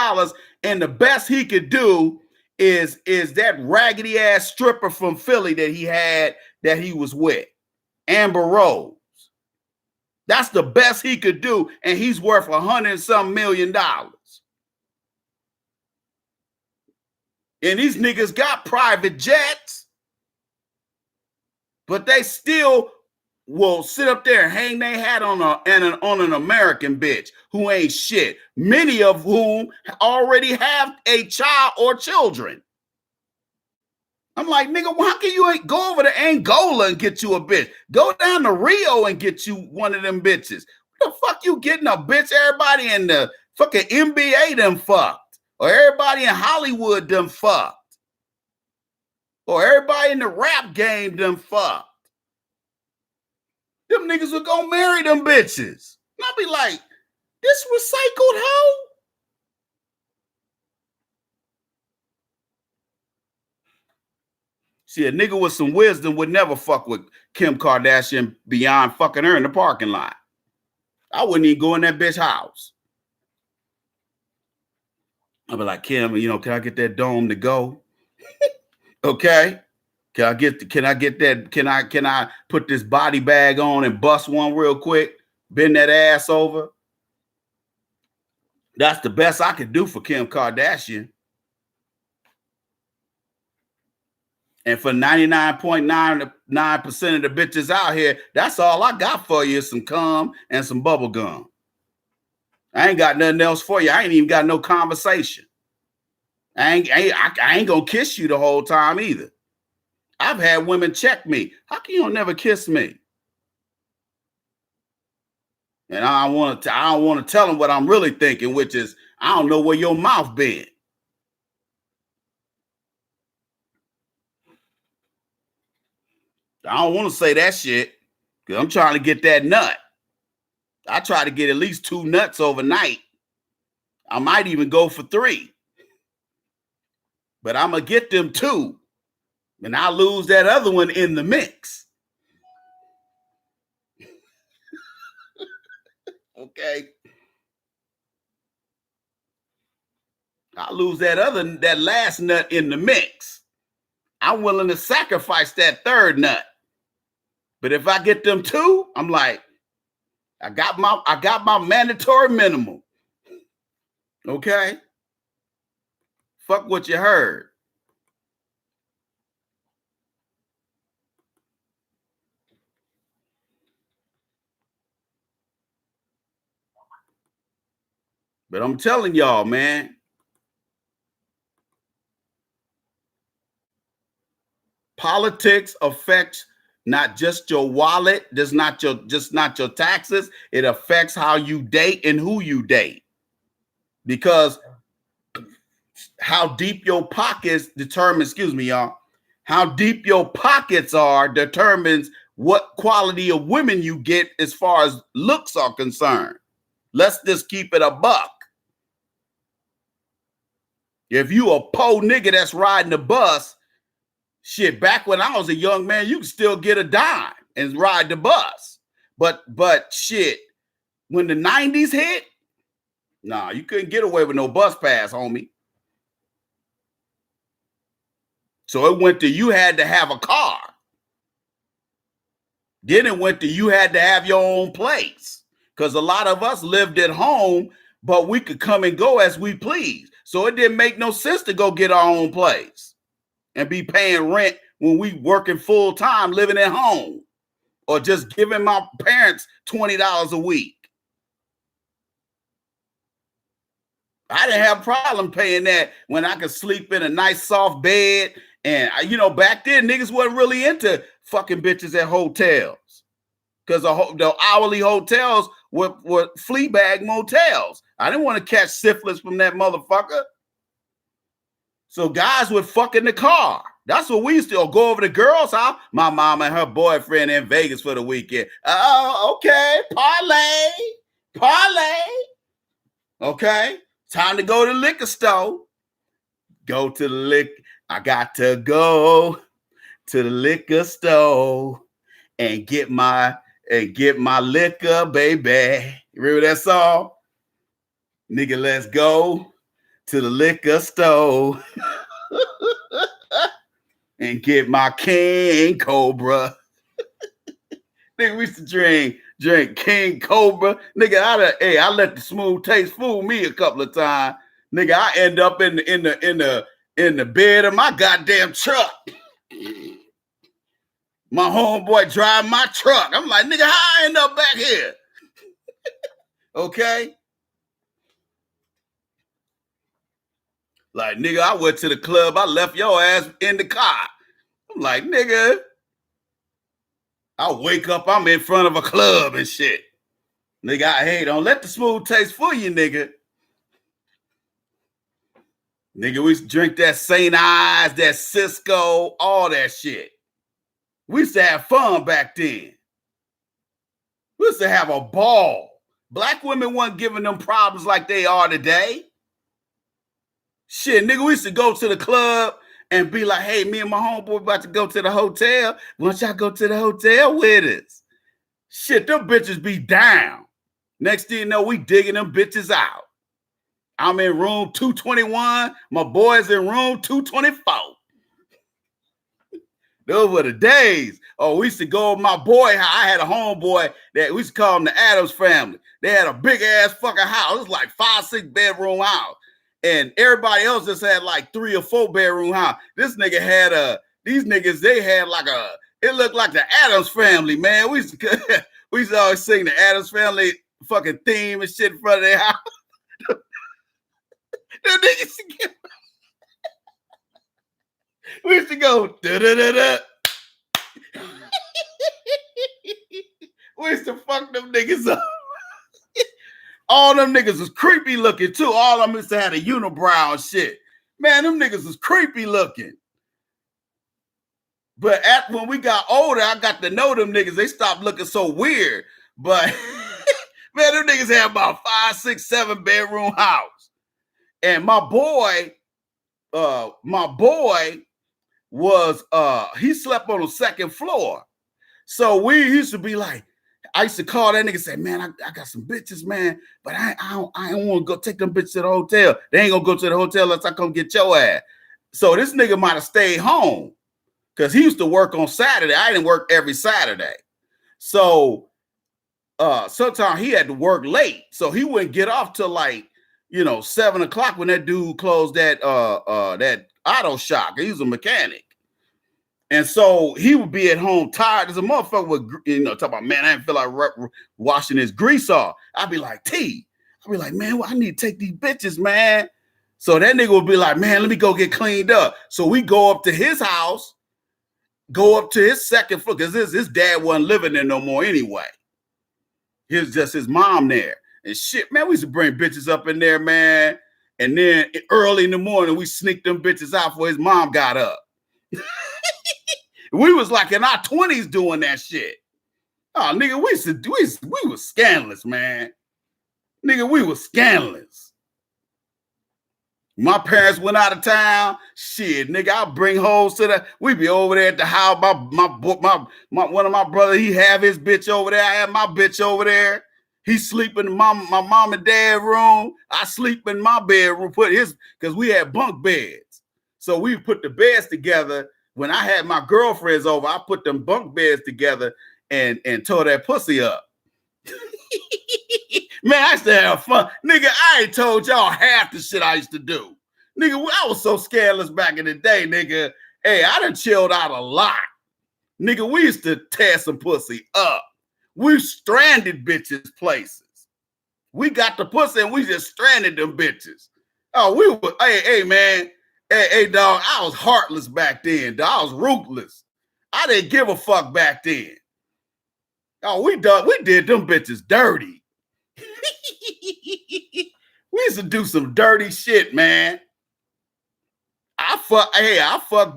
and the best he could do is that raggedy ass stripper from Philly that he had that he was with, Amber Rose. That's the best he could do, and he's worth $100-something million. And these niggas got private jets, but they still will sit up there and hang their hat on an American bitch who ain't shit, many of whom already have a child or children. I'm like, nigga, why can you ain't go over to Angola and get you a bitch? Go down to Rio and get you one of them bitches. What the fuck you getting a bitch? Everybody in the fucking NBA done fucked. Or everybody in Hollywood done fucked. Or everybody in the rap game done fucked. Them niggas would go marry them bitches. And I'll be like, this recycled hoe? See, a nigga with some wisdom would never fuck with Kim Kardashian beyond fucking her in the parking lot. I wouldn't even go in that bitch house. I'd be like, Kim, you know, can I get that dome to go? Okay. Can I get that? Can I put this body bag on and bust one real quick? Bend that ass over. That's the best I could do for Kim Kardashian. And for 99.99% of the bitches out here, that's all I got for you is some cum and some bubble gum. I ain't got nothing else for you. I ain't even got no conversation. I ain't gonna kiss you the whole time either. I've had women check me. How can you don't never kiss me? And I don't want to tell them what I'm really thinking, which is, I don't know where your mouth been. I don't want to say that shit because I'm trying to get that nut. I try to get at least 2 nuts overnight. I might even go for 3. But I'm going to get them 2. And I'll lose that other one in the mix. Okay. I'll lose that last nut in the mix. I'm willing to sacrifice that 3rd nut. But if I get them 2, I'm like, I got my mandatory minimum. Okay? Fuck what you heard. But I'm telling y'all, man, politics affects not just your wallet, just not your taxes. It affects how you date and who you date. Because how deep your pockets determines, excuse me, y'all, how deep your pockets are determines what quality of women you get as far as looks are concerned. Let's just keep it a buck. If you a po nigga that's riding the bus, shit, back when I was a young man, you could still get a dime and ride the bus. But shit, when the 90s hit, nah, you couldn't get away with no bus pass, homie. So it went to you had to have a car. Then it went to you had to have your own place. Because a lot of us lived at home, but we could come and go as we please. So it didn't make no sense to go get our own place and be paying rent when we working full time, living at home, or just giving my parents $20 a week. I didn't have a problem paying that when I could sleep in a nice soft bed. And, back then, niggas wasn't really into fucking bitches at hotels because the hourly hotels were flea bag motels. I didn't want to catch syphilis from that motherfucker. So guys would fuck in the car. That's what we used to go over to girls' house. My mom and her boyfriend in Vegas for the weekend. Oh, okay. Parlay. Okay. Time to go to the liquor store. Go to the liquor. I got to go to the liquor store and get my liquor, baby. Remember that song? Nigga, let's go to the liquor store and get my King Cobra. Nigga, we used to drink King Cobra. Nigga, I let the smooth taste fool me a couple of times. Nigga, I end up in the bed of my goddamn truck. My homeboy drive my truck. I'm like, nigga, how I end up back here? Okay? Like, nigga, I went to the club. I left your ass in the car. I'm like, nigga, I wake up, I'm in front of a club and shit. Nigga, hey, don't let the smooth taste fool you, nigga. Nigga, we used to drink that St. Ives, that Cisco, all that shit. We used to have fun back then. We used to have a ball. Black women weren't giving them problems like they are today. Shit, nigga, we used to go to the club and be like, hey, me and my homeboy about to go to the hotel. Why don't y'all go to the hotel with us? Shit, them bitches be down. Next thing you know, we digging them bitches out. I'm in room 221. My boy's in room 224. Those were the days. Oh, we used to go with my boy. I had a homeboy that we used to call him the Addams family. They had a big ass fucking house. It was like 5-6 bedroom house. And everybody else just had like 3 or 4 bedroom house. This nigga had these niggas, they had like it looked like the Addams family, man. We used to always sing the Addams family fucking theme and shit in front of their house. Them niggas we used to go da da da da We used to fuck them niggas up. All them niggas was creepy looking too. All of them used to have a unibrow and shit. Man, them niggas was creepy looking. But when we got older, I got to know them niggas. They stopped looking so weird. But man, them niggas had about 5, 6, 7 bedroom house. And my boy was he slept on the second floor. So we used to be like, I used to call that nigga and say, man, I got some bitches, man, but I don't want to go take them bitches to the hotel. They ain't gonna go to the hotel unless I come get your ass. So this nigga might have stayed home because he used to work on Saturday. I didn't work every Saturday. So sometimes he had to work late. So he wouldn't get off till like, 7 o'clock when that dude closed that auto shop. He was a mechanic. And so he would be at home tired as a motherfucker with, talk about, man, I didn't feel like washing his grease off. I'd be like, man, well, I need to take these bitches, man. So that nigga would be like, man, let me go get cleaned up. So we go up to his house, go up to his second floor, because his dad wasn't living there no more anyway. Here's just his mom there. And shit, man, we used to bring bitches up in there, man. And then early in the morning, we sneaked them bitches out before his mom got up. We was like in our 20s doing that shit. Oh, nigga, we was scandalous, man. Nigga, we was scandalous. My parents went out of town. Shit, nigga, I'll bring hoes to the. We be over there at the house. My one of my brothers, he have his bitch over there. I have my bitch over there. He sleep in my mom and dad room. I sleep in my bedroom. Because we had bunk beds. So we put the beds together. When I had my girlfriends over, I put them bunk beds together and tore that pussy up. Man, I used to have fun. Nigga, I ain't told y'all half the shit I used to do. Nigga, I was so scandalous back in the day, nigga. Hey, I done chilled out a lot. Nigga, we used to tear some pussy up. We stranded bitches places. We got the pussy and we just stranded them bitches. Oh, we were, hey, man. Hey, dog, I was heartless back then. Dog. I was ruthless. I didn't give a fuck back then. Oh, we did them bitches dirty. We used to do some dirty shit, man. I fuck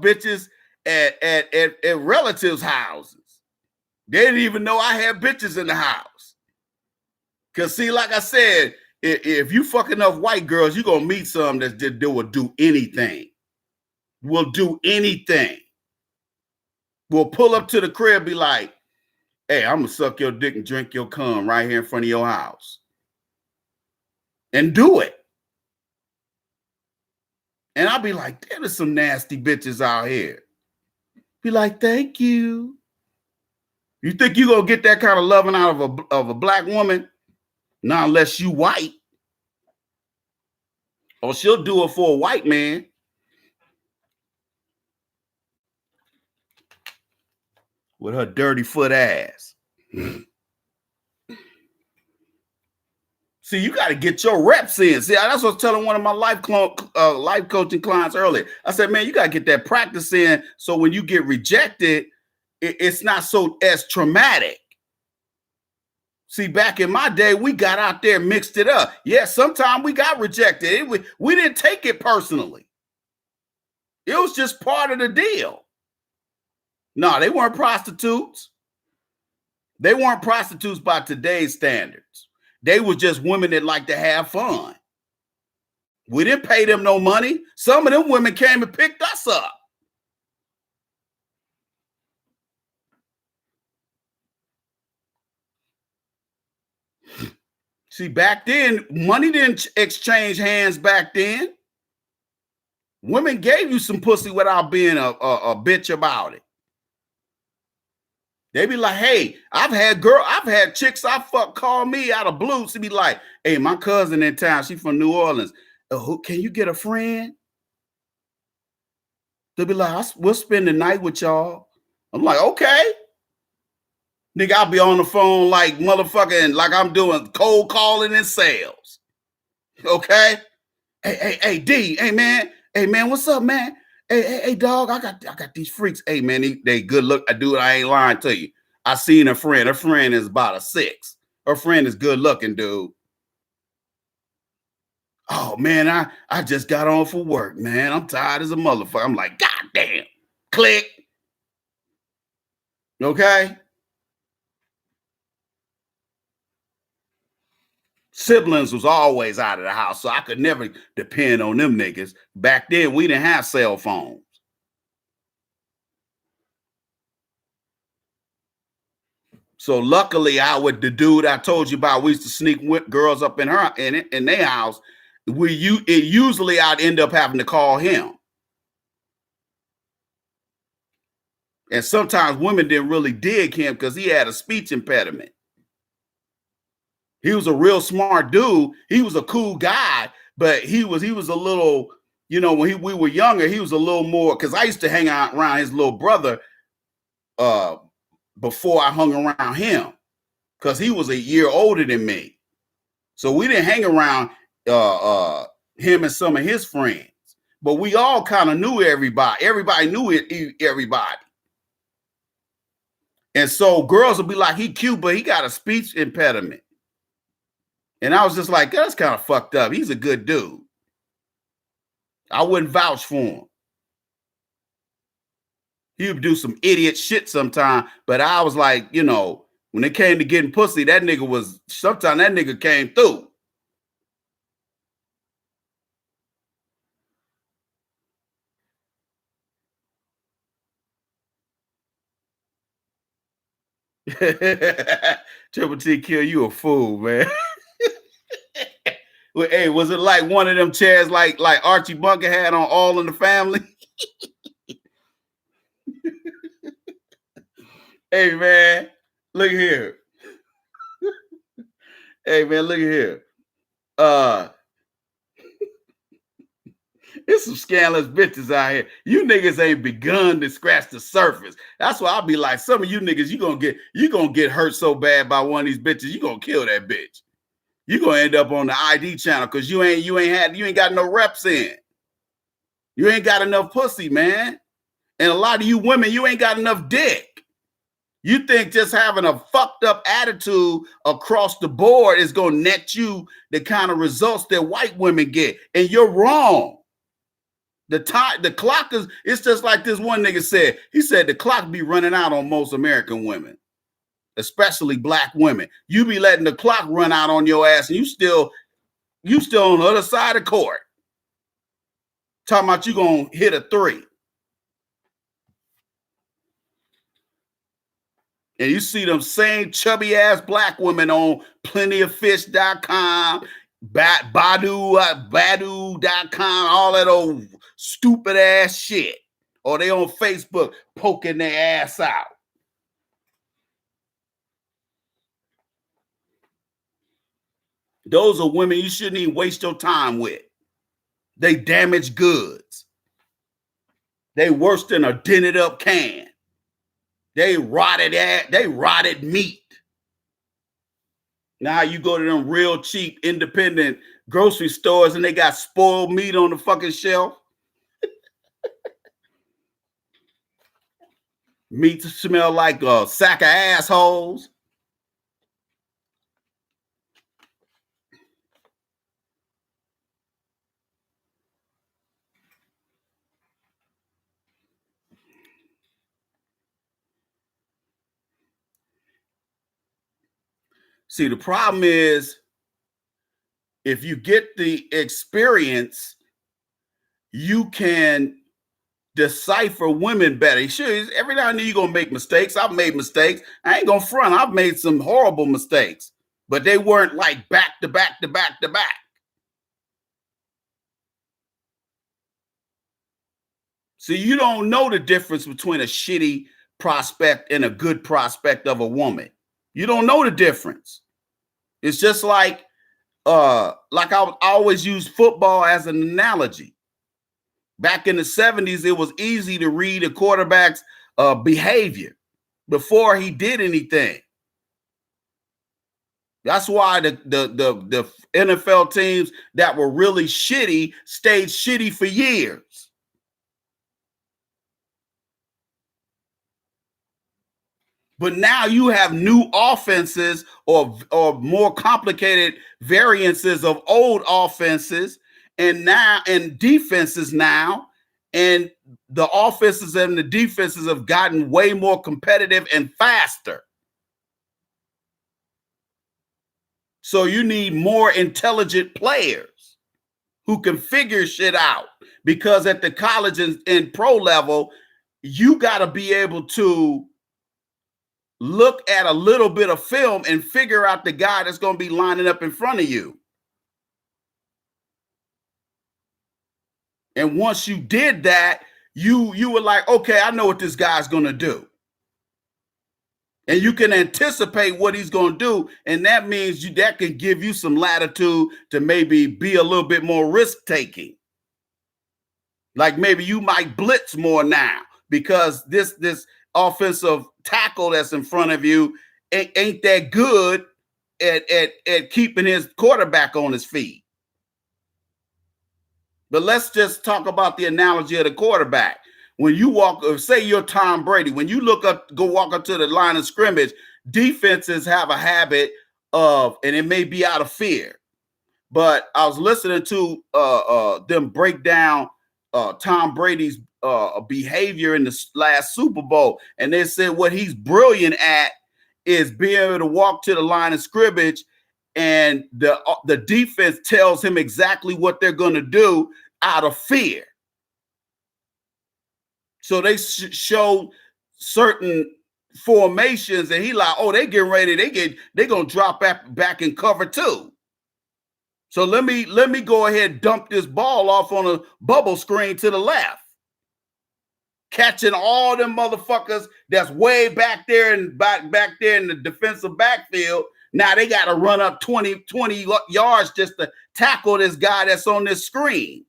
bitches at relatives' houses. They didn't even know I had bitches in the house. Cause see, like I said, if you fuck enough white girls, you're gonna meet some that will do anything. Will do anything. Will pull up to the crib, be like, hey, I'm gonna suck your dick and drink your cum right here in front of your house. And do it. And I'll be like, there's some nasty bitches out here. Be like, thank you. You think you gonna get that kind of loving out of a black woman? Not unless you white. Or she'll do it for a white man. With her dirty foot ass. See, you got to get your reps in. See, that's what I was telling one of my life coaching clients earlier. I said, man, you got to get that practice in so when you get rejected, it's not so as traumatic. See, back in my day, we got out there, mixed it up. Yeah, sometimes we got rejected. We didn't take it personally. It was just part of the deal. No, they weren't prostitutes. They weren't prostitutes by today's standards. They were just women that like to have fun. We didn't pay them no money. Some of them women came and picked us up. See, back then, money didn't exchange hands back then. Women gave you some pussy without being a bitch about it. They be like, hey, I've had chicks I fuck call me out of blue. She be like, hey, my cousin in town, she from New Orleans. Can you get a friend? They'll be like, we'll spend the night with y'all. I'm like, okay. Nigga, I'll be on the phone like motherfucking, like I'm doing cold calling and sales. Okay? Hey, D, hey, man, what's up, man? Hey, dog, I got these freaks. Hey, man, they good look. I ain't lying to you. I seen her friend. Her friend is about a 6. Her friend is good looking, dude. Oh man, I just got on for work, man. I'm tired as a motherfucker. I'm like, God damn. Click. Okay. Siblings was always out of the house, so I could never depend on them niggas. Back then, we didn't have cell phones. So luckily, the dude I told you about, we used to sneak girls up in their house. Usually I'd end up having to call him. And sometimes women didn't really dig him because he had a speech impediment. He was a real smart dude. He was a cool guy, but he was a little, when we were younger, he was a little more, because I used to hang out around his little brother before I hung around him, because he was a year older than me. So we didn't hang around him and some of his friends, but we all kind of knew everybody. Everybody knew everybody. And so girls would be like, he cute, but he got a speech impediment. And I was just like, that's kind of fucked up. He's a good dude. I wouldn't vouch for him. He would do some idiot shit sometime, but I was like, when it came to getting pussy, sometimes that nigga came through. Triple T kill, you a fool, man. Well, hey, was it like one of them chairs like Archie Bunker had on All in the Family? Hey man, look here. Hey man, look here. There's some scandalous bitches out here. You niggas ain't begun to scratch the surface. That's why I'll be like, some of you niggas, you gonna get hurt so bad by one of these bitches, you gonna kill that bitch. You gonna end up on the ID channel because you ain't got no reps in. You ain't got enough pussy, man. And a lot of you women, you ain't got enough dick. You think just having a fucked up attitude across the board is gonna net you the kind of results that white women get, and you're wrong. The clock it's just like this one nigga said. He said the clock be running out on most American women, especially black women. You be letting the clock run out on your ass, and you still on the other side of court. Talking about you gonna hit a 3. And you see them same chubby ass black women on plentyoffish.com, Badu.com, all that old stupid ass shit. Or they on Facebook poking their ass out. Those are women you shouldn't even waste your time with. They damaged goods. They worse than a dented up can. They rotted meat. Now you go to them real cheap independent grocery stores and they got spoiled meat on the fucking shelf. Meat smell like a sack of assholes. See, the problem is, if you get the experience, you can decipher women better. Sure, every now and then you're gonna make mistakes. I've made mistakes. I ain't gonna front. I've made some horrible mistakes, but they weren't like back to back to back to back. See, you don't know the difference between a shitty prospect and a good prospect of a woman. You don't know the difference. It's just like I always use football as an analogy. Back in the 70s, it was easy to read a quarterback's behavior before he did anything. That's why the NFL teams that were really shitty stayed shitty for years. But now you have new offenses or more complicated variances of old offenses and defenses now. And the offenses and the defenses have gotten way more competitive and faster. So you need more intelligent players who can figure shit out. Because at the college and pro level, you got to be able to look at a little bit of film and figure out the guy that's going to be lining up in front of you. And once you did that, you were like, okay, I know what this guy's going to do. And you can anticipate what he's going to do. And that means that can give you some latitude to maybe be a little bit more risk taking. Like maybe you might blitz more now because this offensive tackle that's in front of you ain't that good at keeping his quarterback on his feet. But let's just talk about the analogy of the quarterback. When you walk, say you're Tom Brady, when you go walk up to the line of scrimmage, defenses have a habit of, and it may be out of fear, but I was listening to them break down Tom Brady's behavior in the last Super Bowl, and they said what he's brilliant at is being able to walk to the line of scrimmage, and the defense tells him exactly what they're going to do out of fear. So they show certain formations, and he like, oh, they getting ready. They gonna drop back and cover too. So let me go ahead and dump this ball off on a bubble screen to the left, catching all them motherfuckers that's way back there and back there in the defensive backfield. Now they got to run up 20 yards just to tackle this guy that's on this screen.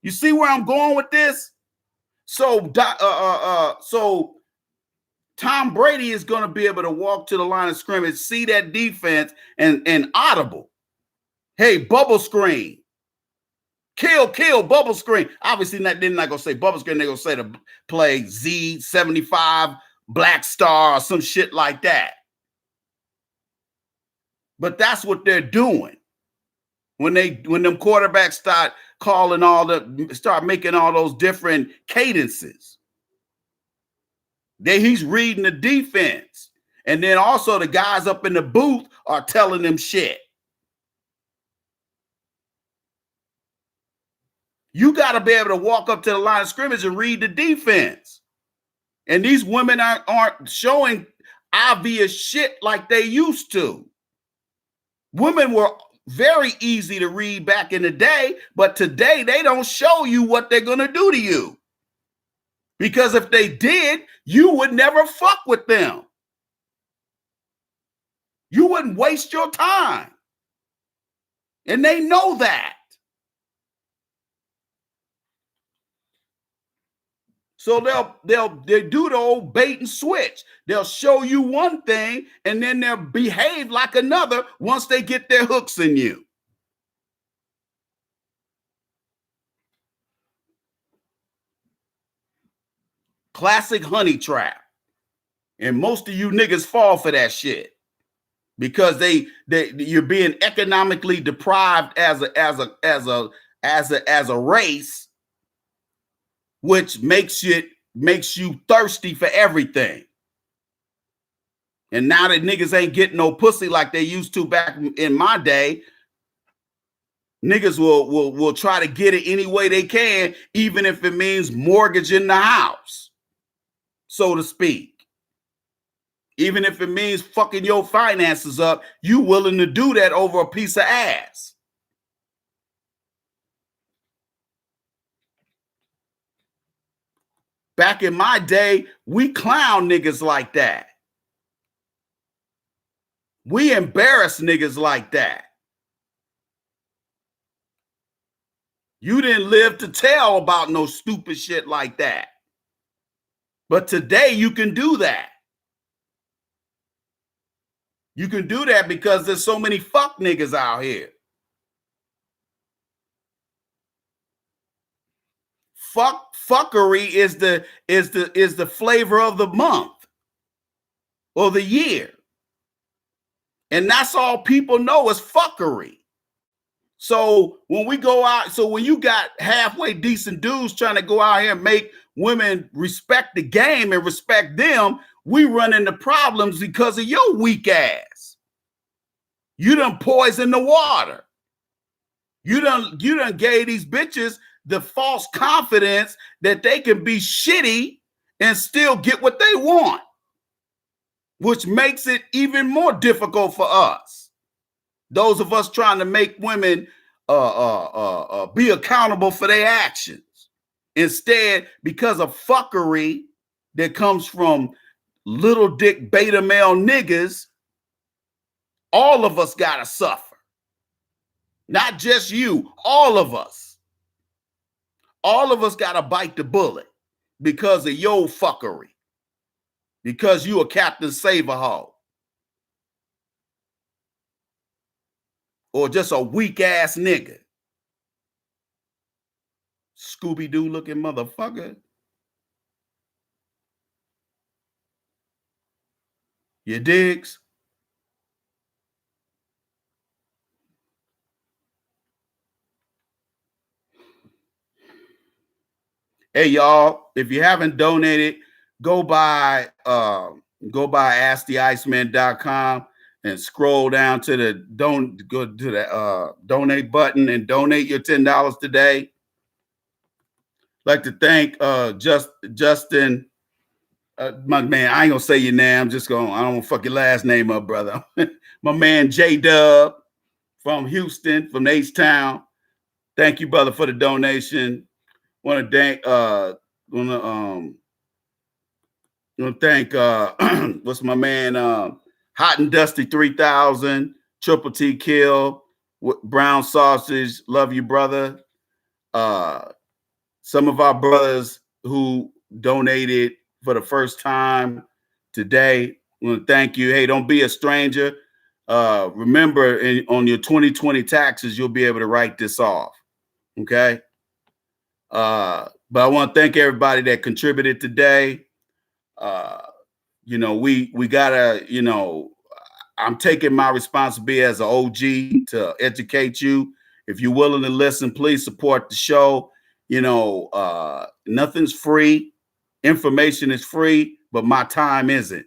You see where I'm going with this? So Tom Brady is going to be able to walk to the line of scrimmage, see that defense, and audible. Hey, bubble screen. Kill, bubble screen. Obviously, they're not going to say bubble screen. They're going to say to play Z75 Black Star or some shit like that. But that's what they're doing. When them quarterbacks start start making all those different cadences. He's reading the defense. And then also the guys up in the booth are telling them shit. You got to be able to walk up to the line of scrimmage and read the defense. And these women aren't showing obvious shit like they used to. Women were very easy to read back in the day, but today they don't show you what they're going to do to you. Because if they did, you would never fuck with them. You wouldn't waste your time. And they know that. So they do the old bait and switch. They'll show you one thing and then they'll behave like another once they get their hooks in you. Classic honey trap. And most of you niggas fall for that shit because you're being economically deprived as a race, which makes you thirsty for everything. And now that niggas ain't getting no pussy like they used to back in my day, niggas will try to get it any way they can, even if it means mortgaging the house, so to speak. Even if it means fucking your finances up, you willing to do that over a piece of ass. Back in my day, we clown niggas like that. We embarrass niggas like that. You didn't live to tell about no stupid shit like that. But today you can do that. You can do that because there's so many fuck niggas out here. Fuckery is the flavor of the month. or the year. And that's all people know is fuckery. So when we go out, so when you got halfway decent dudes trying to go out here and make women respect the game and respect them, we run into problems because of your weak ass. You done poison the water. You done gave these bitches the false confidence that they can be shitty and still get what they want, which makes it even more difficult for us. Those of us trying to make women be accountable for their actions. Instead, because of fuckery that comes from little dick beta male niggas, all of us gotta suffer. Not just you, all of us. All of us gotta bite the bullet because of your fuckery. Because you a Captain Save-A-Hoe. Or just a weak ass nigga. Scooby-Doo looking motherfucker. You digs? Hey y'all, if you haven't donated, go by asktheiceman.com and scroll down to the donate button and donate your $10 today. Like to thank Justin, my man. I ain't gonna say your name. I don't want to fuck your last name up, brother. My man J-Dub from Houston, from H-Town. Thank you, brother, for the donation. Want to thank what's my man Hot and Dusty 3000, Triple T Kill, Brown Sausage, love you, brother. Some of our brothers who donated for the first time today, I want to thank you. Hey, don't be a stranger. Remember, on your 2020 taxes, you'll be able to write this off. Okay. But I want to thank everybody that contributed today. We gotta, I'm taking my responsibility as an OG to educate you. If you're willing to listen, please support the show. Nothing's free. Information is free, but my time isn't.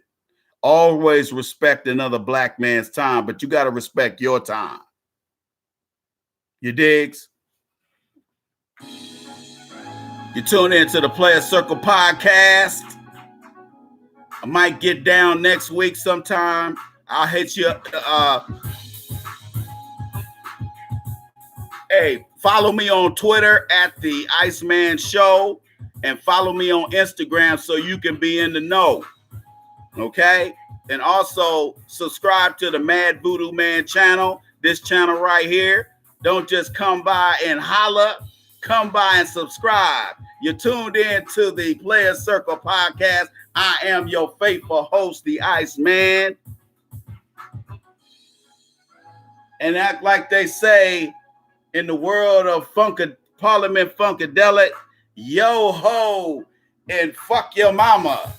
Always respect another black man's time, but you got to respect your time. You digs? You tune into the Player Circle podcast. I might get down next week sometime. I'll hit you up. Hey, follow me on Twitter at the Iceman Show and follow me on Instagram so you can be in the know. Okay? And also subscribe to the Mad Voodoo Man channel, this channel right here. Don't just come by and holler. Come by and subscribe. You're tuned in to the Player Circle podcast. I am your faithful host, the Iceman. And act like they say in the world of Parliament Funkadelic, yo ho and fuck your mama.